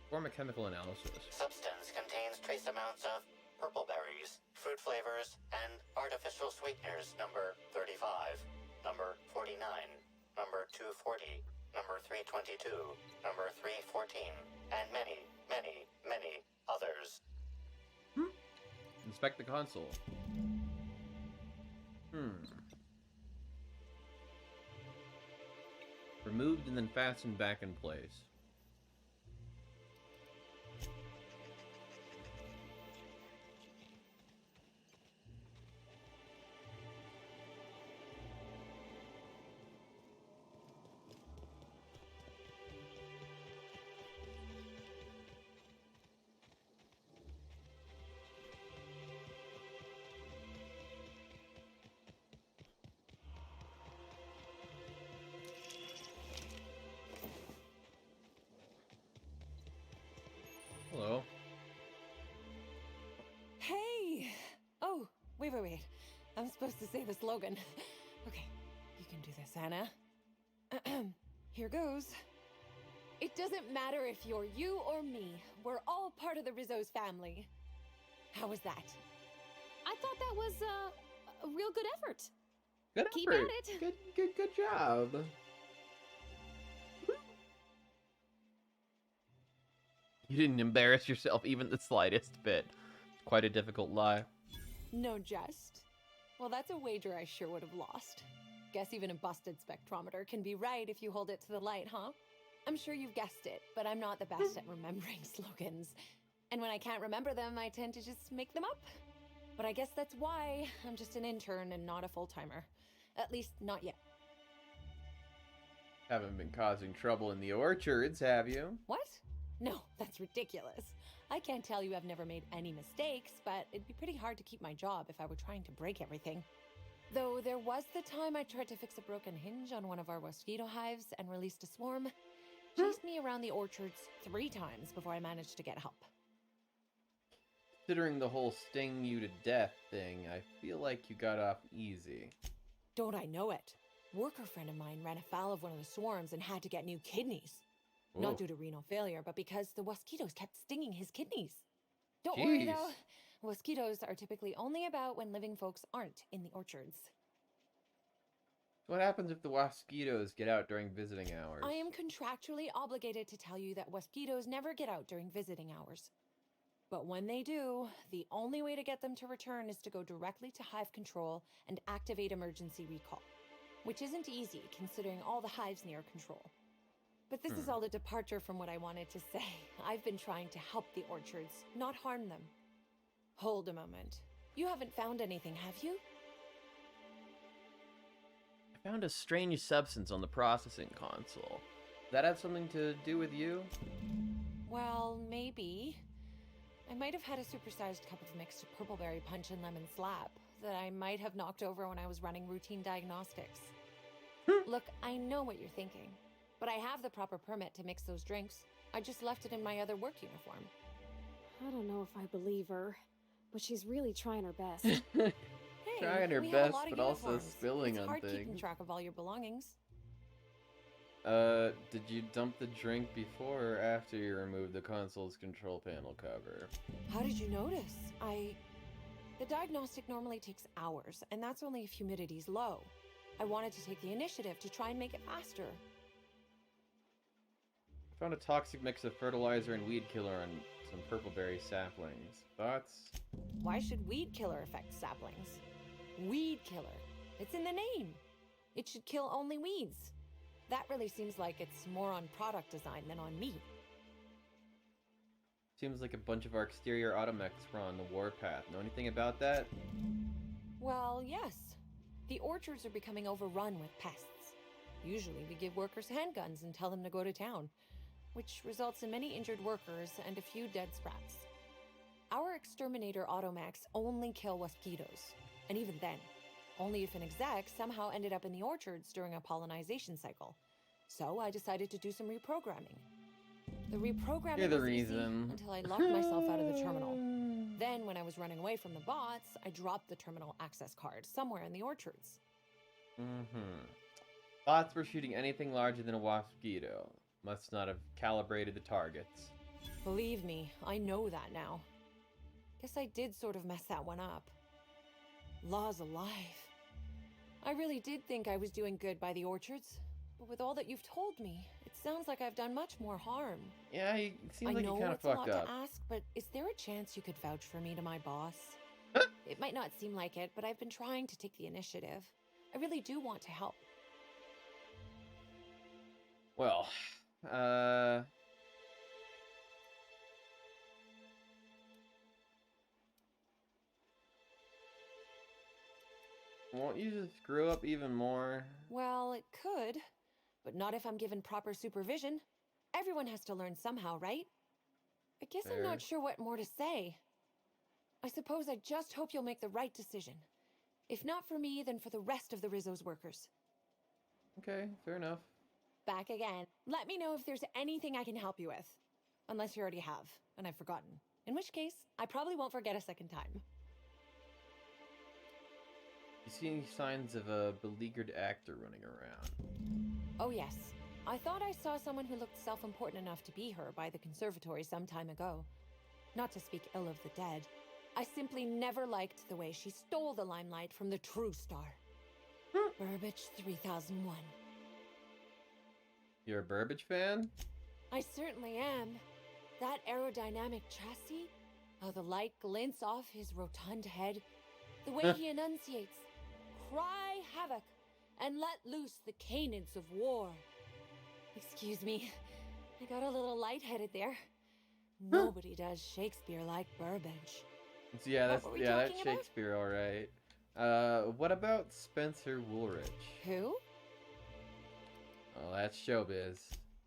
Perform a chemical analysis. Substance contains trace amounts of purpleberries, fruit flavors, and artificial sweeteners number 35, number 49, number 240, number 322, number 314, and many, many, many others. Inspect the console. Removed and then fastened back in place. Hello. Hey! Oh, wait. I'm supposed to say the slogan. Okay, you can do this, Anna. Here goes. It doesn't matter if you're you or me. We're all part of the Rizzo's family. How was that? I thought that was a real good effort. Good Keep effort. at it. Good job. You didn't embarrass yourself even the slightest bit. Quite a difficult lie. No jest. Well, that's a wager I sure would have lost. Guess even a busted spectrometer can be right if you hold it to the light, huh? I'm sure you've guessed it, but I'm not the best at remembering slogans. And when I can't remember them, I tend to just make them up. But I guess that's why I'm just an intern and not a full-timer. At least, not yet. Haven't been causing trouble in the orchards, have you? What? No, that's ridiculous. I can't tell you I've never made any mistakes, but it'd be pretty hard to keep my job if I were trying to break everything. Though there was the time I tried to fix a broken hinge on one of our mosquito hives and released a swarm. Chased me around the orchards 3 times before I managed to get help. Considering the whole sting you to death thing, I feel like you got off easy. Don't I know it? Worker friend of mine ran afoul of one of the swarms and had to get new kidneys. Ooh. Not due to renal failure, but because the mosquitoes kept stinging his kidneys. Don't worry though, mosquitoes are typically only about when living folks aren't in the orchards. What happens if the mosquitoes get out during visiting hours? I am contractually obligated to tell you that mosquitoes never get out during visiting hours. But when they do, the only way to get them to return is to go directly to hive control and activate emergency recall, which isn't easy considering all the hives near control. But this is all a departure from what I wanted to say. I've been trying to help the orchards, not harm them. Hold a moment. You haven't found anything, have you? I found a strange substance on the processing console. Does that have something to do with you? Well, maybe. I might have had a supersized cup of mixed purpleberry punch and lemon slap that I might have knocked over when I was running routine diagnostics. Look, I know what you're thinking, but I have the proper permit to mix those drinks. I just left it in my other work uniform. I don't know if I believe her, but she's really trying her best. Hey, Trying her we have a best, lot of but also uniforms. spilling It's on hard things. keeping track of all your belongings. Did you dump the drink before or after you removed the console's control panel cover? How did you notice? The diagnostic normally takes hours, and that's only if humidity's low. I wanted to take the initiative to try and make it faster. I found a toxic mix of fertilizer and weed killer on some purpleberry saplings. Thoughts? Why should weed killer affect saplings? Weed killer. It's in the name. It should kill only weeds. That really seems like it's more on product design than on me. Seems like a bunch of our exterior automechs were on the warpath. Know anything about that? Well, yes. The orchards are becoming overrun with pests. Usually we give workers handguns and tell them to go to town, which results in many injured workers and a few dead sprats. Our exterminator automechs only kill mosquitoes, and even then, only if an exec somehow ended up in the orchards during a pollinization cycle. So I decided to do some reprogramming. The reprogramming You're the was easy reason. until I locked myself out of the terminal. Then, when I was running away from the bots, I dropped the terminal access card somewhere in the orchards. Bots were shooting anything larger than a mosquito. Must not have calibrated the targets. Believe me, I know that now. Guess I did sort of mess that one up. Law's alive. I really did think I was doing good by the orchards, but with all that you've told me, it sounds like I've done much more harm. Yeah, it seems like you kind of it's a lot fucked up. to ask, but is there a chance you could vouch for me to my boss? It might not seem like it, but I've been trying to take the initiative. I really do want to help. Well, won't you just screw up even more? Well, it could, but not if I'm given proper supervision. Everyone has to learn somehow, right? I guess I'm Fair. not sure what more to say. I suppose I just hope you'll make the right decision. If not for me, then for the rest of the Rizzo's workers. Okay, fair enough. Back again. Let me know if there's anything I can help you with. Unless you already have, and I've forgotten. In which case, I probably won't forget a second time. You see any signs of a beleaguered actor running around? Oh yes. I thought I saw someone who looked self-important enough to be her by the conservatory some time ago. Not to speak ill of the dead, I simply never liked the way she stole the limelight from the true star. Burbage 3001. You're a Burbage fan? I certainly am. That aerodynamic chassis, how the light glints off his rotund head, the way he enunciates, cry havoc, and let loose the canids of war. Excuse me, I got a little lightheaded there. Nobody does Shakespeare like Burbage. Yeah, that's What were we talking about? Shakespeare, all right. What about Spencer Woolrich? Who? Oh, that's showbiz.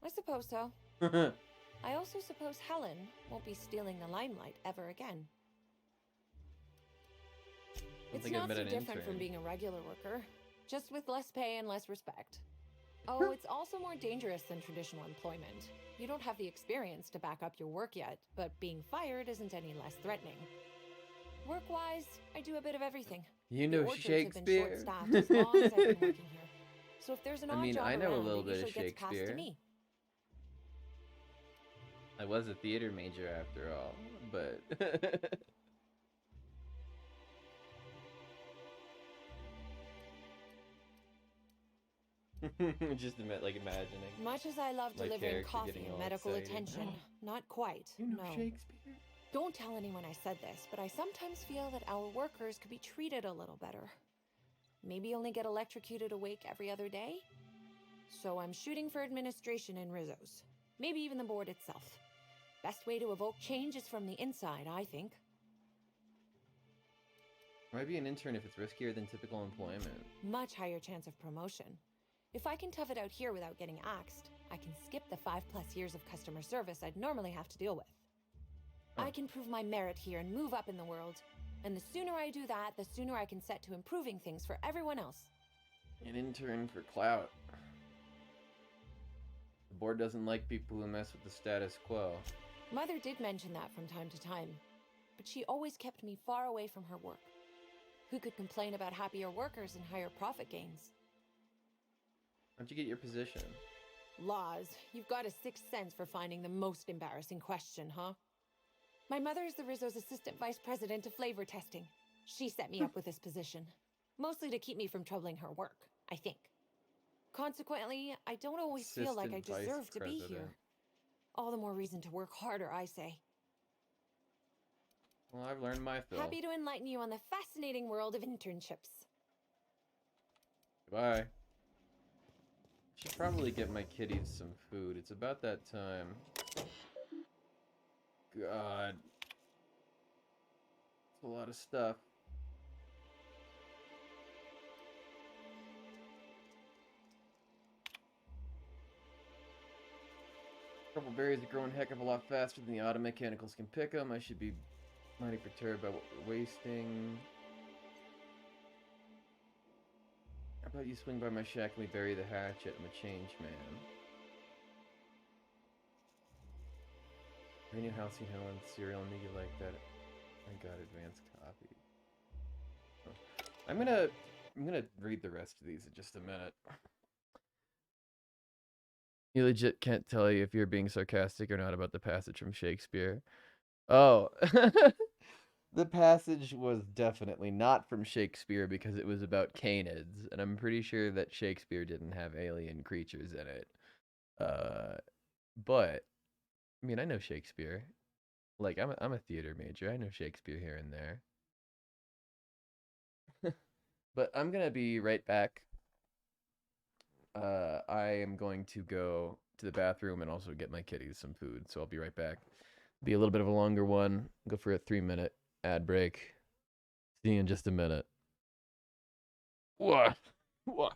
I suppose so. I also suppose Helen won't be stealing the limelight ever again. It's think I've not met so an different intern. from being a regular worker, just with less pay and less respect. Oh, it's also more dangerous than traditional employment. You don't have the experience to back up your work yet, but being fired isn't any less threatening. Work-wise, I do a bit of everything. You The know orchards Shakespeare? have been short-staffed as long as I've been working here. So if there's an I odd mean, job I know a around, little it bit of usually gets passed to Shakespeare. me. I was a theater major after all, but just like imagining. Much as I love my delivering character coffee getting and all medical excited. attention, not quite. You know no. Shakespeare? Don't tell anyone I said this, but I sometimes feel that our workers could be treated a little better. Maybe only get electrocuted awake every other day? So I'm shooting for administration in Rizzo's. Maybe even the board itself. Best way to evoke change is from the inside, I think. Might be an intern if it's riskier than typical employment. Much higher chance of promotion. If I can tough it out here without getting axed, I can skip the 5+ years of customer service I'd normally have to deal with. I can prove my merit here and move up in the world. And the sooner I do that, the sooner I can set to improving things for everyone else. An intern for clout. The board doesn't like people who mess with the status quo. Mother did mention that from time to time, but she always kept me far away from her work. Who could complain about happier workers and higher profit gains? How'd you get your position? Laws, you've got a sixth sense for finding the most embarrassing question, huh? My mother is the Rizzo's assistant vice president of flavor testing. She set me up with this position, mostly to keep me from troubling her work, I think. Consequently, I don't always feel like I deserve to be here. All the more reason to work harder, I say. Well, I've learned my fill. Happy to enlighten you on the fascinating world of internships. Goodbye. Should probably get my kitties some food. It's about that time. God. It's a lot of stuff. Purple berries are growing a heck of a lot faster than the auto mechanicals can pick them. I should be mighty perturbed by what we're wasting. How about you swing by my shack and we bury the hatchet? I'm a changed man. Any Halcyon Helen cereal, I knew you like that. I got advanced copy. Oh. I'm gonna read the rest of these in just a minute. You legit can't tell you if you're being sarcastic or not about the passage from Shakespeare. Oh, the passage was definitely not from Shakespeare because it was about canids, and I'm pretty sure that Shakespeare didn't have alien creatures in it. But I mean, I know Shakespeare. Like, I'm a theater major. I know Shakespeare here and there. But I'm gonna be right back. I am going to go to the bathroom and also get my kitties some food, so I'll be right back. Be a little bit of a longer one. Go for a 3-minute ad break. See you in just a minute. What? What?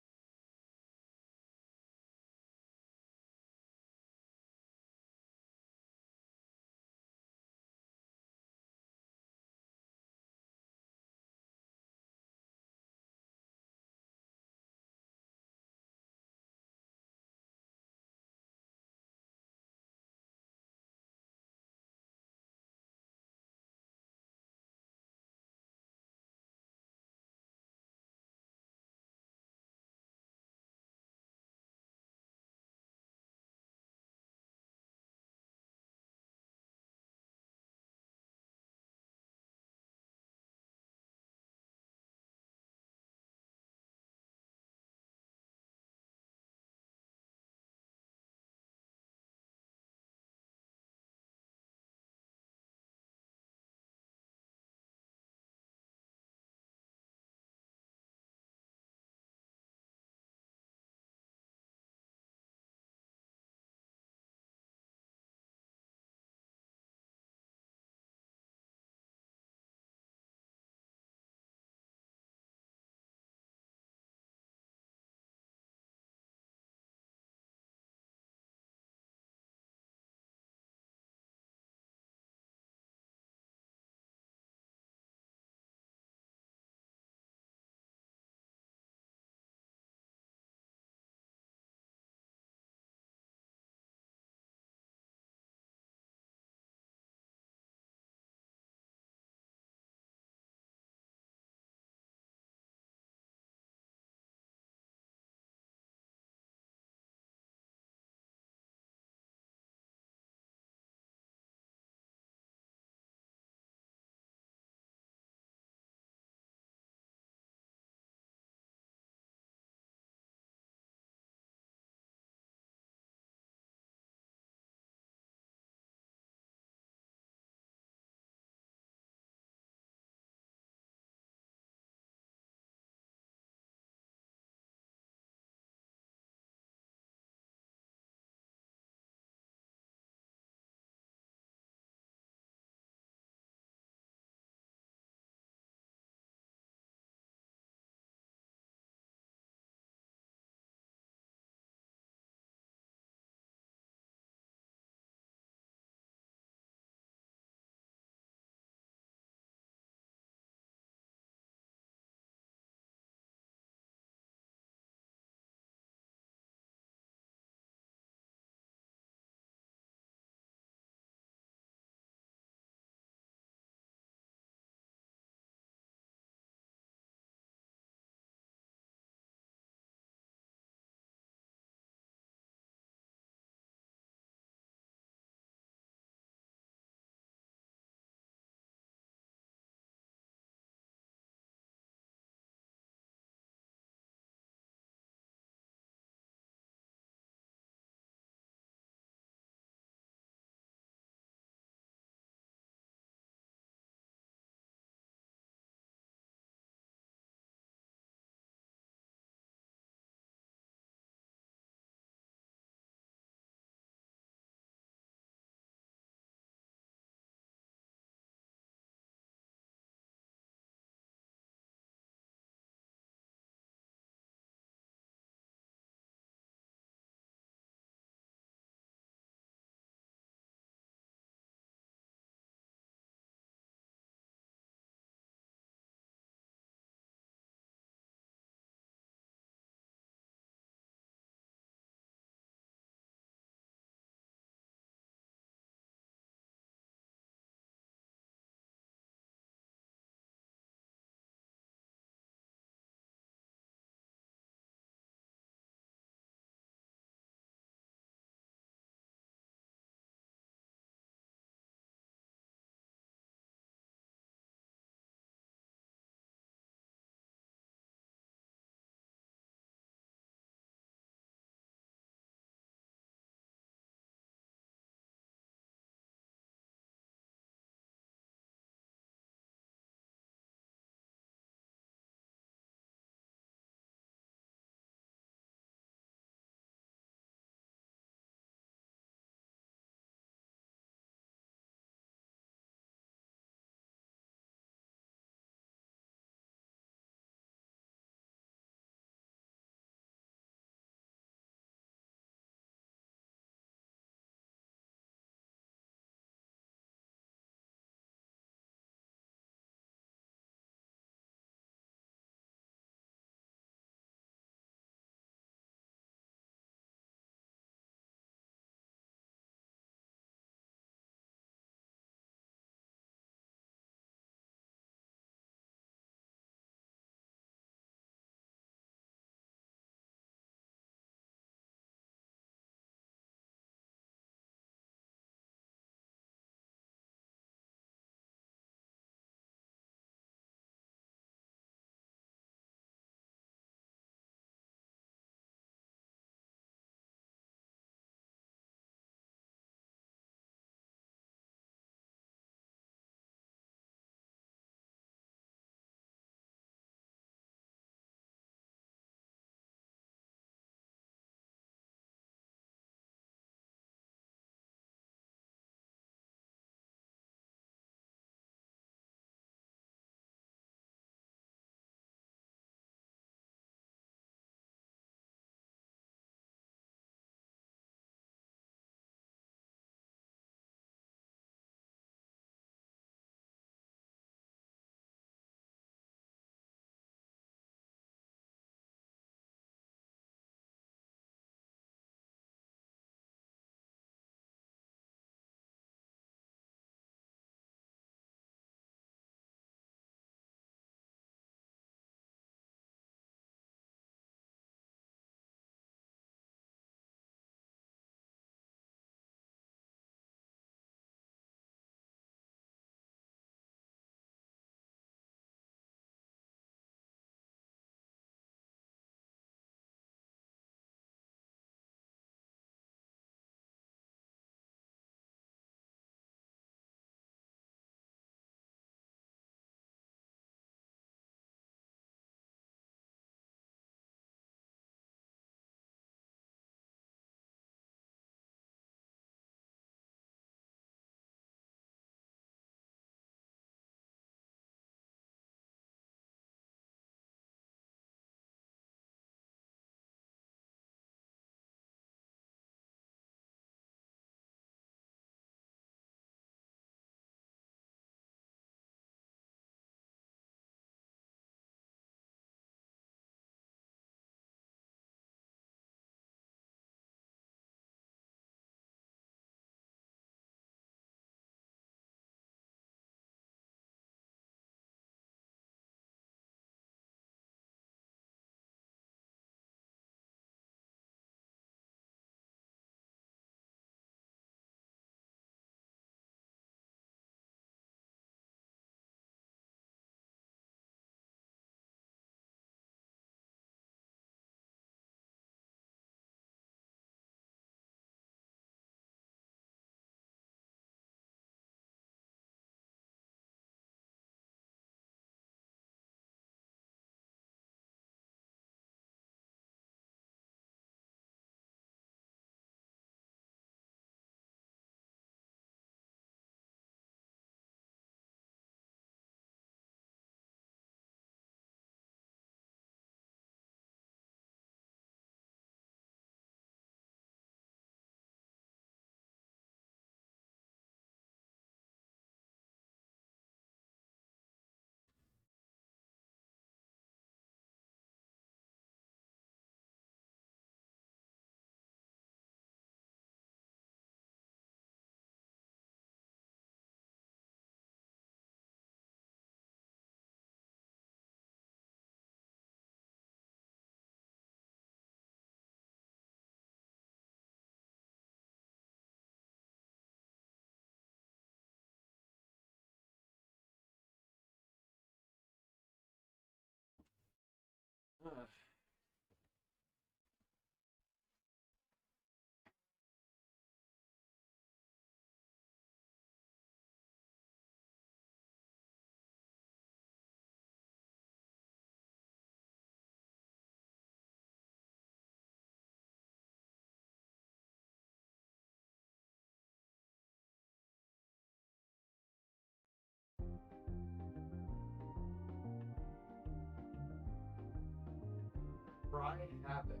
Cry havoc.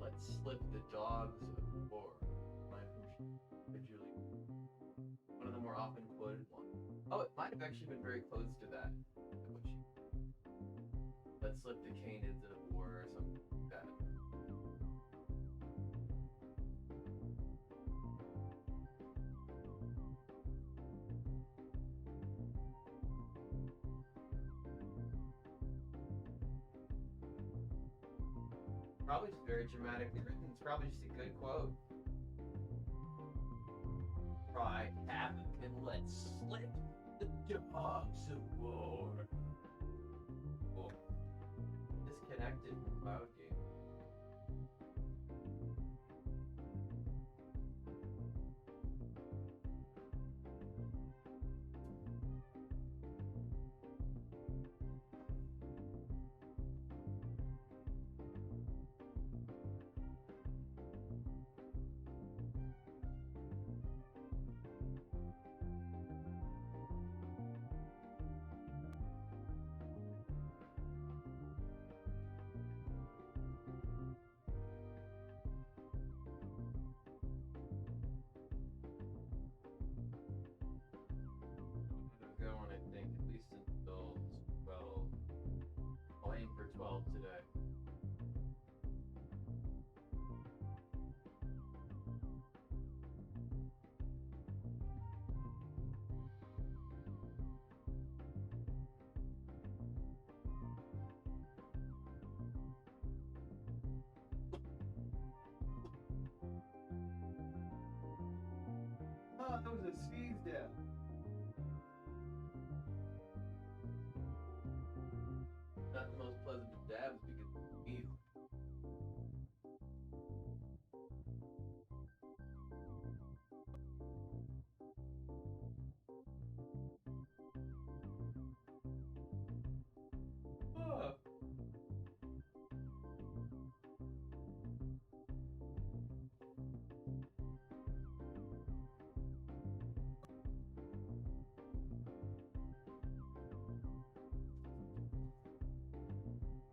Let's slip the dogs of war. One of the more often quoted ones. Oh, it might have actually been very close to that. Let's slip the canids of war or something like that. Probably just very dramatically written. It's probably just a good quote. Cry havoc and let's slip the dogs of war. Cool. Disconnected from Cloud Game. Going, I think, at least until 12. I'll aim for 12 today. Oh, that was a sneeze down. Not the most pleasant of dabs because of the sneeze. Oh.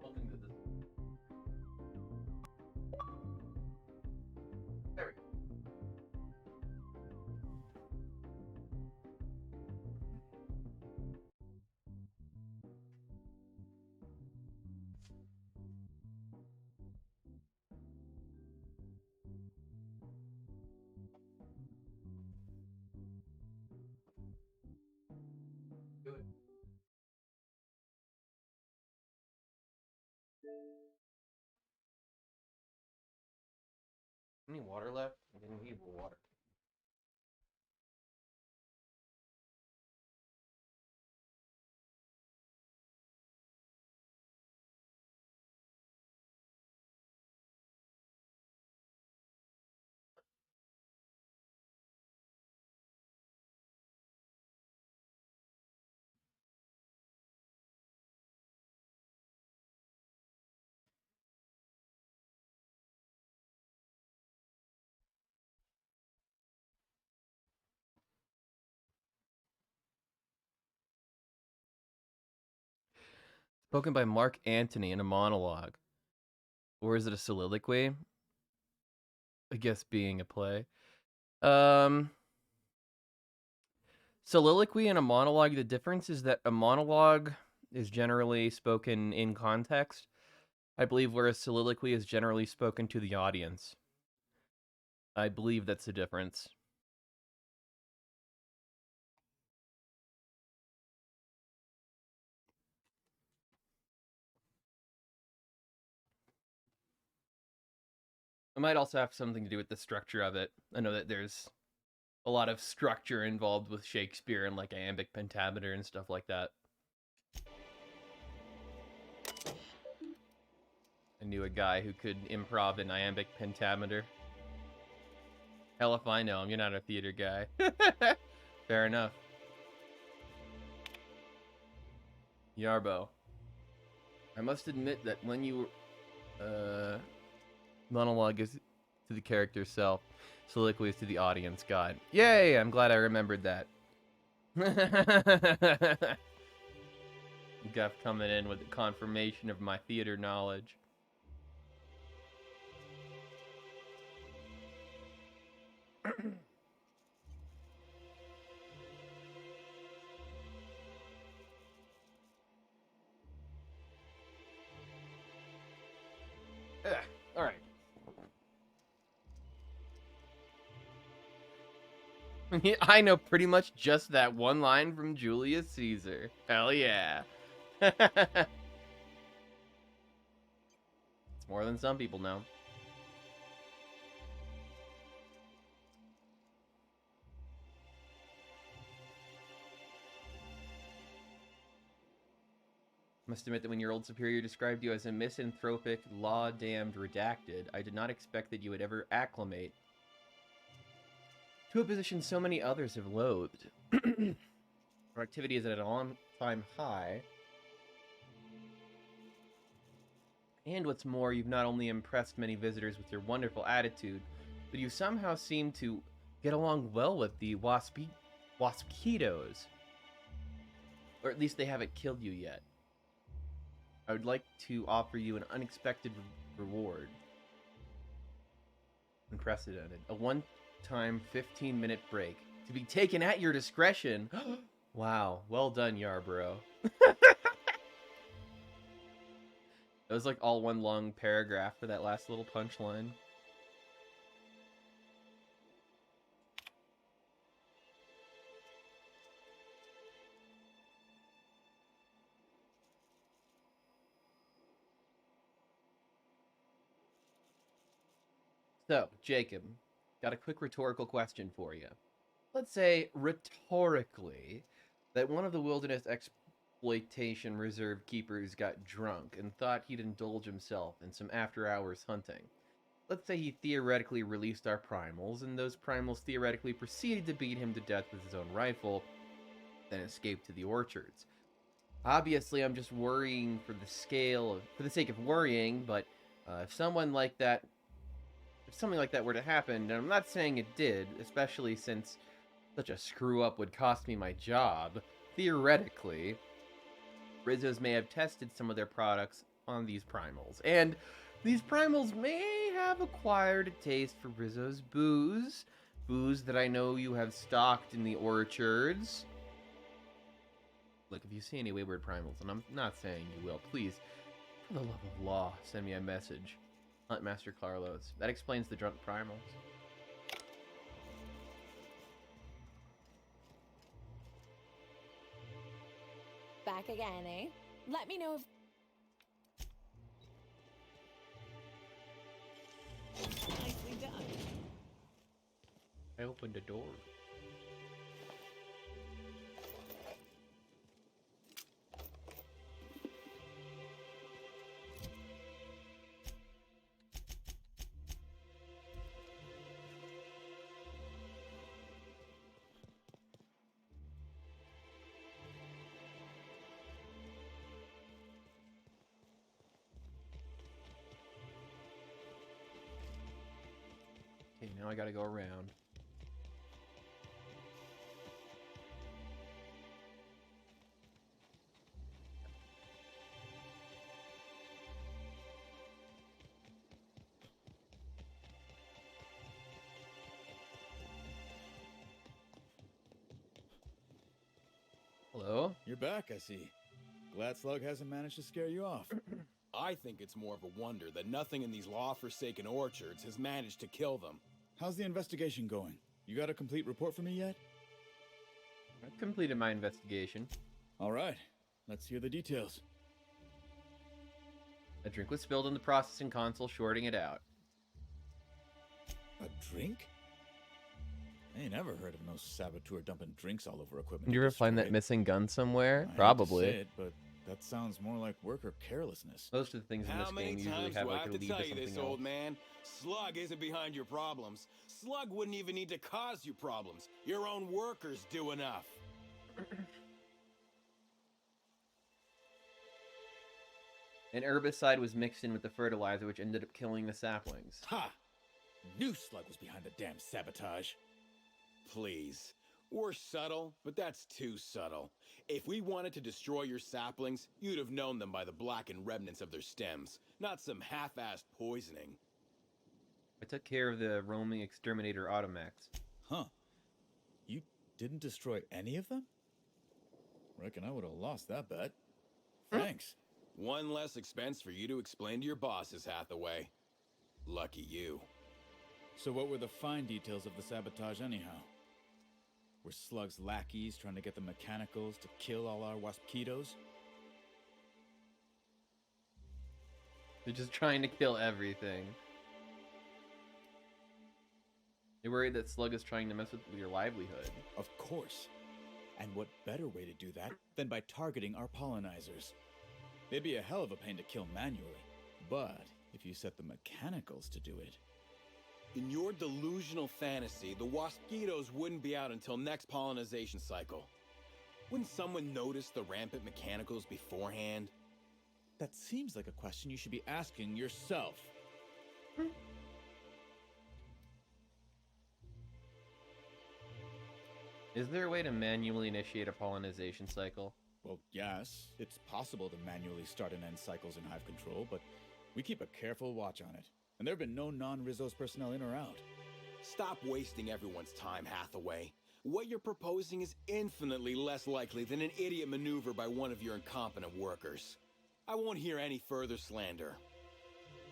Hoping that this... There we go. Do it. Any water left? I didn't need water. Spoken by Mark Antony in a monologue. Or is it a soliloquy? I guess being a play. Soliloquy and a monologue, the difference is that a monologue is generally spoken in context, I believe, whereas soliloquy is generally spoken to the audience. I believe that's the difference. It might also have something to do with the structure of it. I know that there's a lot of structure involved with Shakespeare and like iambic pentameter and stuff like that. knew a guy who could improv an iambic pentameter. Hell if I know him, you're not a theater guy. Fair enough. Yarbo. I must admit that when you monologue is to the character self, soliloquy is to the audience. God. Yay! I'm glad I remembered that. Guff coming in with the confirmation of my theater knowledge. All right. I know pretty much just that one line from Julius Caesar. Hell yeah. It's more than some people know. Must admit that when your old superior described you as a misanthropic, law-damned redacted, I did not expect that you would ever acclimate to a position so many others have loathed. Productivity is at an all-time high. And what's more, you've not only impressed many visitors with your wonderful attitude, but you somehow seem to get along well with the waspitos. Or at least they haven't killed you yet. I would like to offer you an unexpected reward. Unprecedented. A one-time 15-minute break. To be taken at your discretion. Wow. Well done, Yarborough. It was like all one long paragraph for that last little punchline. So, Jacob, got a quick rhetorical question for you. Let's say, rhetorically, that one of the wilderness exploitation reserve keepers got drunk and thought he'd indulge himself in some after-hours hunting. Let's say he theoretically released our primals, and those primals theoretically proceeded to beat him to death with his own rifle, then escaped to the orchards. Obviously, I'm just worrying for the sake of worrying, but if something like that were to happen, and I'm not saying it did, especially since such a screw-up would cost me my job, theoretically, Rizzo's may have tested some of their products on these primals, and these primals may have acquired a taste for Rizzo's booze that I know you have stocked in the orchards. Look, if you see any wayward primals, and I'm not saying you will, please, for the love of law, send me a message. Hunt Master Carlos. That explains the drunk primals. Back again, eh? Let me know if... Nicely done. I opened the door. Okay, now I gotta go around. Hello? You're back, I see. Glad Slug hasn't managed to scare you off. I think it's more of a wonder that nothing in these law-forsaken orchards has managed to kill them. How's the investigation going? You got a complete report for me yet? I've completed my investigation. All right, let's hear the details. A drink was spilled in the processing console, shorting it out. A drink? I ain't never heard of no saboteur dumping drinks all over equipment. Did you ever find that missing gun somewhere? I Probably. hate to say it, but That sounds more like worker carelessness. Most of the things in this game usually have like a lead to something else. Old man? Slug isn't behind your problems. Slug wouldn't even need to cause you problems. Your own workers do enough. An herbicide was mixed in with the fertilizer, which ended up killing the saplings. Ha! Knew Slug was behind the damn sabotage. Please. We're subtle, but that's too subtle. If we wanted to destroy your saplings, you'd have known them by the blackened remnants of their stems, not some half-assed poisoning. I took care of the roaming exterminator automax. Huh. You didn't destroy any of them? Reckon I would have lost that bet. Thanks. One less expense for you to explain to your bosses, Hathaway. Lucky you. So what were the fine details of the sabotage anyhow? Were Slug's lackeys trying to get the mechanicals to kill all our waspitos? They're just trying to kill everything. You're worried that Slug is trying to mess with your livelihood. Of course. And what better way to do that than by targeting our pollinizers? They'd be a hell of a pain to kill manually. But if you set the mechanicals to do it... In your delusional fantasy, the waspitos wouldn't be out until next pollinization cycle. Wouldn't someone notice the rampant mechanicals beforehand? That seems like a question you should be asking yourself. Is there a way to manually initiate a pollinization cycle? Well, yes. It's possible to manually start and end cycles in Hive Control, but we keep a careful watch on it. And there have been no non-Rizzo's personnel in or out. Stop wasting everyone's time, Hathaway. What you're proposing is infinitely less likely than an idiot maneuver by one of your incompetent workers. I won't hear any further slander.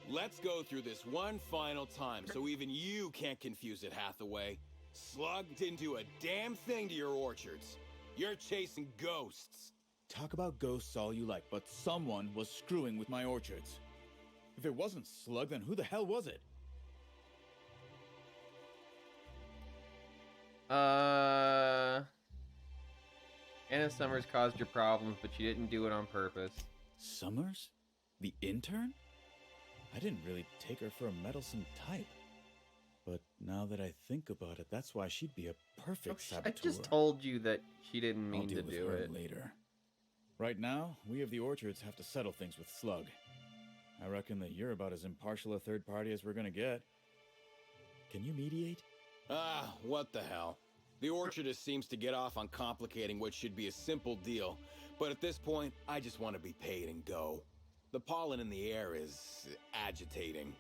Let's go through this one final time so even you can't confuse it, Hathaway. Slug didn't do a damn thing to your orchards. You're chasing ghosts. Talk about ghosts all you like, but someone was screwing with my orchards. If it wasn't Slug, then who the hell was it? Anna Summers caused your problems, but she didn't do it on purpose. Summers? The intern? I didn't really take her for a meddlesome type. But now that I think about it, that's why she'd be a perfect saboteur. I just told you that she didn't mean to I'll deal do with her it. later. Right now, we of the orchards have to settle things with Slug. I reckon that you're about as impartial a third party as we're gonna get. Can you mediate? Ah, what the hell. The orchardist seems to get off on complicating what should be a simple deal, but at this point, I just want to be paid and go. The pollen in the air is agitating.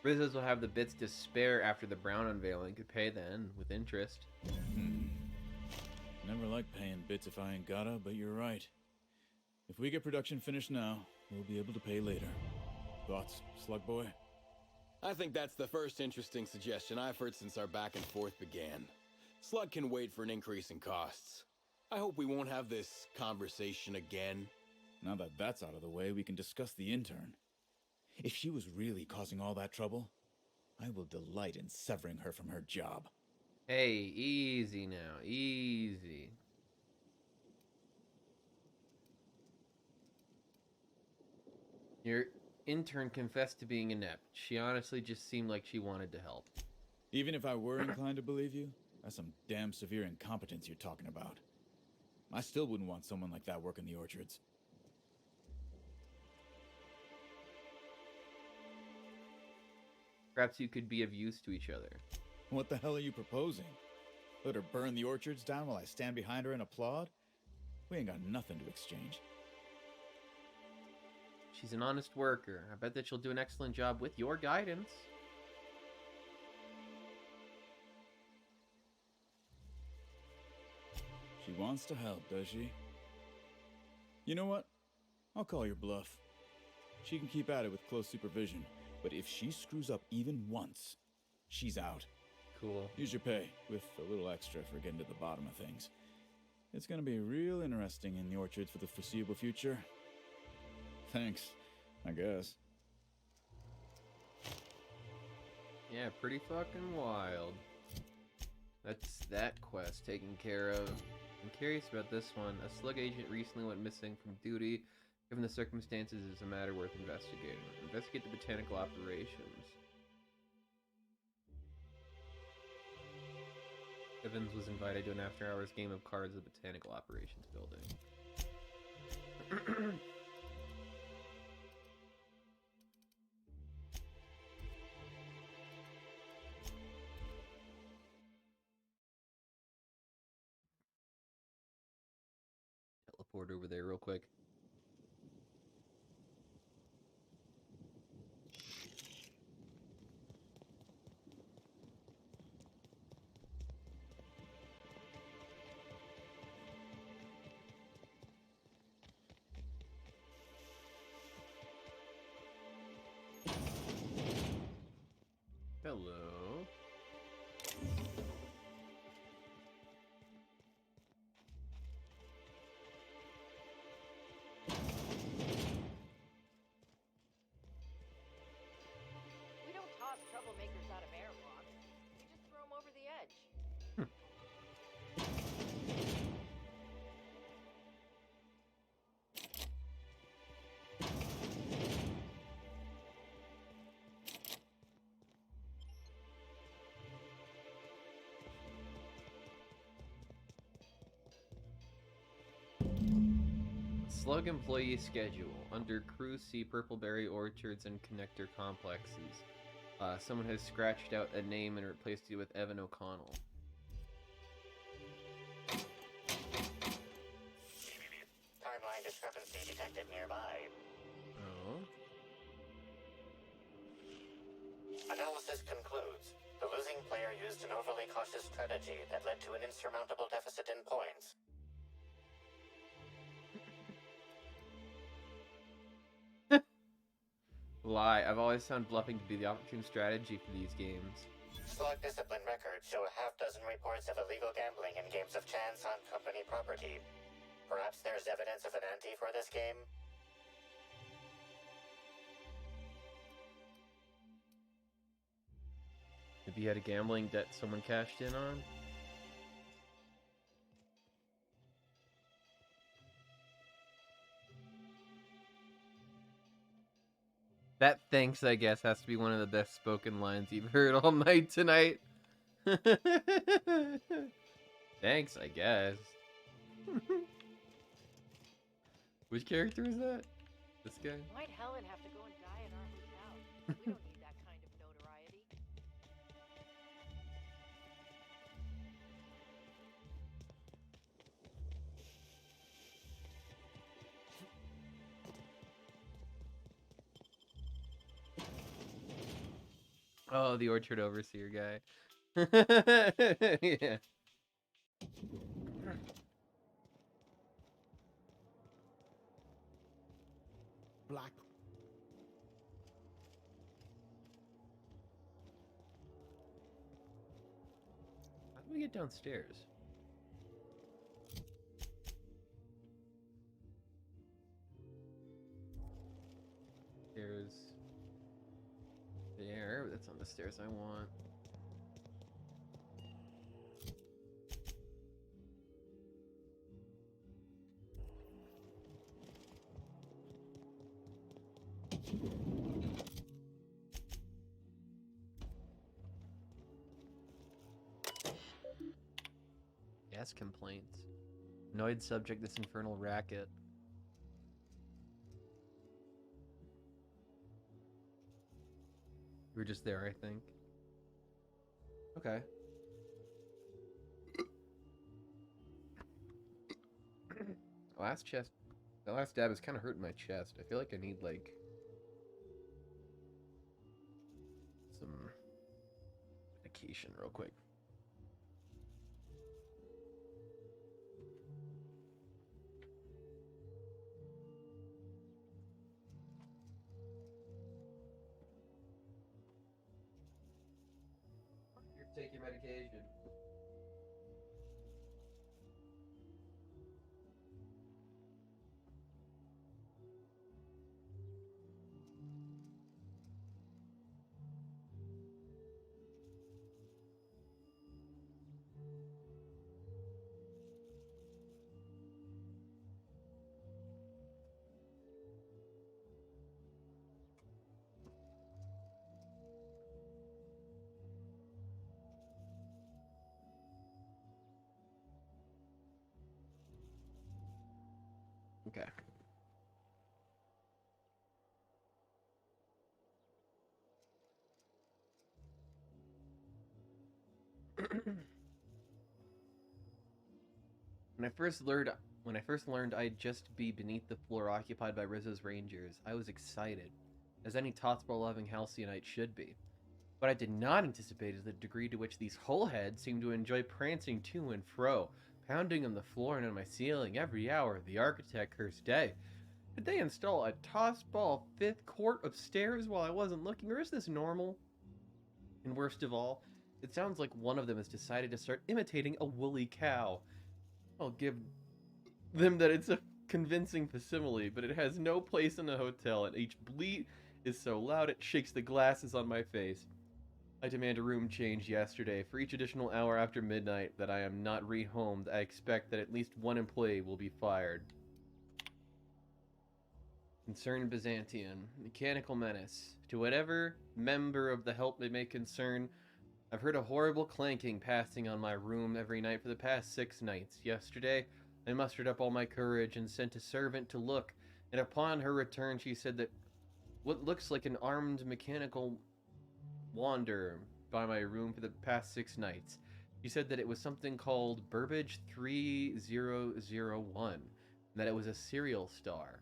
Rizzo's will have the bits to spare after the Brown unveiling. Could pay then, with interest. Never like paying bits if I ain't gotta, but you're right. If we get production finished now, we'll be able to pay later. Thoughts, Slug Boy? I think that's the first interesting suggestion I've heard since our back and forth began. Slug can wait for an increase in costs. I hope we won't have this conversation again. Now that that's out of the way, we can discuss the intern. If she was really causing all that trouble, I will delight in severing her from her job. Hey, easy now, easy. Your intern confessed to being inept. She honestly just seemed like she wanted to help. Even if I were inclined to believe you, that's some damn severe incompetence you're talking about. I still wouldn't want someone like that working the orchards. Perhaps you could be of use to each other. What the hell are you proposing? Let her burn the orchards down while I stand behind her and applaud? We ain't got nothing to exchange. She's an honest worker. I bet that she'll do an excellent job with your guidance. She wants to help, does she? You know what? I'll call your bluff. She can keep at it with close supervision, but if she screws up even once, she's out. Cool. Here's your pay, with a little extra for getting to the bottom of things. It's gonna be real interesting in the orchards for the foreseeable future. Thanks, I guess. Yeah, pretty fucking wild. That's that quest taken care of. I'm curious about this one. A slug agent recently went missing from duty. Given the circumstances, it's a matter worth investigating. Investigate the botanical operations. Evans was invited to an after-hours game of cards at the botanical operations building. Teleport over there real quick. Hello. We don't toss troublemakers out of airlocks. We just throw them over the edge. Slug employee schedule. Under crew, see Purpleberry Orchards and Connector Complexes. Someone has scratched out a name and replaced it with Evan O'Connell. Timeline discrepancy detected nearby. Oh. Analysis concludes. The losing player used an overly cautious strategy that led to an insurmountable deficit in points. Lie. I've always found bluffing to be the opportune strategy for these games. Slug discipline records show a half-dozen reports of illegal gambling in games of chance on company property. Perhaps there's evidence of an ante for this game? Maybe you had a gambling debt someone cashed in on? That thanks, I guess, has to be one of the best spoken lines you've heard all night tonight. Thanks, I guess. Which character is that? This guy? Why'd Helen have to go and die in our hotel? We don't need that kind of notoriety. Oh, the Orchard Overseer guy. Yeah. Black. How do we get downstairs? There's there, that's on the stairs I want. Gas complaints. Annoyed subject, this infernal racket. You were just there, I think. Okay. Last chest. The last dab is kind of hurting my chest. I feel like I need, like, some medication real quick. Take your medication. Okay. When I first learned I'd just be beneath the floor occupied by Rizzo's Rangers, I was excited, as any Tothball-loving Halcyonite should be. What I did not anticipate is the degree to which these hullheads seemed to enjoy prancing to and fro, pounding on the floor and on my ceiling every hour of the architect cursed day. Did they install a tossball fifth court of stairs while I wasn't looking, or is this normal? And worst of all, it sounds like one of them has decided to start imitating a woolly cow. I'll give them that it's a convincing facsimile, but it has no place in a hotel, and each bleat is so loud it shakes the glasses on my face. I demand a room change yesterday. For each additional hour after midnight that I am not rehomed, I expect that at least one employee will be fired. Concerned Byzantian. Mechanical menace. To whatever member of the help they may concern, I've heard a horrible clanking passing on my room every night for the past 6 nights. Yesterday, I mustered up all my courage and sent a servant to look, and upon her return she said that what looks like an armed mechanical wander by my room for the past 6 nights. She said that it was something called Burbage 3001, and that it was a serial star.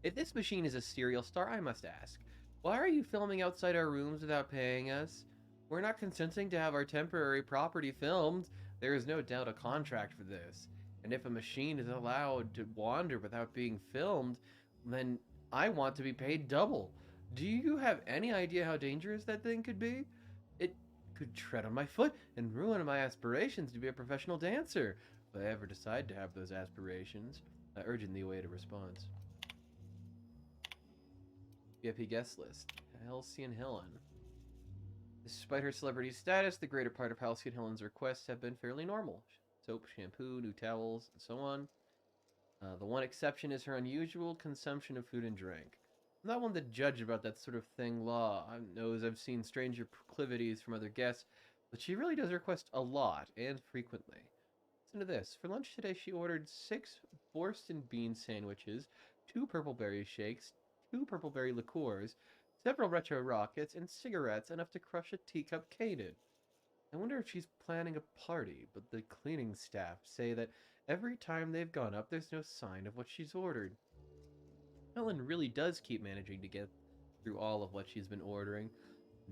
If this machine is a serial star, I must ask, why are you filming outside our rooms without paying us? We're not consenting to have our temporary property filmed. There is no doubt a contract for this. And if a machine is allowed to wander without being filmed, then I want to be paid double. Do you have any idea how dangerous that thing could be? It could tread on my foot and ruin my aspirations to be a professional dancer, if I ever decide to have those aspirations. I urgently await a response. VIP guest list. Halcyon Helen. Despite her celebrity status, the greater part of Halcyon Helen's requests have been fairly normal. Soap, shampoo, new towels, and so on. The one exception is her unusual consumption of food and drink. I'm not one to judge about that sort of thing. Law knows I've seen stranger proclivities from other guests, but she really does request a lot, and frequently. Listen to this. For lunch today, she ordered 6 Borscht and bean sandwiches, 2 purple berry shakes, 2 purple berry liqueurs, several retro rockets, and cigarettes enough to crush a teacup cated. I wonder if she's planning a party, but the cleaning staff say that every time they've gone up, there's no sign of what she's ordered. Helen really does keep managing to get through all of what she's been ordering.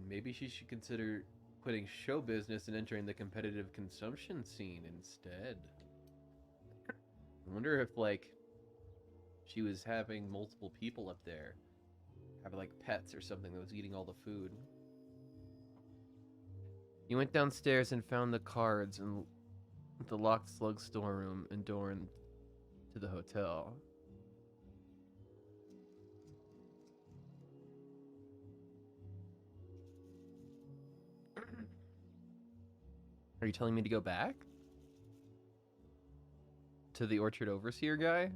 Maybe she should consider quitting show business and entering the competitive consumption scene instead. I wonder if, like, she was having multiple people up there. Have, like, pets or something that was eating all the food. You went downstairs and found the cards in the locked slug storeroom and door into the hotel. Are you telling me to go back? To the Orchard Overseer guy?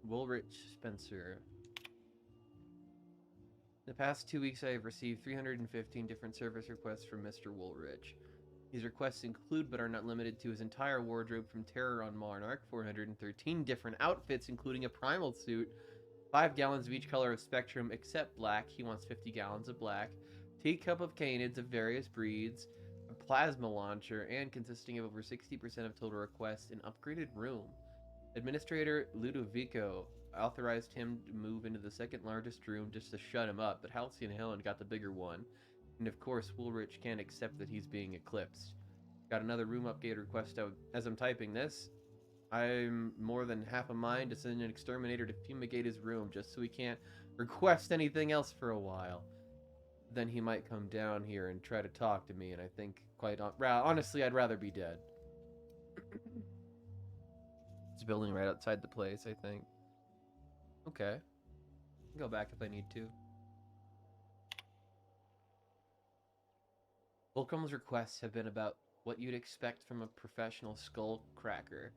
Woolrich Spencer. In the past 2 weeks, I have received 315 different service requests from Mr. Woolrich. These requests include, but are not limited to, his entire wardrobe from Terror on Monarch, 413 different outfits, including a primal suit, 5 gallons of each color of Spectrum except black. He wants 50 gallons of black. Teacup of canids of various breeds, a plasma launcher, and consisting of over 60% of total requests, an upgraded room. Administrator Ludovico authorized him to move into the second largest room just to shut him up, but Halcyon Helen got the bigger one. And of course, Woolrich can't accept that he's being eclipsed. Got another room upgrade request out. As I'm typing this, I'm more than half a mind to send an exterminator to fumigate his room just so he can't request anything else for a while. Then he might come down here and try to talk to me, and I think, honestly, I'd rather be dead. It's a building right outside the place, I think. Okay. I'll go back if I need to. Volcrom's requests have been about what you'd expect from a professional skull cracker.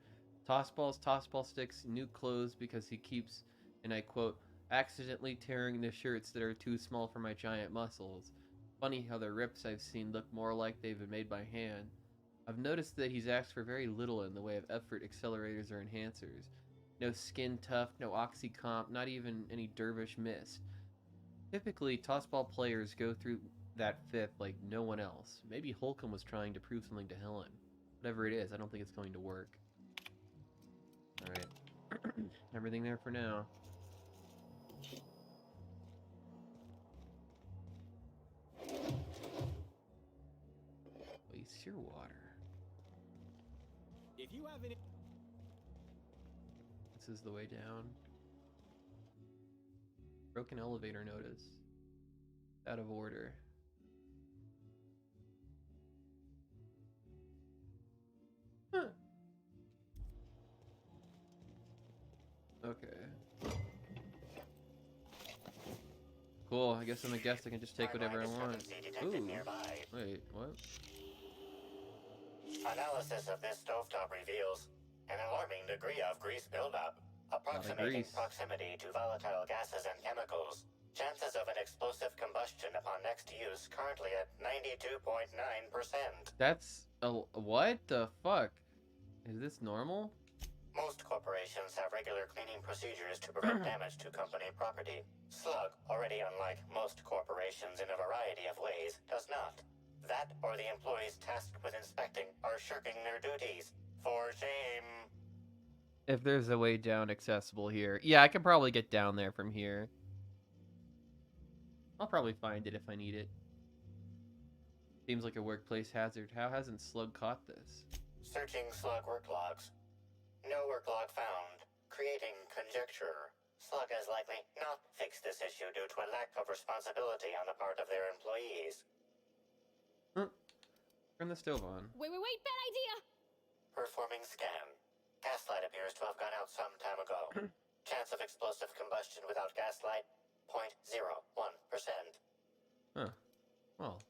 Toss balls, toss ball sticks, new clothes because he keeps, and I quote, accidentally tearing the shirts that are too small for my giant muscles. Funny how the rips I've seen look more like they've been made by hand. I've noticed that he's asked for very little in the way of effort accelerators or enhancers. No skin tough, no oxycomp, not even any dervish mist. Typically, tossball players go through that fifth like no one else. Maybe Holcomb was trying to prove something to Helen. Whatever it is, I don't think it's going to work. Alright. Everything there for now. Waste your water. If you have any... This is the way down. Broken elevator notice. Out of order. Huh. Okay. Cool, I guess I'm a guest. I can just take whatever I want. Ooh. Wait, what? Analysis of this stovetop reveals an alarming degree of grease buildup, approximating proximity to volatile gases and chemicals. Chances of an explosive combustion upon next use currently at 92.9%. That's what the fuck? Is this normal? Most corporations have regular cleaning procedures to prevent damage to company property. Slug, already unlike most corporations in a variety of ways, does not. That or the employees tasked with inspecting are shirking their duties. For shame. If there's a way down accessible here. Yeah, I can probably get down there from here. I'll probably find it if I need it. Seems like a workplace hazard. How hasn't Slug caught this? Searching Slug work logs. No work log found. Creating conjecture. Slug has likely not fixed this issue due to a lack of responsibility on the part of their employees. Turn the stove on. Wait, bad idea! Performing scan. Gaslight appears to have gone out some time ago. Chance of explosive combustion without gaslight, 0.01%. Huh. Well.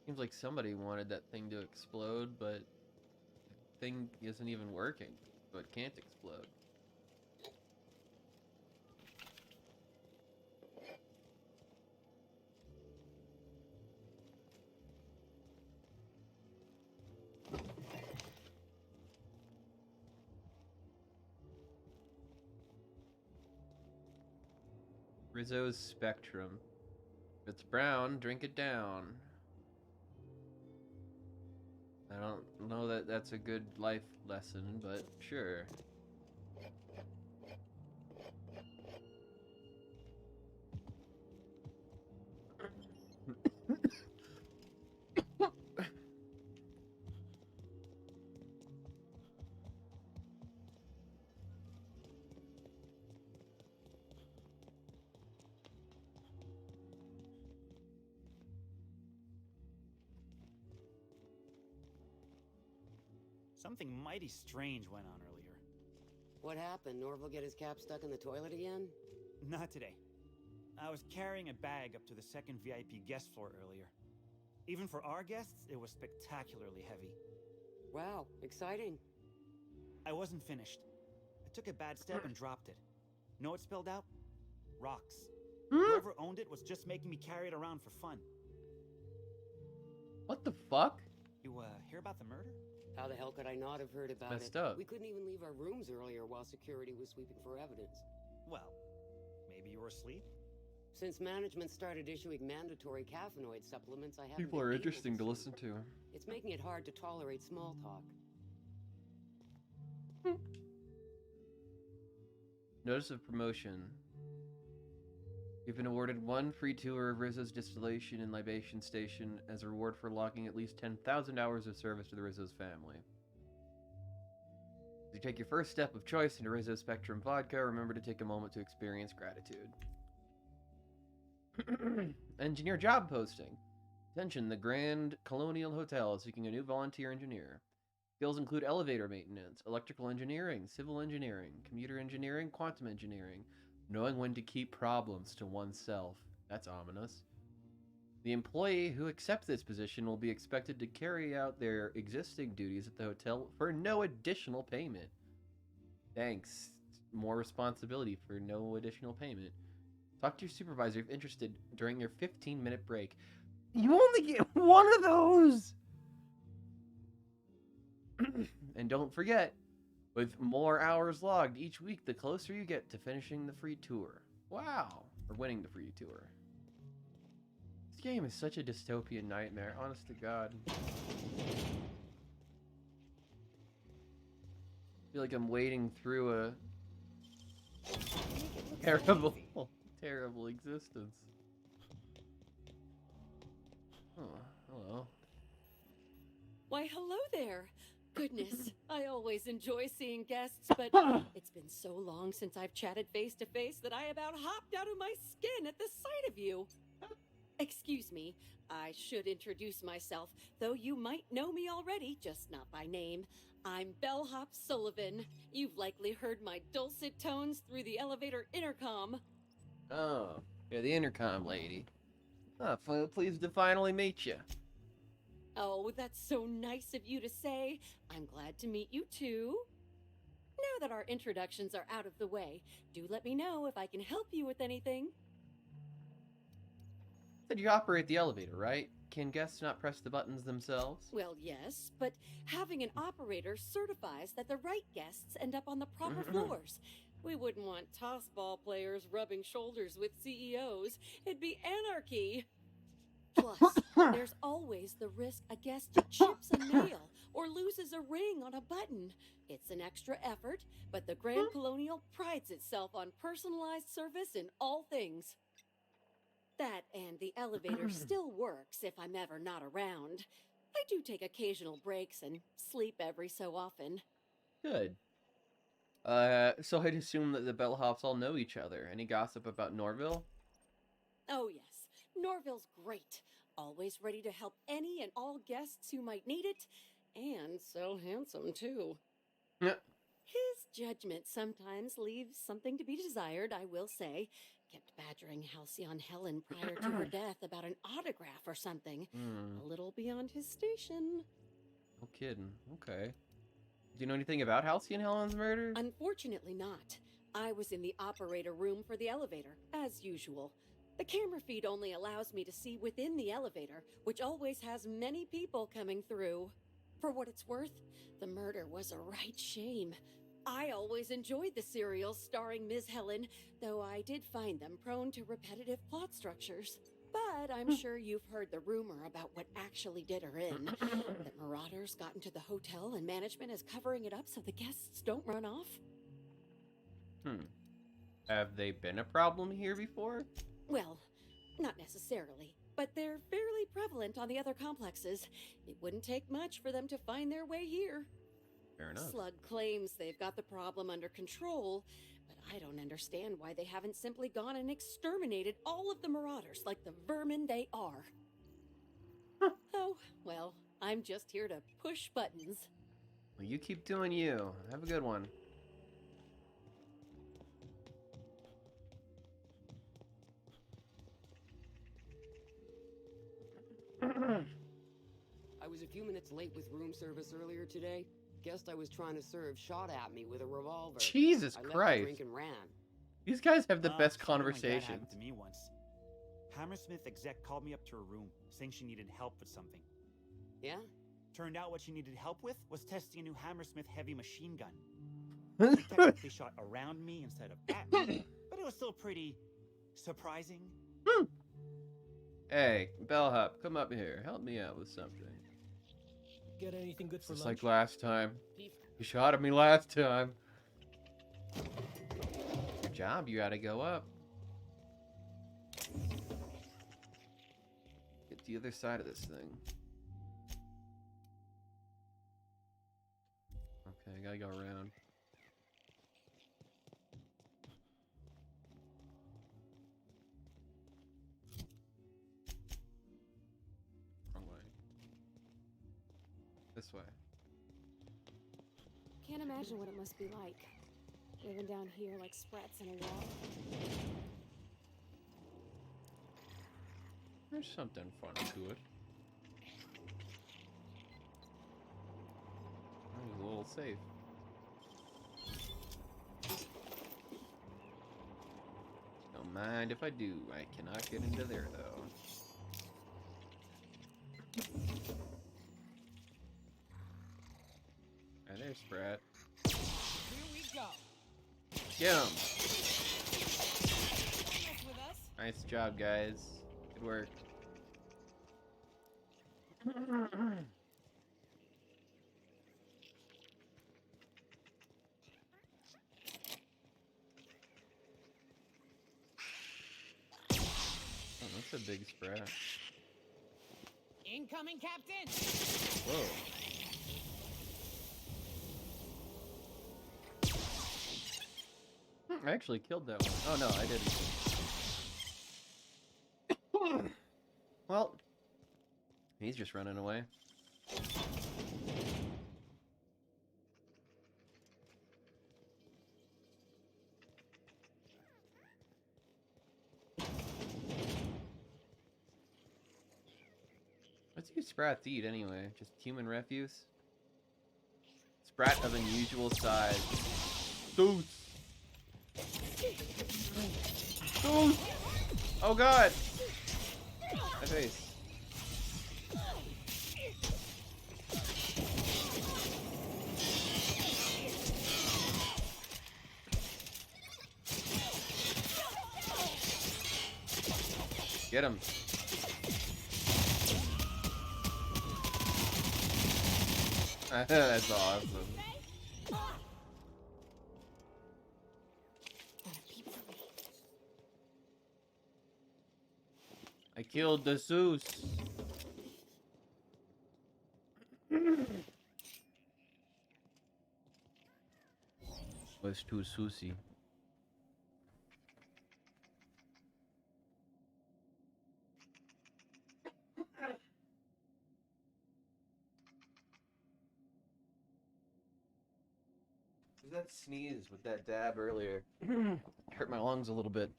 Seems like somebody wanted that thing to explode, but the thing isn't even working, so it can't explode. Rizzo's Spectrum. If it's brown, drink it down. I don't know that that's a good life lesson, but sure. Something mighty strange went on earlier. What happened? Norval get his cap stuck in the toilet again? Not today. I was carrying a bag up to the second VIP guest floor earlier. Even for our guests, it was spectacularly heavy. Wow, exciting. I wasn't finished. I took a bad step and dropped it. Know what spilled out? Rocks. Whoever owned it was just making me carry it around for fun. What the fuck? You, hear about the murder? How the hell could I not have heard about it? Messed up. We couldn't even leave our rooms earlier while security was sweeping for evidence. Well, maybe you were asleep? Since management started issuing mandatory caffeinoid supplements, I haven't People been are able interesting to listen to. It's making it hard to tolerate small talk. Notice of promotion. You've been awarded one free tour of Rizzo's distillation and libation station as a reward for logging at least 10,000 hours of service to the Rizzo's family. As you take your first step of choice into Rizzo Spectrum Vodka, remember to take a moment to experience gratitude. Engineer job posting. Attention, the Grand Colonial Hotel is seeking a new volunteer engineer. Skills include elevator maintenance, electrical engineering, civil engineering, computer engineering, quantum engineering, knowing when to keep problems to oneself. That's ominous. The employee who accepts this position will be expected to carry out their existing duties at the hotel for no additional payment. Thanks, more responsibility for no additional payment. Talk to your supervisor if interested during your 15-minute break. You only get one of those! And don't forget, with more hours logged each week, the closer you get to finishing the free tour. Wow! Or winning the free tour. This game is such a dystopian nightmare, honest to God. I feel like I'm wading through a terrible, terrible existence. Oh, hello. Why, hello there. Goodness, I always enjoy seeing guests, but it's been so long since I've chatted face to face that I about hopped out of my skin at the sight of you. Excuse me, I should introduce myself, though you might know me already, just not by name. I'm Bellhop Sullivan. You've likely heard my dulcet tones through the elevator intercom. Oh, you're the intercom lady. Oh, pleased to finally meet you. Oh, that's so nice of you to say. I'm glad to meet you too. Now that our introductions are out of the way, do let me know if I can help you with anything. Said you operate the elevator, right? Can guests not press the buttons themselves? Well, yes, but having an operator certifies that the right guests end up on the proper floors. We wouldn't want tossball players rubbing shoulders with CEOs. It'd be anarchy. Plus, there's always the risk a guest chips a nail or loses a ring on a button. It's an extra effort, but the Grand Colonial prides itself on personalized service in all things. That and the elevator still works if I'm ever not around. I do take occasional breaks and sleep every so often. Good. So I'd assume that the bellhops all know each other. Any gossip about Norville? Oh yes, Norville's great. Always ready to help any and all guests who might need it. And so handsome, too. Yeah. His judgment sometimes leaves something to be desired, I will say. Kept badgering Halcyon Helen prior to her death about an autograph or something. A little beyond his station. No kidding. Okay. Do you know anything about Halcyon Helen's murder? Unfortunately not. I was in the operator room for the elevator, as usual. The camera feed only allows me to see within the elevator, which always has many people coming through. For what it's worth, the murder was a right shame. I always enjoyed the serials starring Ms. Helen, though I did find them prone to repetitive plot structures. But I'm sure you've heard the rumor about what actually did her in. That marauders got into the hotel and management is covering it up so the guests don't run off. Have they been a problem here before? Well, not necessarily, but they're fairly prevalent on the other complexes. It wouldn't take much for them to find their way here. Fair enough. Slug claims they've got the problem under control, but I don't understand why they haven't simply gone and exterminated all of the marauders like the vermin they are. Oh, well, I'm just here to push buttons. Well, you keep doing you. Have a good one. I was a few minutes late with room service earlier today. Guest I was trying to serve shot at me with a revolver. Jesus I left Christ. the drink and ran. These guys have the best Something like that conversations. happened to me once. Hammersmith exec called me up to her room, saying she needed help with something. Yeah? Turned out what she needed help with was testing a new Hammersmith heavy machine gun. She technically shot around me instead of at me, but it was still pretty surprising. Hey, Bellhop, come up here. Help me out with something. Get anything good for Just lunch? like last time. You shot at me last time. Good job, you gotta go up. Get the other side of this thing. Okay, I gotta go around. Wrong way. This way. Can't imagine what it must be like. Living down here like sprats in a wall. There's something fun to it. There's a little safe. Don't mind if I do. I cannot get into there, though. Alright, there's Sprat. Here we go. Get him! Mess with us. Nice job, guys. Good work. Oh, that's a big Sprat. Incoming, Captain. Whoa. I actually killed that one. Oh no, I didn't. Well, he's just running away. What's you Sprats eat anyway? Just human refuse? Sprat of unusual size. Deuce! Deuce! Oh god! My face. Get him. That's awesome. I killed the Zeus. Was too Susie. That sneeze with that dab earlier hurt my lungs a little bit.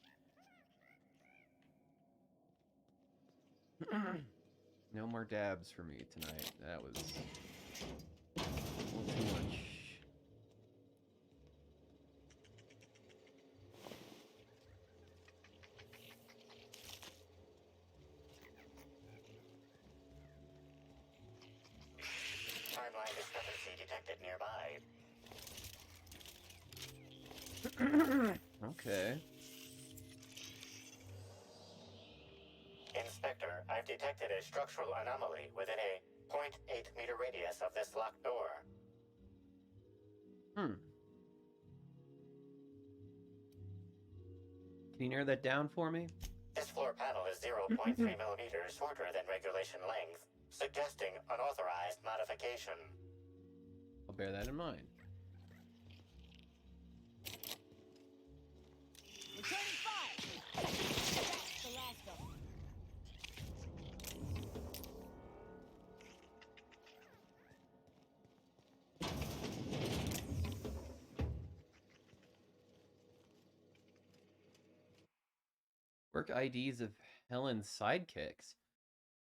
No more dabs for me tonight. That was a little too much. Timeline discrepancy detected nearby. Okay. Inspector, I've detected a structural anomaly within a 0.8 meter radius of this locked door. Can you narrow that down for me? This floor panel is 0.3 millimeters shorter than regulation length, suggesting unauthorized modification. I'll bear that in mind. Returning fire. That's the last of them. Work IDs of Helen's sidekicks.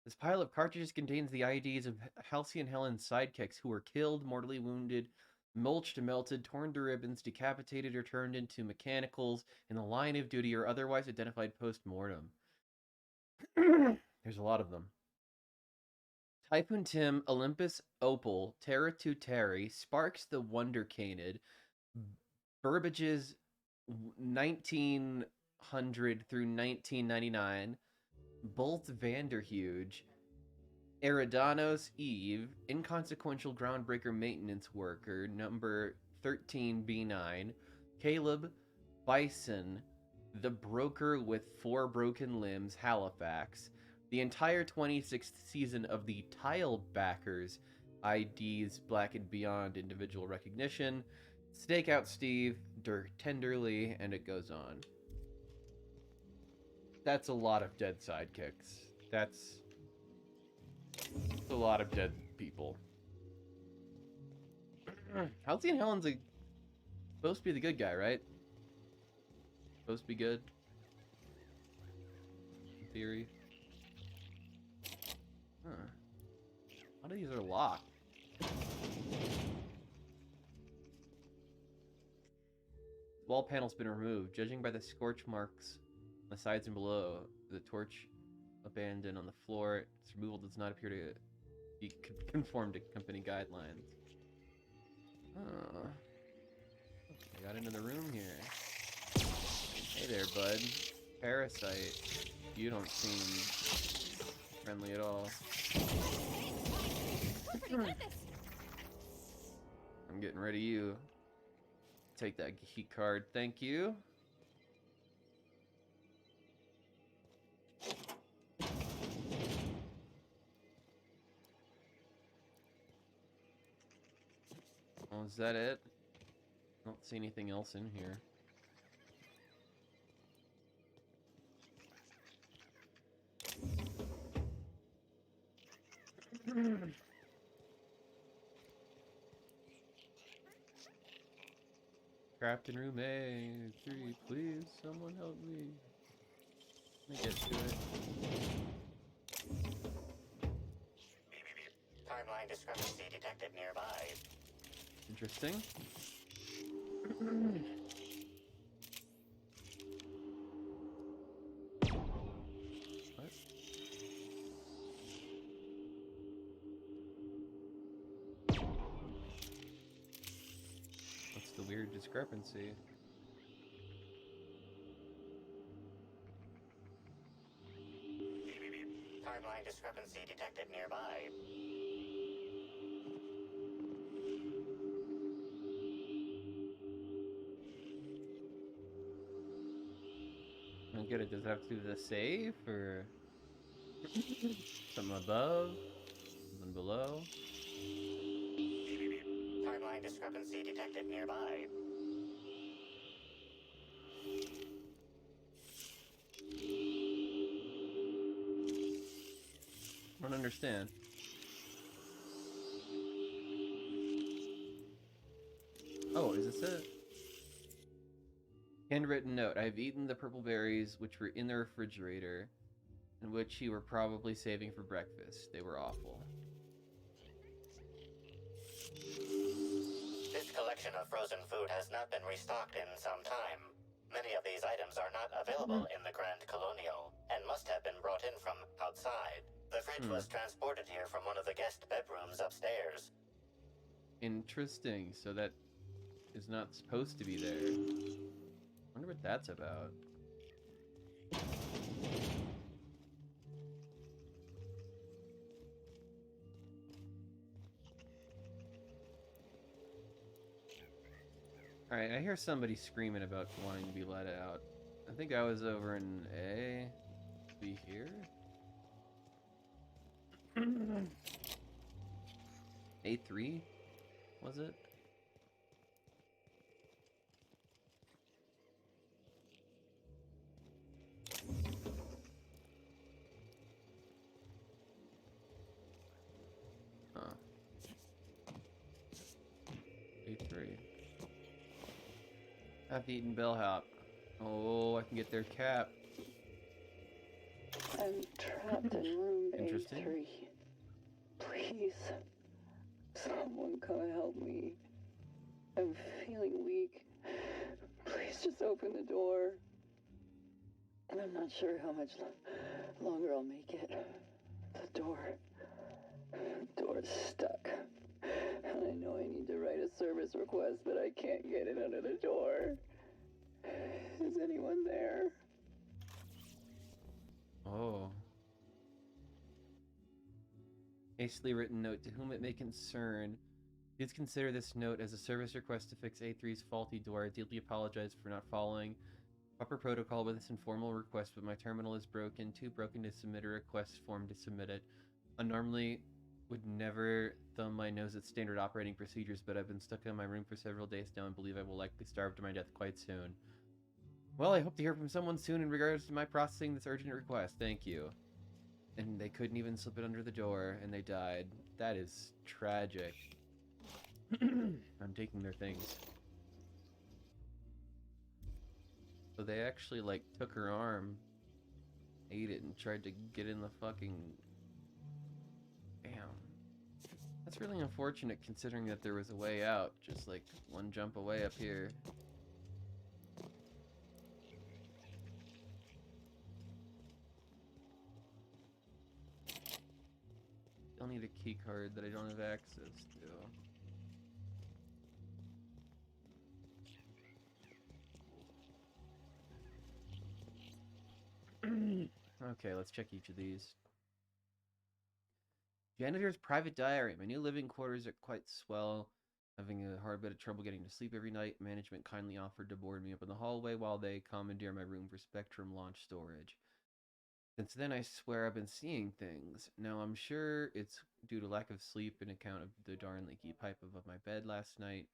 This pile of cartridges contains the IDs of Halcyon Helen's sidekicks who were killed, mortally wounded, mulched, melted, torn to ribbons, decapitated, or turned into mechanicals in the line of duty or otherwise identified post-mortem. There's a lot of them. Typhoon Tim, Olympus Opal, Terra Terry, Sparks the Wonder Canid, Burbage's 1900 through 1999, Bolt Vanderhuge, Eridanos Eve, Inconsequential Groundbreaker Maintenance Worker, number 13B9, Caleb Bison, The Broker with 4 Broken Limbs, Halifax, the entire 26th season of the Tile Backers, IDs Black and Beyond Individual Recognition, Stakeout Steve, Dirk Tenderly, and it goes on. That's a lot of dead sidekicks. That's a lot of dead people. Halcyon Helen's supposed to be the good guy, right? Supposed to be good? In theory. Huh. A lot of these are locked. Wall panel's been removed. Judging by the scorch marks the sides and below. The torch abandoned on the floor. Its removal does not appear to be conform to company guidelines. Oh. I got into the room here. Hey there, bud. Parasite. You don't seem friendly at all. I'm getting rid of you. Take that key card, thank you. Oh, is that it? I don't see anything else in here. Trapped in room A3, please, someone help me. Let me get to it. Timeline discrepancy detected nearby. Interesting. What? What's the weird discrepancy? Timeline discrepancy detected nearby. I don't get it. Does it have to do with the safe or something above? Something below? Timeline discrepancy detected nearby. I don't understand. Oh, is this it? Handwritten note. I have eaten the purple berries which were in the refrigerator and which you were probably saving for breakfast. They were awful. This collection of frozen food has not been restocked in some time. Many of these items are not available in the Grand Colonial and must have been brought in from outside. The fridge was transported here from one of the guest bedrooms upstairs. Interesting. So that is not supposed to be there. I wonder what that's about. Alright, I hear somebody screaming about wanting to be let out. I think I was over in A. Be here? A3? Was it? Huh. A3. Half-eaten bellhop. Oh, I can get their cap. I'm trapped in room Interesting. A3. Please, someone come help me. I'm feeling weak. Please just open the door. And I'm not sure how much longer I'll make it. The door's stuck. And I know I need to write a service request, but I can't get it under the door. Is anyone there? Oh. Hastily written note. To whom it may concern, please consider this note as a service request to fix A3's faulty door. I deeply apologize for not following proper protocol with this informal request, but my terminal is broken. Too broken to submit a request form to submit it. I normally would never thumb my nose at standard operating procedures, but I've been stuck in my room for several days now and believe I will likely starve to my death quite soon. Well, I hope to hear from someone soon in regards to my processing this urgent request. Thank you. And they couldn't even slip it under the door, and they died. That is tragic. I'm taking their things. So they actually, like, took her arm, ate it, and tried to get in the fucking... Damn. That's really unfortunate considering that there was a way out, just like one jump away up here. Still need a key card that I don't have access to. Okay, let's check each of these. Janitor's private diary. My new living quarters are quite swell. Having a hard bit of trouble getting to sleep every night. Management kindly offered to board me up in the hallway while they commandeer my room for Spectrum launch storage. Since then, I swear I've been seeing things. Now, I'm sure it's due to lack of sleep and account of the darn leaky pipe above my bed last night.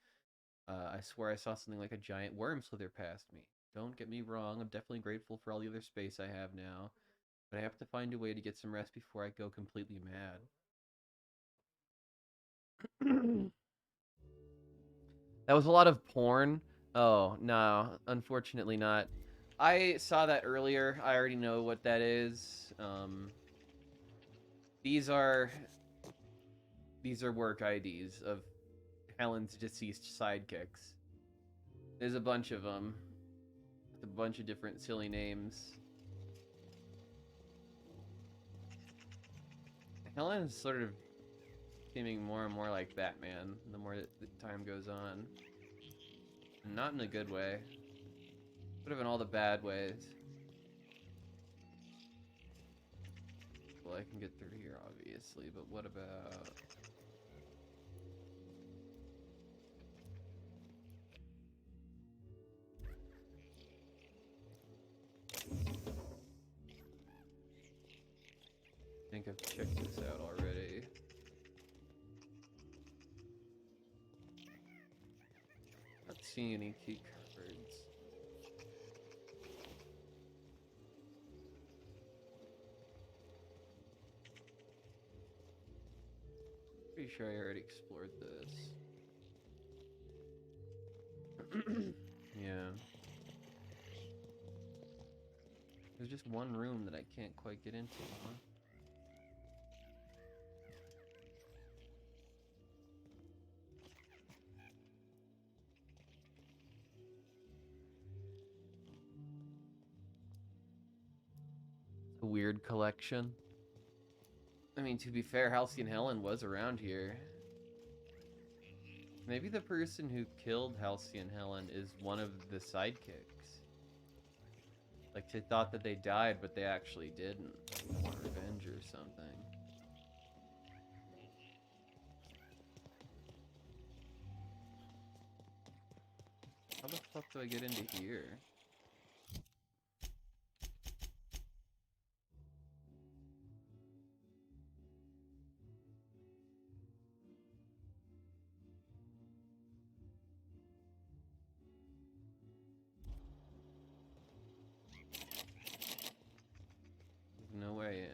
I swear I saw something like a giant worm slither past me. Don't get me wrong, I'm definitely grateful for all the other space I have now, but I have to find a way to get some rest before I go completely mad. That was a lot of porn. Oh, no, unfortunately not. I saw that earlier. I already know what that is. These are work IDs of Helen's deceased sidekicks. There's a bunch of them. With a bunch of different silly names. Helen's sort of seeming more and more like Batman the more that the time goes on. Not in a good way. Sort of in all the bad ways. Well, I can get through here, obviously, but what about... I think I've checked this out already. Not seeing any key cards. Pretty sure I already explored this. Yeah. There's just one room that I can't quite get into, huh? A weird collection. I mean, to be fair, Halcyon Helen was around here. Maybe the person who killed Halcyon Helen is one of the sidekicks. Like, they thought that they died, but they actually didn't. Want revenge or something. How the fuck do I get into here? There's no way in.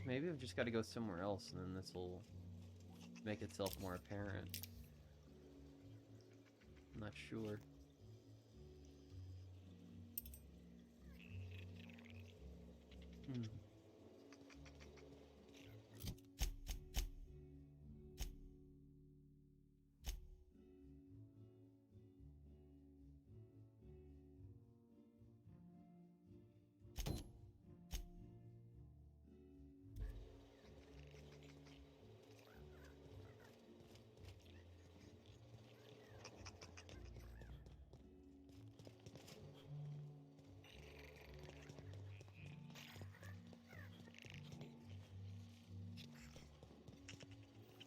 Maybe I've just got to go somewhere else, and then this will make itself more apparent. I'm not sure.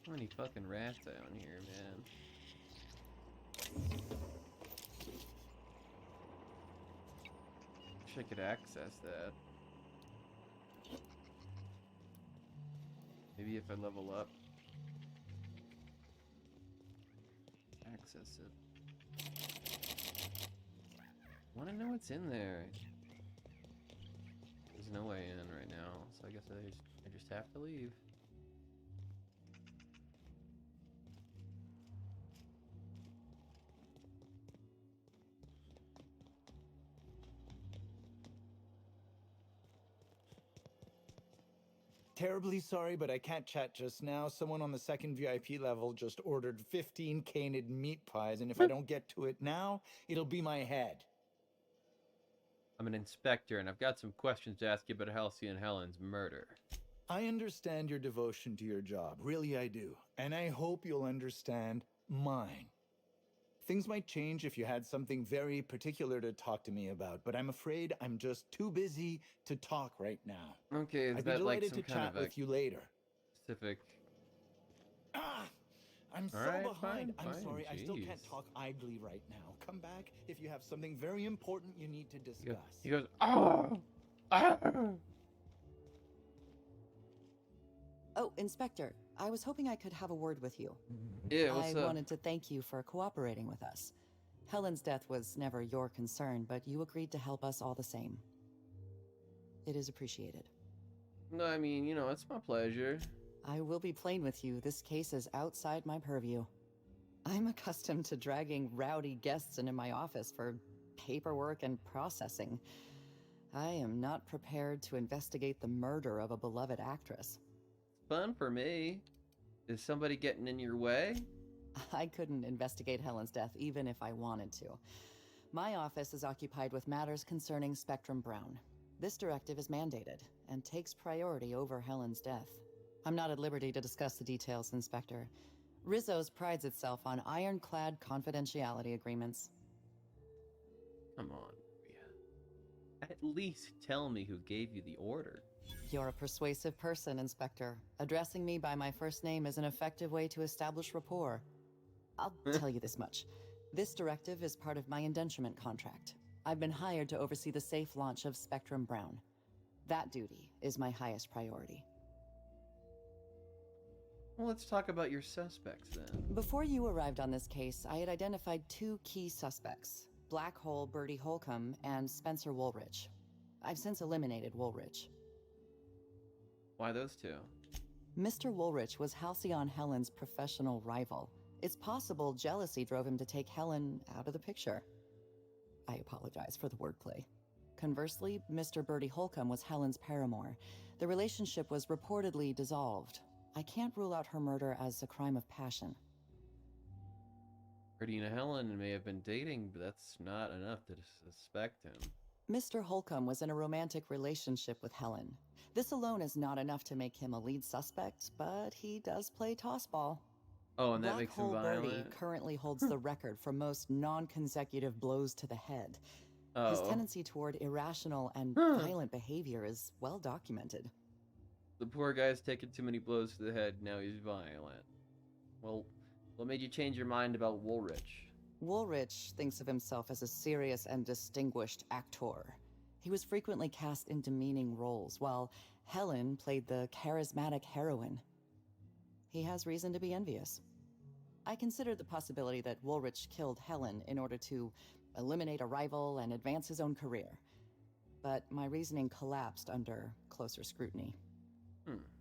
So many fucking rats down here, man. Wish I could access that. Maybe if I level up. Access it. I wanna know what's in there. There's no way in right now, so I guess I just have to leave. Terribly sorry, but I can't chat just now. Someone on the second VIP level just ordered 15 canid meat pies, and if I don't get to it now, it'll be my head. I'm an inspector, and I've got some questions to ask you about Halcyon Helen's murder. I understand your devotion to your job. Really, I do. And I hope you'll understand mine. Things might change if you had something very particular to talk to me about, but I'm afraid I'm just too busy to talk right now. Okay, is I'd be that like delighted some to kind chat of a with you later. specific... I'm so Alright, behind. fine, I'm sorry. jeez. I still can't talk idly right now. Come back if you have something very important you need to discuss. He goes, oh! Ah! Oh, Inspector, I was hoping I could have a word with you. Yeah, what's I up? wanted to thank you for cooperating with us. Helen's death was never your concern, but you agreed to help us all the same. It is appreciated. No, I mean, you know, it's my pleasure. I will be plain with you, this case is outside my purview. I'm accustomed to dragging rowdy guests into my office for paperwork and processing. I am not prepared to investigate the murder of a beloved actress. Fun for me. Is somebody getting in your way? I couldn't investigate Helen's death even if I wanted to. My office is occupied with matters concerning Spectrum Brown. This directive is mandated and takes priority over Helen's death. I'm not at liberty to discuss the details, Inspector. Rizzo's prides itself on ironclad confidentiality agreements. Come on, Maria. At least tell me who gave you the order. You're a persuasive person, Inspector. Addressing me by my first name is an effective way to establish rapport. I'll tell you this much. This directive is part of my indenturement contract. I've been hired to oversee the safe launch of Spectrum Brown. That duty is my highest priority. Well, let's talk about your suspects then. Before you arrived on this case, I had identified two key suspects, Black Hole Bertie Holcomb and Spencer Woolrich. I've since eliminated Woolrich. Why those two? Mr. Woolrich was Halcyon Helen's professional rival. It's possible jealousy drove him to take Helen out of the picture. I apologize for the wordplay. Conversely, Mr. Bertie Holcomb was Helen's paramour. The relationship was reportedly dissolved. I can't rule out her murder as a crime of passion. Bertie and Helen may have been dating, but that's not enough to suspect him. Mr. Holcomb was in a romantic relationship with Helen. This alone is not enough to make him a lead suspect, but he does play tossball. Oh, and that Black makes him Hole violent? Bertie currently holds the record for most non-consecutive blows to the head. His Oh. tendency toward irrational and violent behavior is well documented. The poor guy's taken too many blows to the head, now he's violent. Well, what made you change your mind about Woolrich? Woolrich thinks of himself as a serious and distinguished actor. He was frequently cast in demeaning roles, while Helen played the charismatic heroine. He has reason to be envious. I considered the possibility that Woolrich killed Helen in order to eliminate a rival and advance his own career. But my reasoning collapsed under closer scrutiny.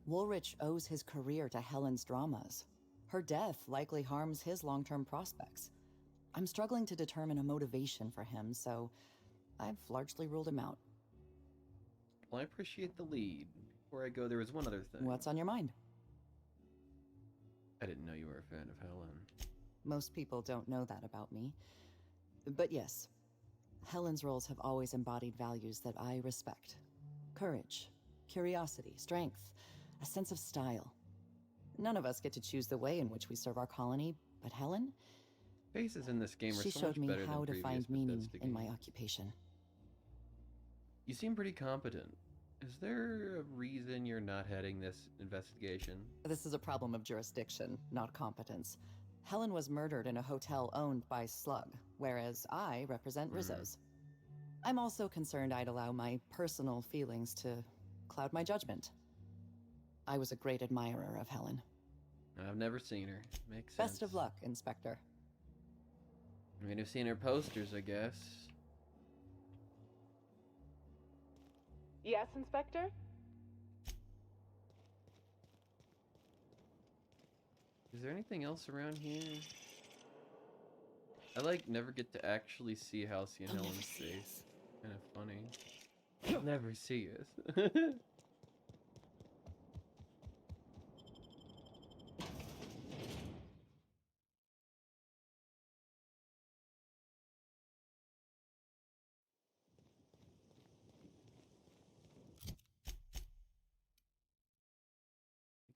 Woolrich owes his career to Helen's dramas. Her death likely harms his long-term prospects. I'm struggling to determine a motivation for him, so I've largely ruled him out. Well, I appreciate the lead. Before I go, there was one other thing. What's on your mind? I didn't know you were a fan of Helen. Most people don't know that about me. But yes, Helen's roles have always embodied values that I respect. Courage, curiosity, strength, a sense of style. None of us get to choose the way in which we serve our colony, but Helen? Faces in this game are She so showed much me better how than to find previous meaning Bethesda in my games. occupation. You seem pretty competent. Is there a reason you're not heading this investigation? This is a problem of jurisdiction, not competence. Helen was murdered in a hotel owned by Slug, whereas I represent Rizzo's. I'm also concerned I'd allow my personal feelings to cloud my judgment. I was a great admirer of Helen. I've never seen her. Makes sense. Best of luck, Inspector. I mean, I've seen her posters, I guess. Yes, Inspector? Is there anything else around here? I, like, never get to actually see Halcyon Helen's face. Kind of funny. You'll never see us.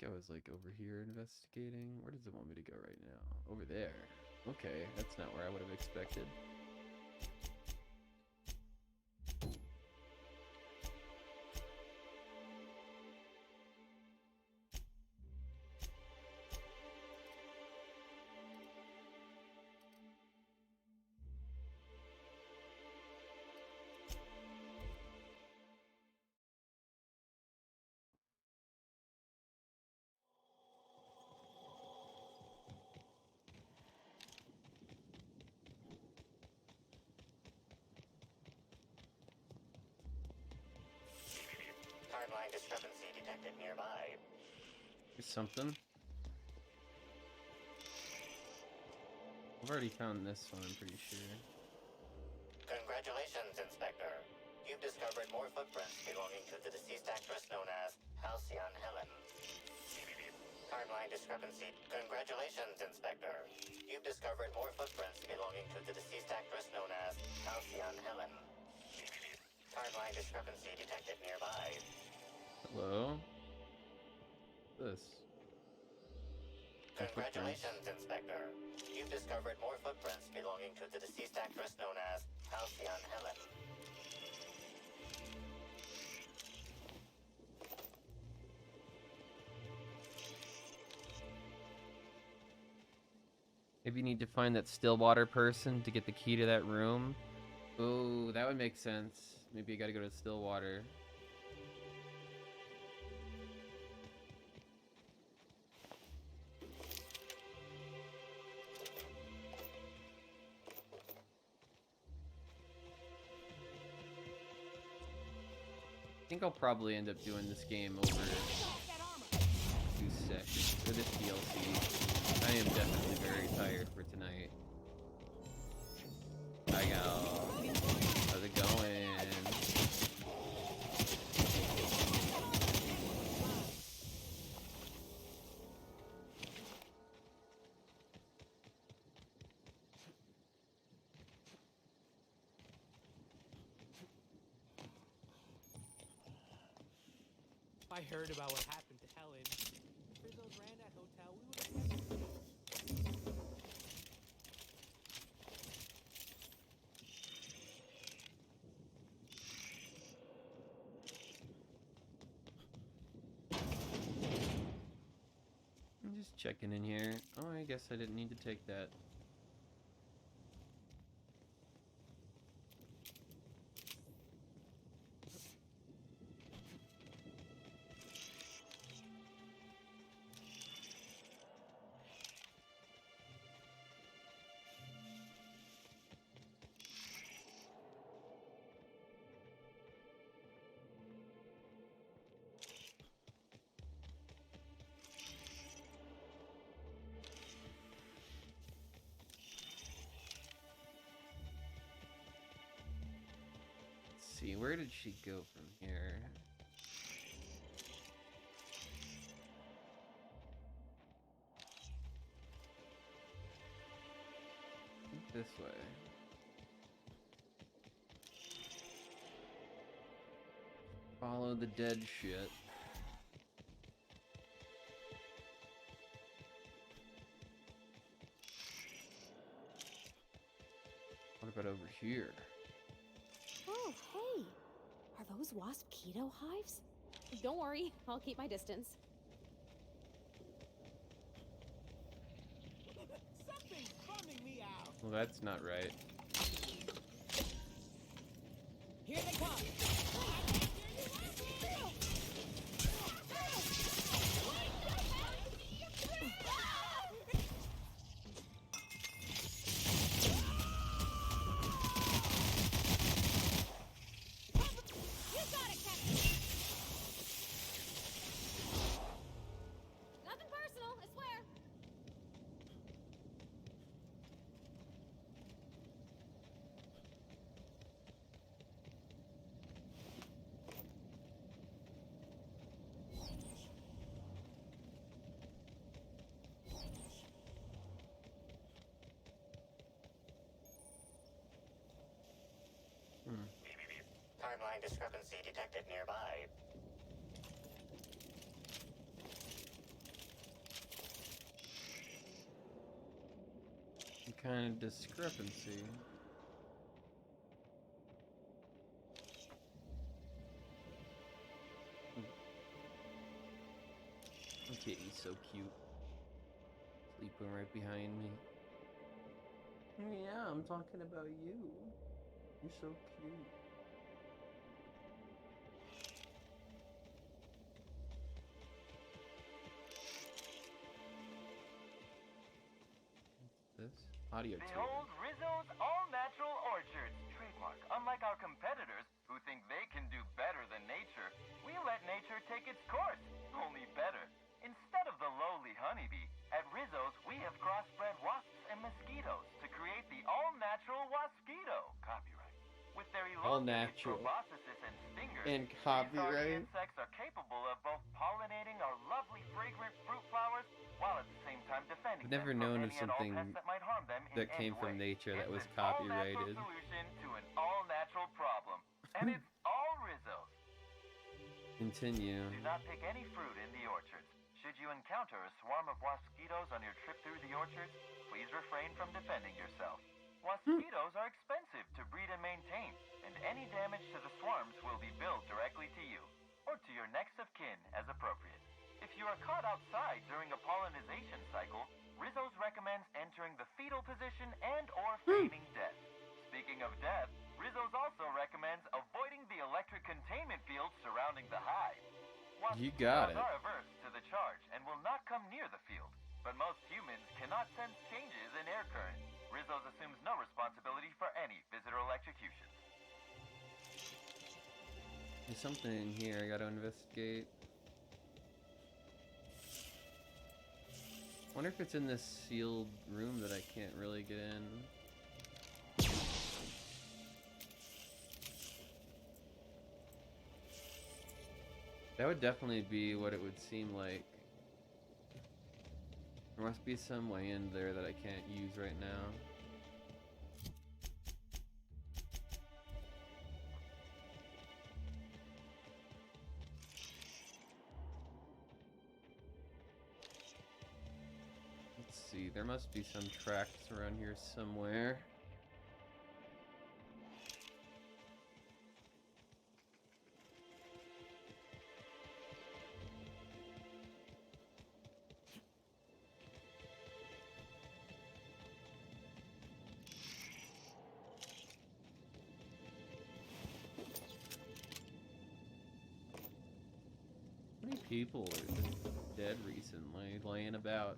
I was like over here investigating. Where does it want me to go right now? Over there. Okay, that's not where I would have expected. Timeline discrepancy detected nearby. Is something? I've already found this one, I'm pretty sure. Congratulations, Inspector. You've discovered more footprints belonging to the deceased actress known as Halcyon Helen. Timeline discrepancy. Congratulations, Inspector. You've discovered more footprints belonging to the deceased actress known as Halcyon Helen. Timeline discrepancy detected nearby. Hello? This. Congratulations, Inspector. You've discovered more footprints belonging to the deceased actress known as Halcyon Helen. Maybe you need to find that Stillwater person to get the key to that room. Oh, that would make sense. Maybe I gotta go to Stillwater. I think I'll probably end up doing this game over 2 sessions for this DLC. I am definitely very tired for tonight. I go. How's it going? If I heard about what happened to Helen, if Rizzo's ran that hotel, we would have kept it. I'm just checking in here. Oh, I guess I didn't need to take that. See, where did she go from here? I think this way. Follow the dead shit. What about over here? Oh, hey! Are those wasp keto hives? Don't worry, I'll keep my distance. Something's bumming me out. Well, that's not right. Here they come. Nothing personal, I swear. Timeline discrepancy detected nearby. Some kind of discrepancy. Okay, he's so cute. Sleeping right behind me. Yeah, I'm talking about you. You're so cute. This audio tour. Behold Rizzo's all-natural orchards, trademark. Unlike our competitors, who think they can do better than nature, we let nature take its course, only better. Instead of the lowly honeybee, at Rizzo's we have crossbred wasps and mosquitoes to create the all-natural wasquito, copyright. With their All elongated natural. proboscises and stingers, And these hardy copyright. insects are capable of both pollinating our lovely fragrant fruit flowers, while at the same time defending I've never them from known of any and all something pests that might harm them in that any came from way. nature that was It's an all-natural copyrighted. solution to an all-natural problem, and it's all Rizzo's. Continue. Do not pick any fruit in the orchards. Should you encounter a swarm of wasquitos on your trip through the orchards, please refrain from defending yourself. Wasquitos are expensive to breed and maintain, and any damage to the swarms will be billed directly to you, or to your next of kin as appropriate. If you are caught outside during a pollinization cycle, Rizzo's recommends entering the fetal position and or feigning death. Speaking of death, Rizzo's also recommends avoiding the electric containment field surrounding the hive. You got it. Wasquitos are averse to the charge and will not come near the field, but most humans cannot sense changes in air current. Rizzo's assumes no responsibility for any visitor electrocutions. There's something here I gotta investigate. Wonder if it's in this sealed room that I can't really get in. That would definitely be what it would seem like. There must be some way in there that I can't use right now. Let's see, there must be some tracks around here somewhere. Many people have been dead recently, laying about.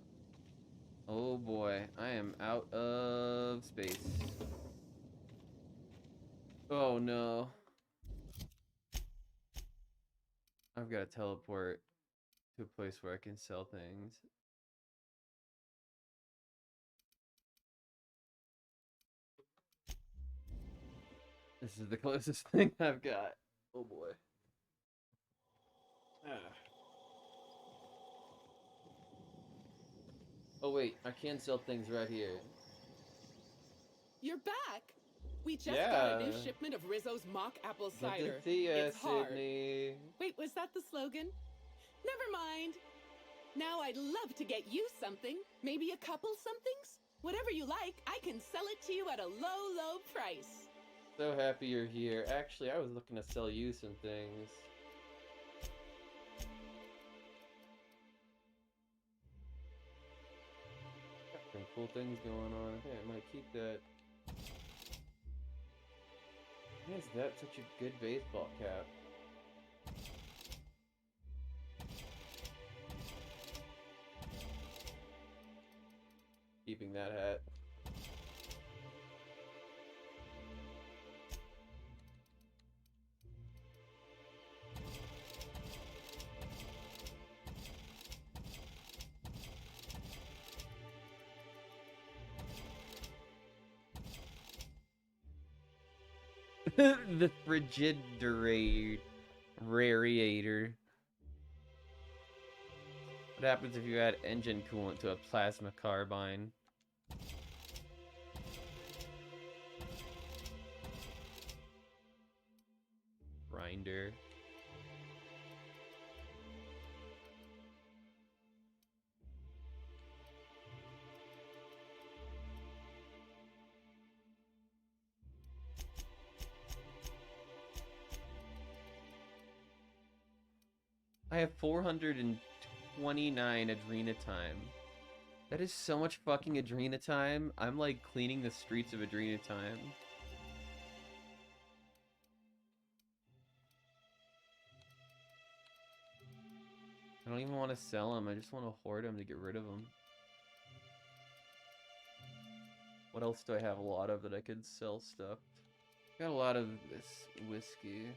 Oh boy, I am out of space. Oh no. I've got to teleport to a place where I can sell things. This is the closest thing I've got. Oh boy. Oh wait, I can sell things right here. You're back. We just Yeah. got a new shipment of Rizzo's mock apple Good cider. to see ya, It's hard. Sydney. Wait, was that the slogan? Never mind. Now I'd love to get you something. Maybe a couple somethings? Whatever you like, I can sell it to you at a low, low price. So happy you're here. Actually, I was looking to sell you some things. Got some cool things going on. I think I might keep that. Why is that such a good baseball cap? Keeping that hat. The radiator. What happens if you add engine coolant to a plasma carbine? Grinder. I have 429 Adrena time. That is so much fucking Adrena time. I'm like cleaning the streets of Adrena time. I don't even want to sell them. I just want to hoard them to get rid of them. What else do I have a lot of that I could sell stuff? Got a lot of this whiskey.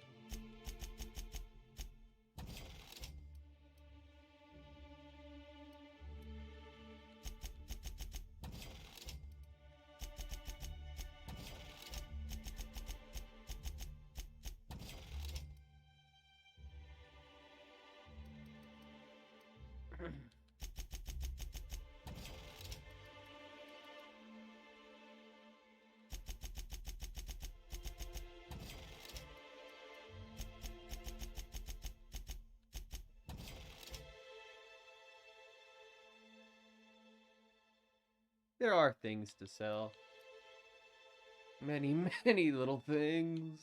There are things to sell. Many, many little things.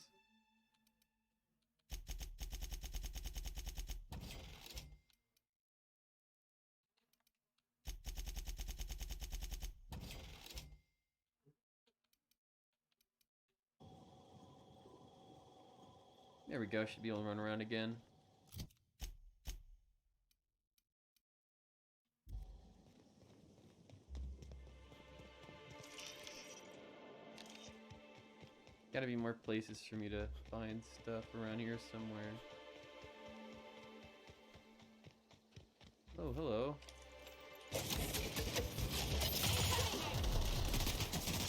There we go, should be able to run around again. Gotta be more places for me to find stuff around here somewhere. Oh, hello.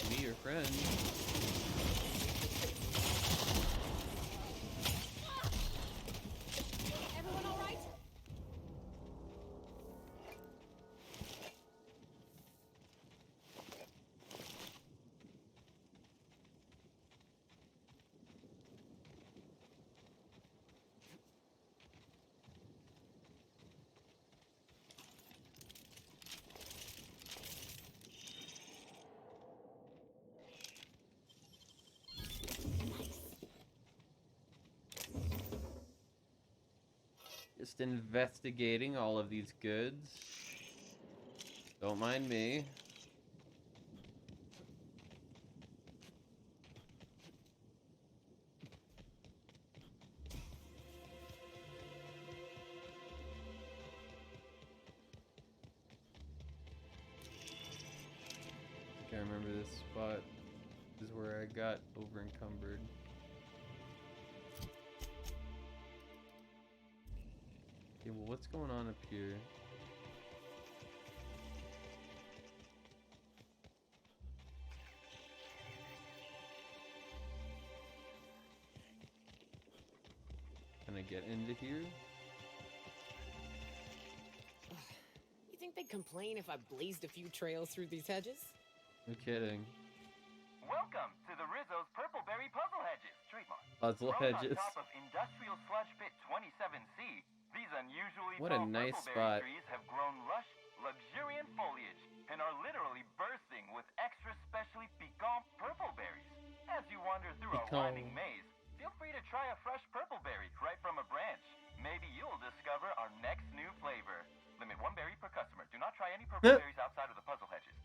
Me, your friend. Everyone all right? Just investigating all of these goods. Don't mind me. I think I remember this spot. This is where I got over encumbered. Okay, well, what's going on up here? Can I get into here? You think they'd complain if I blazed a few trails through these hedges? No kidding. Welcome to the Rizzo's Purpleberry Puzzle Hedges, trademark. Puzzle Grown hedges. on top of Industrial Sludge Pit 27C, these unusually What a tall nice purpleberry spot. trees have grown lush, luxuriant foliage and are literally bursting with extra specially piquant purple berries. As you wander through our winding maze, feel free to try a fresh purpleberry right from a branch. Maybe you'll discover our next new flavor. Limit 1 berry per customer. Do not try any purpleberries outside of the puzzle hedges.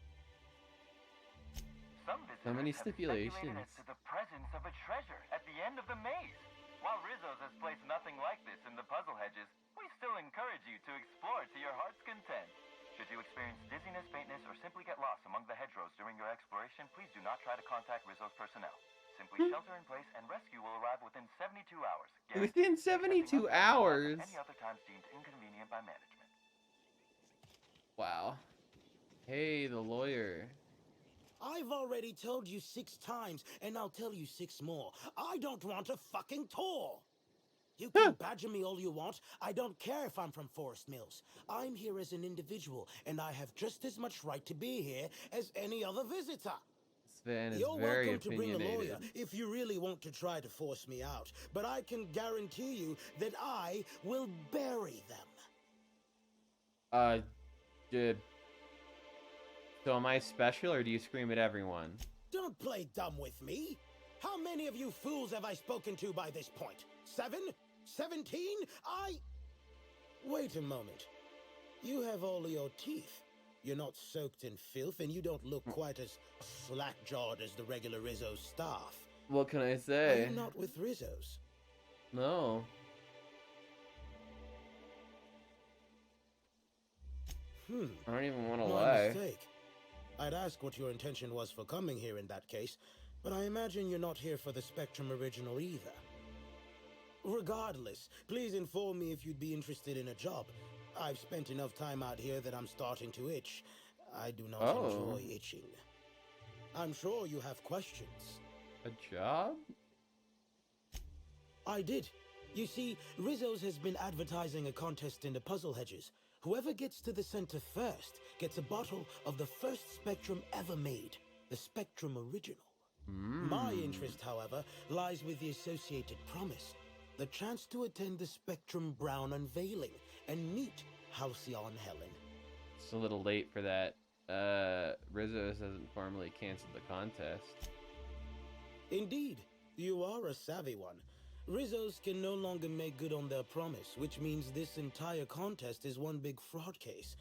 Some So many visitors have speculated stipulations. as to the presence of a treasure at the end of the maze. While Rizzo's has placed nothing like this in the puzzle hedges, we still encourage you to explore to your heart's content. Should you experience dizziness, faintness, or simply get lost among the hedgerows during your exploration, please do not try to contact Rizzo's personnel. Simply shelter in place and rescue will arrive within 72 hours. Within 72 hours? Any other times deemed inconvenient by management. Wow. Hey, the lawyer. I've already told you 6 times, and I'll tell you 6 more. I don't want a fucking tour. You can badger me all you want. I don't care if I'm from Forest Mills. I'm here as an individual, and I have just as much right to be here as any other visitor. Sven is You're very welcome to bring a opinionated. lawyer if you really want to try to force me out, but I can guarantee you that I will bury them. Dude. So am I special, or do you scream at everyone? Don't play dumb with me. How many of you fools have I spoken to by this point? 7? 17? Wait a moment. You have all your teeth. You're not soaked in filth, and you don't look quite as slack-jawed as the regular Rizzo staff. What can I Are say? you not with Rizzo's? No. I don't even want to My lie. mistake. I'd ask what your intention was for coming here in that case, but I imagine you're not here for the Spectrum original either. Regardless, please inform me if you'd be interested in a job. I've spent enough time out here that I'm starting to itch. I do not enjoy itching. I'm sure you have questions. A job? I did. You see, Rizzo's has been advertising a contest in the puzzle hedges. Whoever gets to the center first gets a bottle of the first Spectrum ever made, the Spectrum Original. My interest, however, lies with the associated promise, the chance to attend the Spectrum Brown unveiling and meet Halcyon Helen. It's a little late for that. Rizzo's hasn't formally canceled the contest. Indeed, you are a savvy one. Rizzo's can no longer make good on their promise, which means this entire contest is one big fraud case.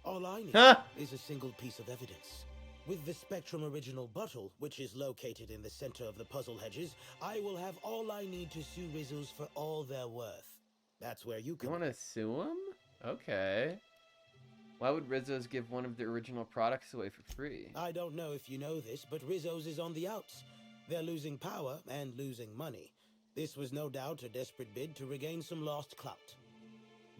All I need is a single piece of evidence. With the Spectrum Original bottle, which is located in the center of the puzzle hedges, I will have all I need to sue Rizzo's for all they're worth. That's where you come in. You want to sue him? Okay. Why would Rizzo's give one of their original products away for free? I don't know if you know this, but Rizzo's is on the outs. They're losing power and losing money. This was no doubt a desperate bid to regain some lost clout.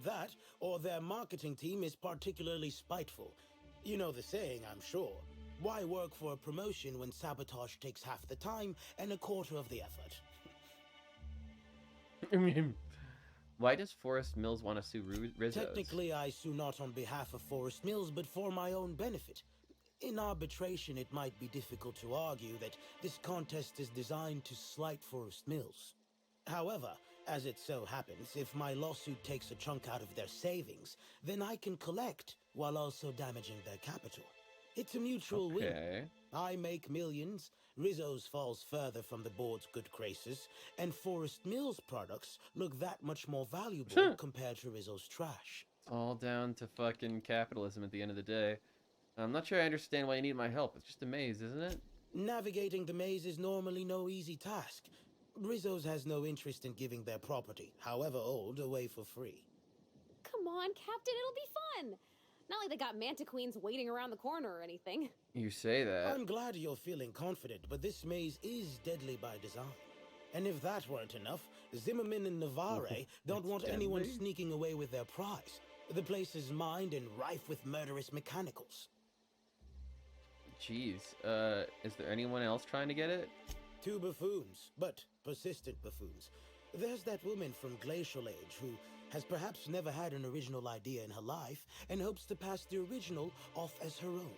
That, or their marketing team is particularly spiteful. You know the saying, I'm sure. Why work for a promotion when sabotage takes half the time and a quarter of the effort? Why does Forest Mills want to sue Rizzo's? Technically, I sue not on behalf of Forest Mills, but for my own benefit. In arbitration, it might be difficult to argue that this contest is designed to slight Forest Mills. However, as it so happens, if my lawsuit takes a chunk out of their savings, then I can collect while also damaging their capital. It's a mutual win. I make millions, Rizzo's falls further from the board's good graces, and Forest Mills products look that much more valuable compared to Rizzo's trash. It's all down to fucking capitalism at the end of the day. I'm not sure I understand why you need my help. It's just a maze, isn't it? Navigating the maze is normally no easy task. Rizzo's has no interest in giving their property, however old, away for free. Come on, Captain, it'll be fun. Not like they got Manta Queens waiting around the corner or anything. You say that. I'm glad you're feeling confident, but this maze is deadly by design. And if that weren't enough, Zimmerman and Navarre don't want anyone sneaking away with their prize. The place is mined and rife with murderous mechanicals. Jeez, is there anyone else trying to get it? 2 buffoons, but persistent buffoons. There's that woman from Glacial Age who has perhaps never had an original idea in her life and hopes to pass the original off as her own.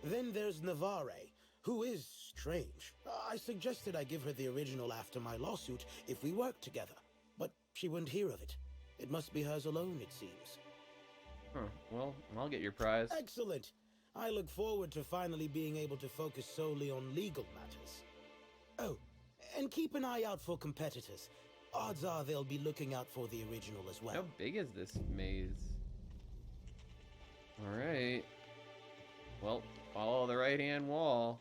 Then there's Navarre, who is strange. I suggested I give her the original after my lawsuit if we worked together, but she wouldn't hear of it. It must be hers alone, it seems. Huh, well, I'll get your prize. Excellent. I look forward to finally being able to focus solely on legal matters. Oh, and keep an eye out for competitors. Odds are they'll be looking out for the original as well. How big is this maze? Alright. Well, follow the right-hand wall.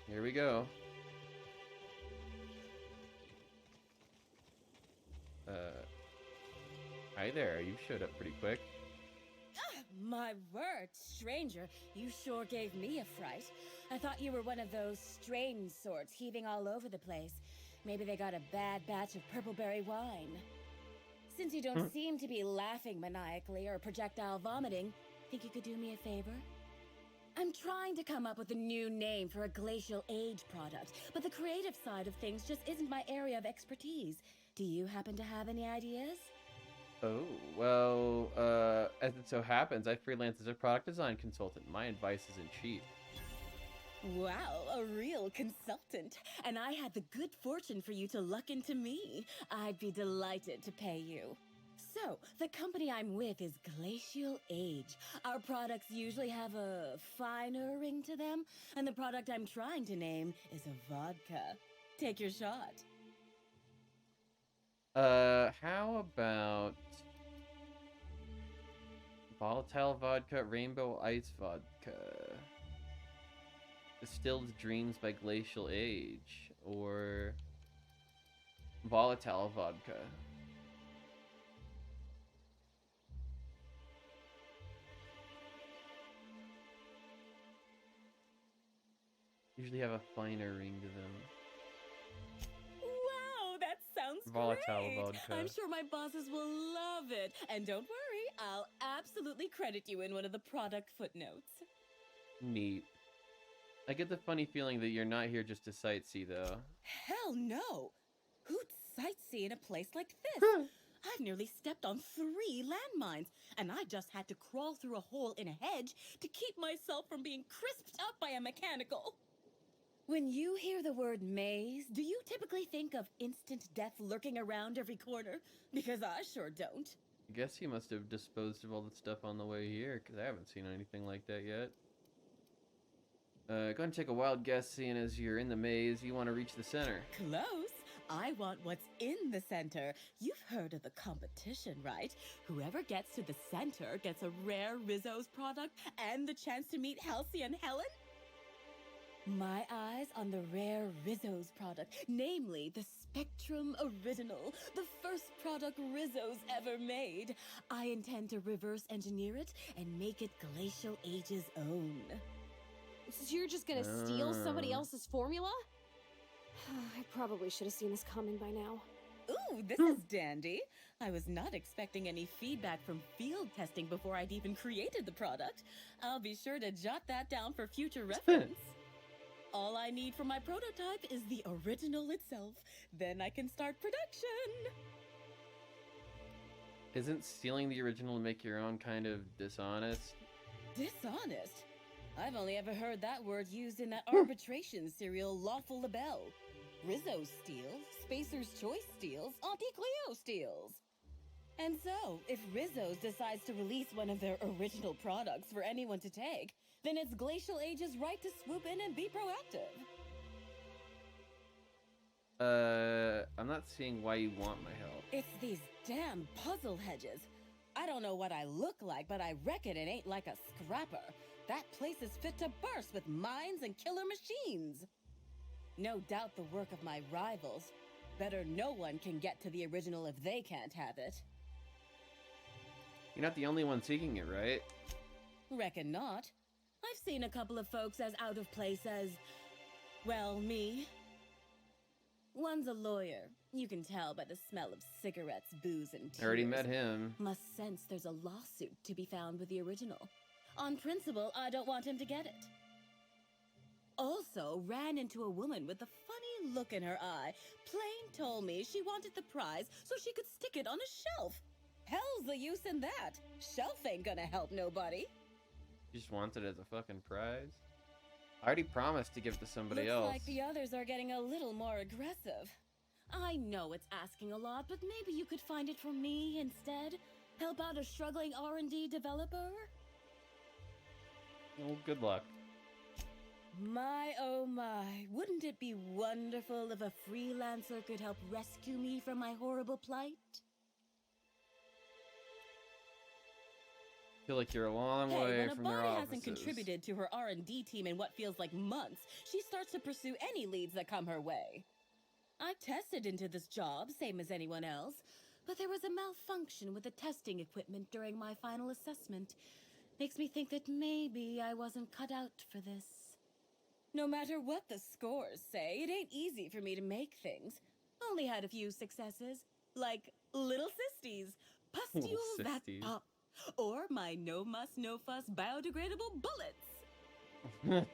Here we go. Hi there. You showed up pretty quick. My word, stranger, you sure gave me a fright. I thought you were one of those strange sorts heaving all over the place. Maybe they got a bad batch of purpleberry wine. Since you don't seem to be laughing maniacally or projectile vomiting, think you could do me a favor? I'm trying to come up with a new name for a Glacial Age product, but the creative side of things just isn't my area of expertise. Do you happen to have any ideas? Oh, well, as it so happens, I freelance as a product design consultant. My advice isn't cheap. Wow, a real consultant. And I had the good fortune for you to luck into me. I'd be delighted to pay you. So, the company I'm with is Glacial Age. Our products usually have a finer ring to them, and the product I'm trying to name is a vodka. Take your shot. How about volatile vodka, rainbow ice vodka, distilled dreams by glacial age, or volatile vodka? Usually have a finer ring to them. Wow, that sounds Volatile great. vodka. I'm sure my bosses will love it. And don't worry, I'll absolutely credit you in one of the product footnotes. Neat. I get the funny feeling that you're not here just to sightsee, though. Hell no! Who'd sightsee in a place like this? I've nearly stepped on 3 landmines, and I just had to crawl through a hole in a hedge to keep myself from being crisped up by a mechanical. When you hear the word maze, do you typically think of instant death lurking around every corner? Because I sure don't. I guess he must have disposed of all the stuff on the way here, because I haven't seen anything like that yet. Go ahead and take a wild guess, seeing as you're in the maze, you want to reach the center. Close. I want what's in the center. You've heard of the competition, right? Whoever gets to the center gets a rare Rizzo's product and the chance to meet Halcyon Helen? My eyes on the rare Rizzo's product, namely the Spectrum Original, the first product Rizzo's ever made. I intend to reverse engineer it and make it Glacial Age's own. So you're just gonna steal somebody else's formula? I probably should have seen this coming by now. Ooh, this is dandy. I was not expecting any feedback from field testing before I'd even created the product. I'll be sure to jot that down for future reference. All I need for my prototype is the original itself. Then I can start production. Isn't stealing the original to make your own kind of dishonest? Dishonest? I've only ever heard that word used in that arbitration serial Lawful Labelle. Rizzo steals, Spacer's Choice steals, Auntie Cleo steals. And so, if Rizzo's decides to release one of their original products for anyone to take, then it's Glacial Age's right to swoop in and be proactive. I'm not seeing why you want my help. It's these damn puzzle hedges. I don't know what I look like, but I reckon it ain't like a scrapper. That place is fit to burst with mines and killer machines. No doubt the work of my rivals. Better no one can get to the original if they can't have it. You're not the only one seeking it, right? Reckon not. I've seen a couple of folks as out of place as, well, me. One's a lawyer. You can tell by the smell of cigarettes, booze, and tears. I already met him. Must sense there's a lawsuit to be found with the original. On principle, I don't want him to get it. Also, ran into a woman with a funny look in her eye. Plain told me she wanted the prize so she could stick it on a shelf. Hell's the use in that. Shelf ain't gonna help nobody. You just want it as a fucking prize? I already promised to give it to somebody else. Looks like the others are getting a little more aggressive. I know it's asking a lot, but maybe you could find it for me instead? Help out a struggling R&D developer? Well, good luck. My, oh my, wouldn't it be wonderful if a freelancer could help rescue me from my horrible plight? I feel like you're a long Hey, way when a from their body offices. hasn't contributed to her R&D team in what feels like months, she starts to pursue any leads that come her way. I tested into this job, same as anyone else, but there was a malfunction with the testing equipment during my final assessment. Makes me think that maybe I wasn't cut out for this. No matter what the scores say, it ain't easy for me to make things. Only had a few successes, like little cysties, pustules that pop, or my no muss, no fuss biodegradable bullets.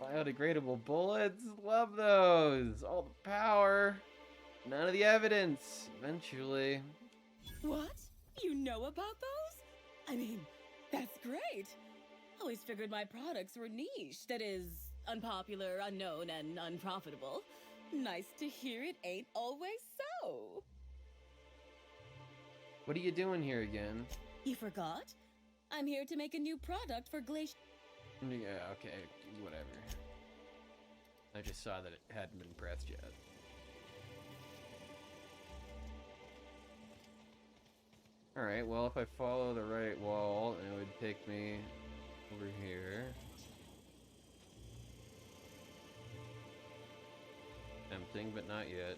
Biodegradable bullets? Love those! All the power! None of the evidence! Eventually. What? You know about those? I mean, that's great! Always figured my products were niche, that is, unpopular, unknown, and unprofitable. Nice to hear it ain't always so. What are you doing here again? You forgot? I'm here to make a new product for Glacial. Yeah, okay, whatever. I just saw that it hadn't been pressed yet. Alright, well, if I follow the right wall, it would take me over here. Tempting, but not yet.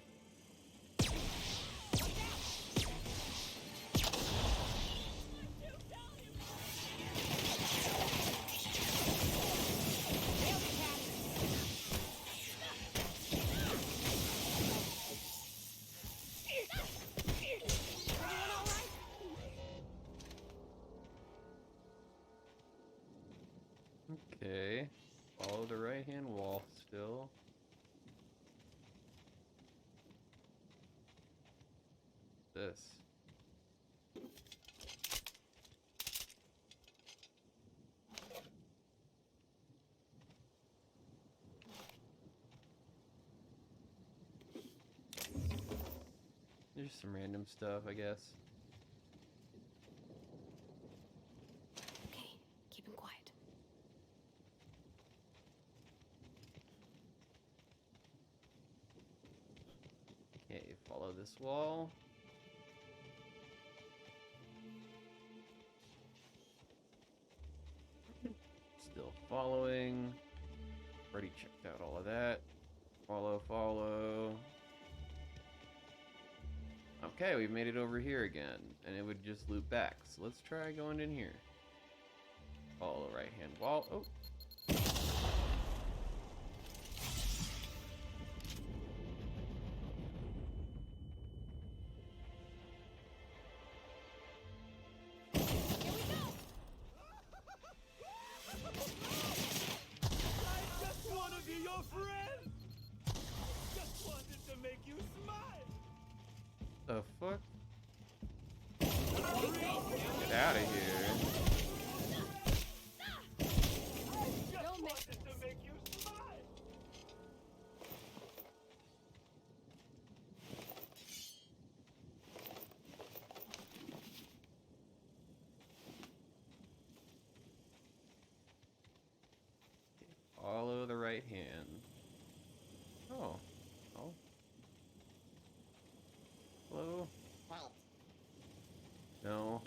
Okay, follow the right-hand wall still. This. There's some random stuff, I guess. Okay, keep him quiet. Okay, follow this wall. Still following. Already checked out all of that. Follow, follow. Okay, we've made it over here again, and it would just loop back. So let's try going in here. Follow the right-hand wall. Oh. I just want to be your friend! Just wanted to make you smile! The fuck? Get out of here. Just wanted to make you smile! Follow the right hand. Oh. Oh. Hello? No.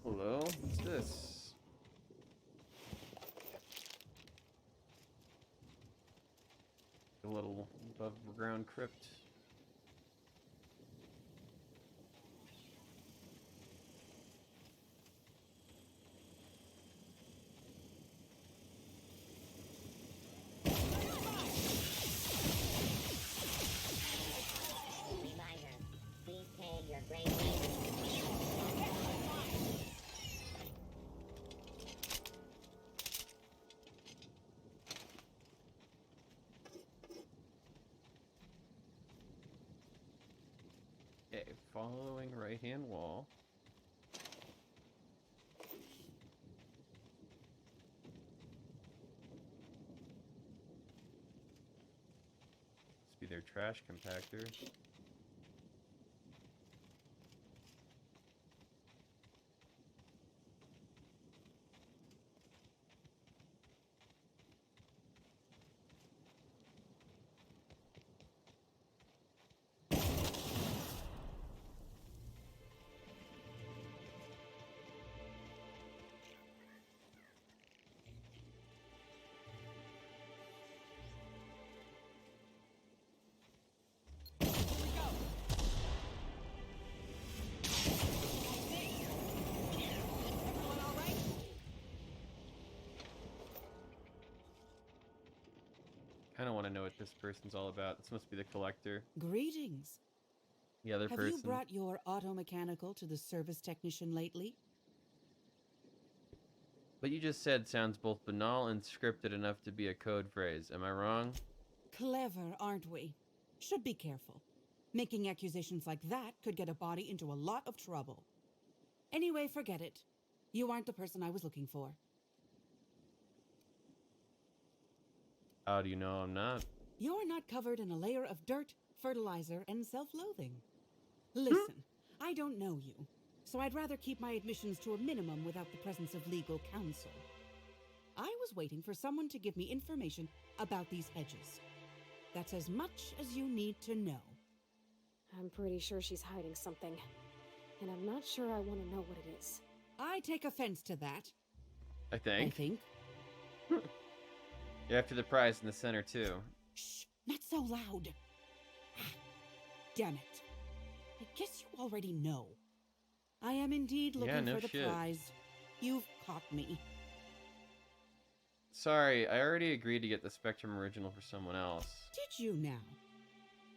Hello? What's this? A little above ground crypt. Reminder, please pay your great wages. Okay, following right-hand wall. Must be their trash compactor. Kind of want to know what this person's all about. This must be the collector. Greetings. The other Have person. you brought your auto mechanical to the service technician lately? What you just said sounds both banal and scripted enough to be a code phrase. Am I wrong? Clever, aren't we? Should be careful. Making accusations like that could get a body into a lot of trouble. Anyway, forget it. You aren't the person I was looking for. How do you know I'm not? You're not covered in a layer of dirt, fertilizer, and self-loathing. Listen, I don't know you, so I'd rather keep my admissions to a minimum without the presence of legal counsel. I was waiting for someone to give me information about these hedges. That's as much as you need to know. I'm pretty sure she's hiding something, and I'm not sure I want to know what it is. I take offense to that. I think. You're after the prize in the center, too. Shh, not so loud. Damn it. I guess you already know. I am indeed looking for the prize. You've caught me. Sorry, I already agreed to get the Spectrum original for someone else. Did you now?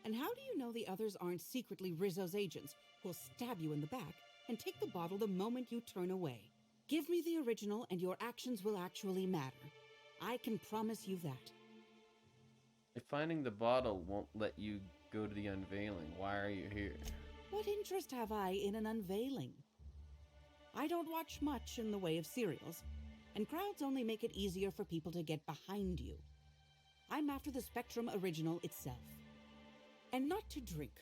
And how do you know the others aren't secretly Rizzo's agents who'll stab you in the back and take the bottle the moment you turn away? Give me the original and your actions will actually matter. I can promise you that. If finding the bottle won't let you go to the unveiling, why are you here? What interest have I in an unveiling? I don't watch much in the way of serials, and crowds only make it easier for people to get behind you. I'm after the Spectrum original itself. And not to drink.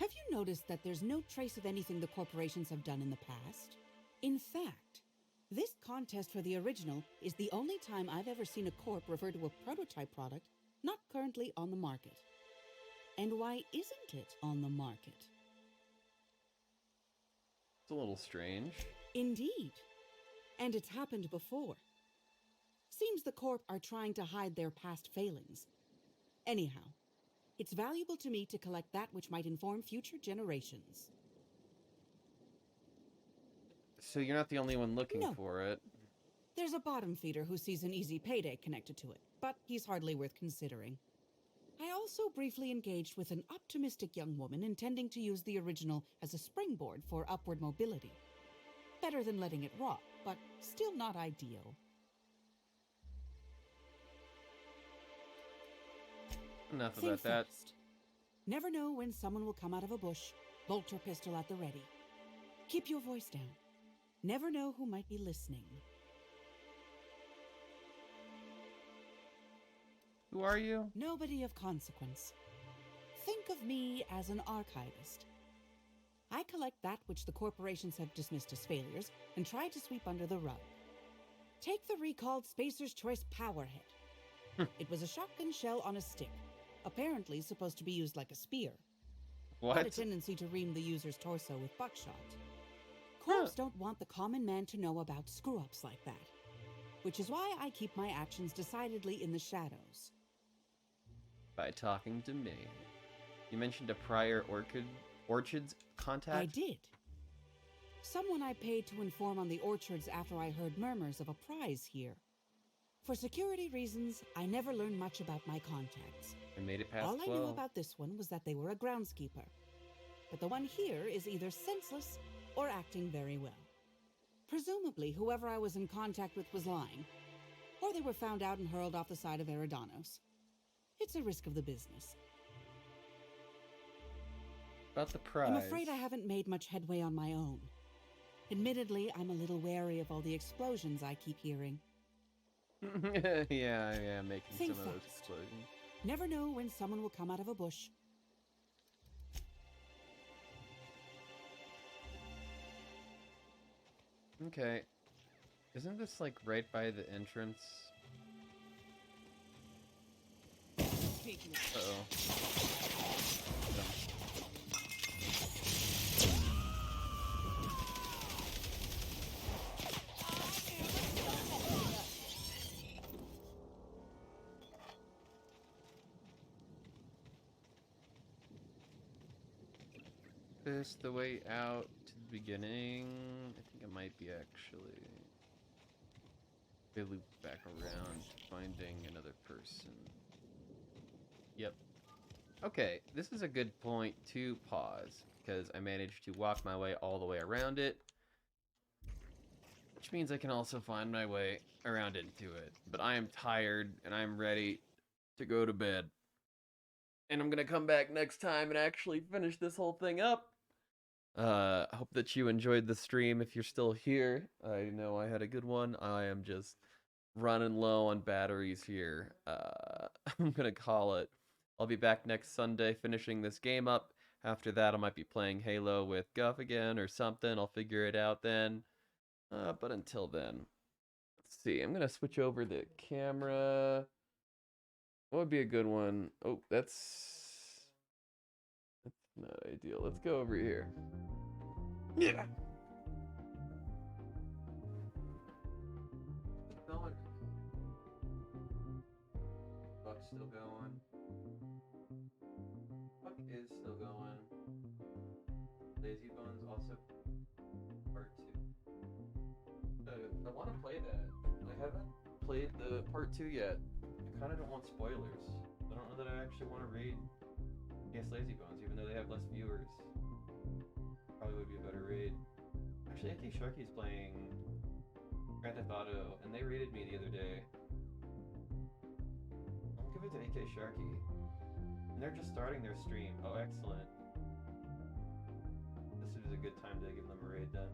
Have you noticed that there's no trace of anything the corporations have done in the past? In fact, this contest for the original is the only time I've ever seen a corp refer to a prototype product not currently on the market. And why isn't it on the market? It's a little strange. Indeed. And it's happened before. Seems the Corp are trying to hide their past failings. Anyhow, it's valuable to me to collect that which might inform future generations. So you're not the only one looking for it. There's a bottom feeder who sees an easy payday connected to it, but he's hardly worth considering. I also briefly engaged with an optimistic young woman intending to use the original as a springboard for upward mobility. Better than letting it rot, but still not ideal. Enough about that. Never know when someone will come out of a bush, bolt or pistol at the ready. Keep your voice down. Never know who might be listening. Who are you? Nobody of consequence. Think of me as an archivist. I collect that which the corporations have dismissed as failures and try to sweep under the rug. Take the recalled Spacer's Choice Powerhead. It was a shotgun shell on a stick, apparently supposed to be used like a spear. What? Had a tendency to ream the user's torso with buckshot. Corps don't want the common man to know about screw-ups like that, which is why I keep my actions decidedly in the shadows. By talking to me. You mentioned a prior Orchids contact? I did. Someone I paid to inform on the orchards after I heard murmurs of a prize here. For security reasons, I never learned much about my contacts. I made it past All 12. I knew about this one was that they were a groundskeeper. But the one here is either senseless or acting very well. Presumably, whoever I was in contact with was lying. Or they were found out and hurled off the side of Eridanos. It's a risk of the business. About the prize. I'm afraid I haven't made much headway on my own. Admittedly, I'm a little wary of all the explosions I keep hearing. yeah, making Think some of those fast. explosions. Never know when someone will come out of a bush. Okay. Isn't this like right by the entrance? Uh-oh. This the way out to the beginning? I think it might be actually. They loop back around, finding another person. Yep. Okay, this is a good point to pause, because I managed to walk my way all the way around it. Which means I can also find my way around into it. But I am tired, and I'm ready to go to bed. And I'm gonna come back next time and actually finish this whole thing up. I hope that you enjoyed the stream if you're still here. I know I had a good one. I am just running low on batteries here. I'm gonna call it. I'll be back next Sunday finishing this game up. After that, I might be playing Halo with Guff again or something. I'll figure it out then. But until then, let's see. I'm gonna switch over the camera. What would be a good one? Oh, that's not ideal. Let's go over here. Yeah. Going. Buck's still going. Buck is still going. Lazy Bones also part 2. I want to play that. I haven't played the part 2 yet. I kind of don't want spoilers. I don't know that I actually want to read against Lazy Bones, even though they have less viewers. Probably would be a better raid. Actually, AK Sharky's playing Grand Theft Auto, and they raided me the other day. I'll give it to AK Sharky. And they're just starting their stream. Oh, excellent. This is a good time to give them a raid then.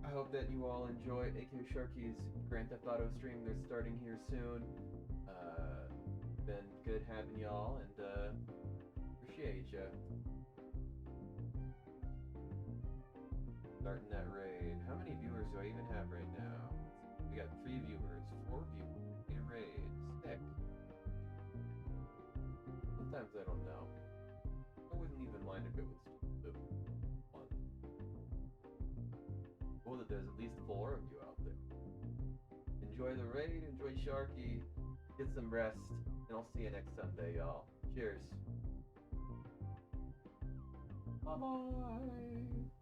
I hope that you all enjoy AK Sharky's Grand Theft Auto stream. They're starting here soon. Been good having y'all, and appreciate ya. Starting that raid. How many viewers do I even have right now? We got 3 viewers, 4 viewers, 8 raids. Sick. Sometimes I don't know. I wouldn't even mind if it was the one. Cool that there's at least 4 of you out there. Enjoy the raid, enjoy Sharky, get some rest, and I'll see you next Sunday, y'all. Cheers. Bye-bye.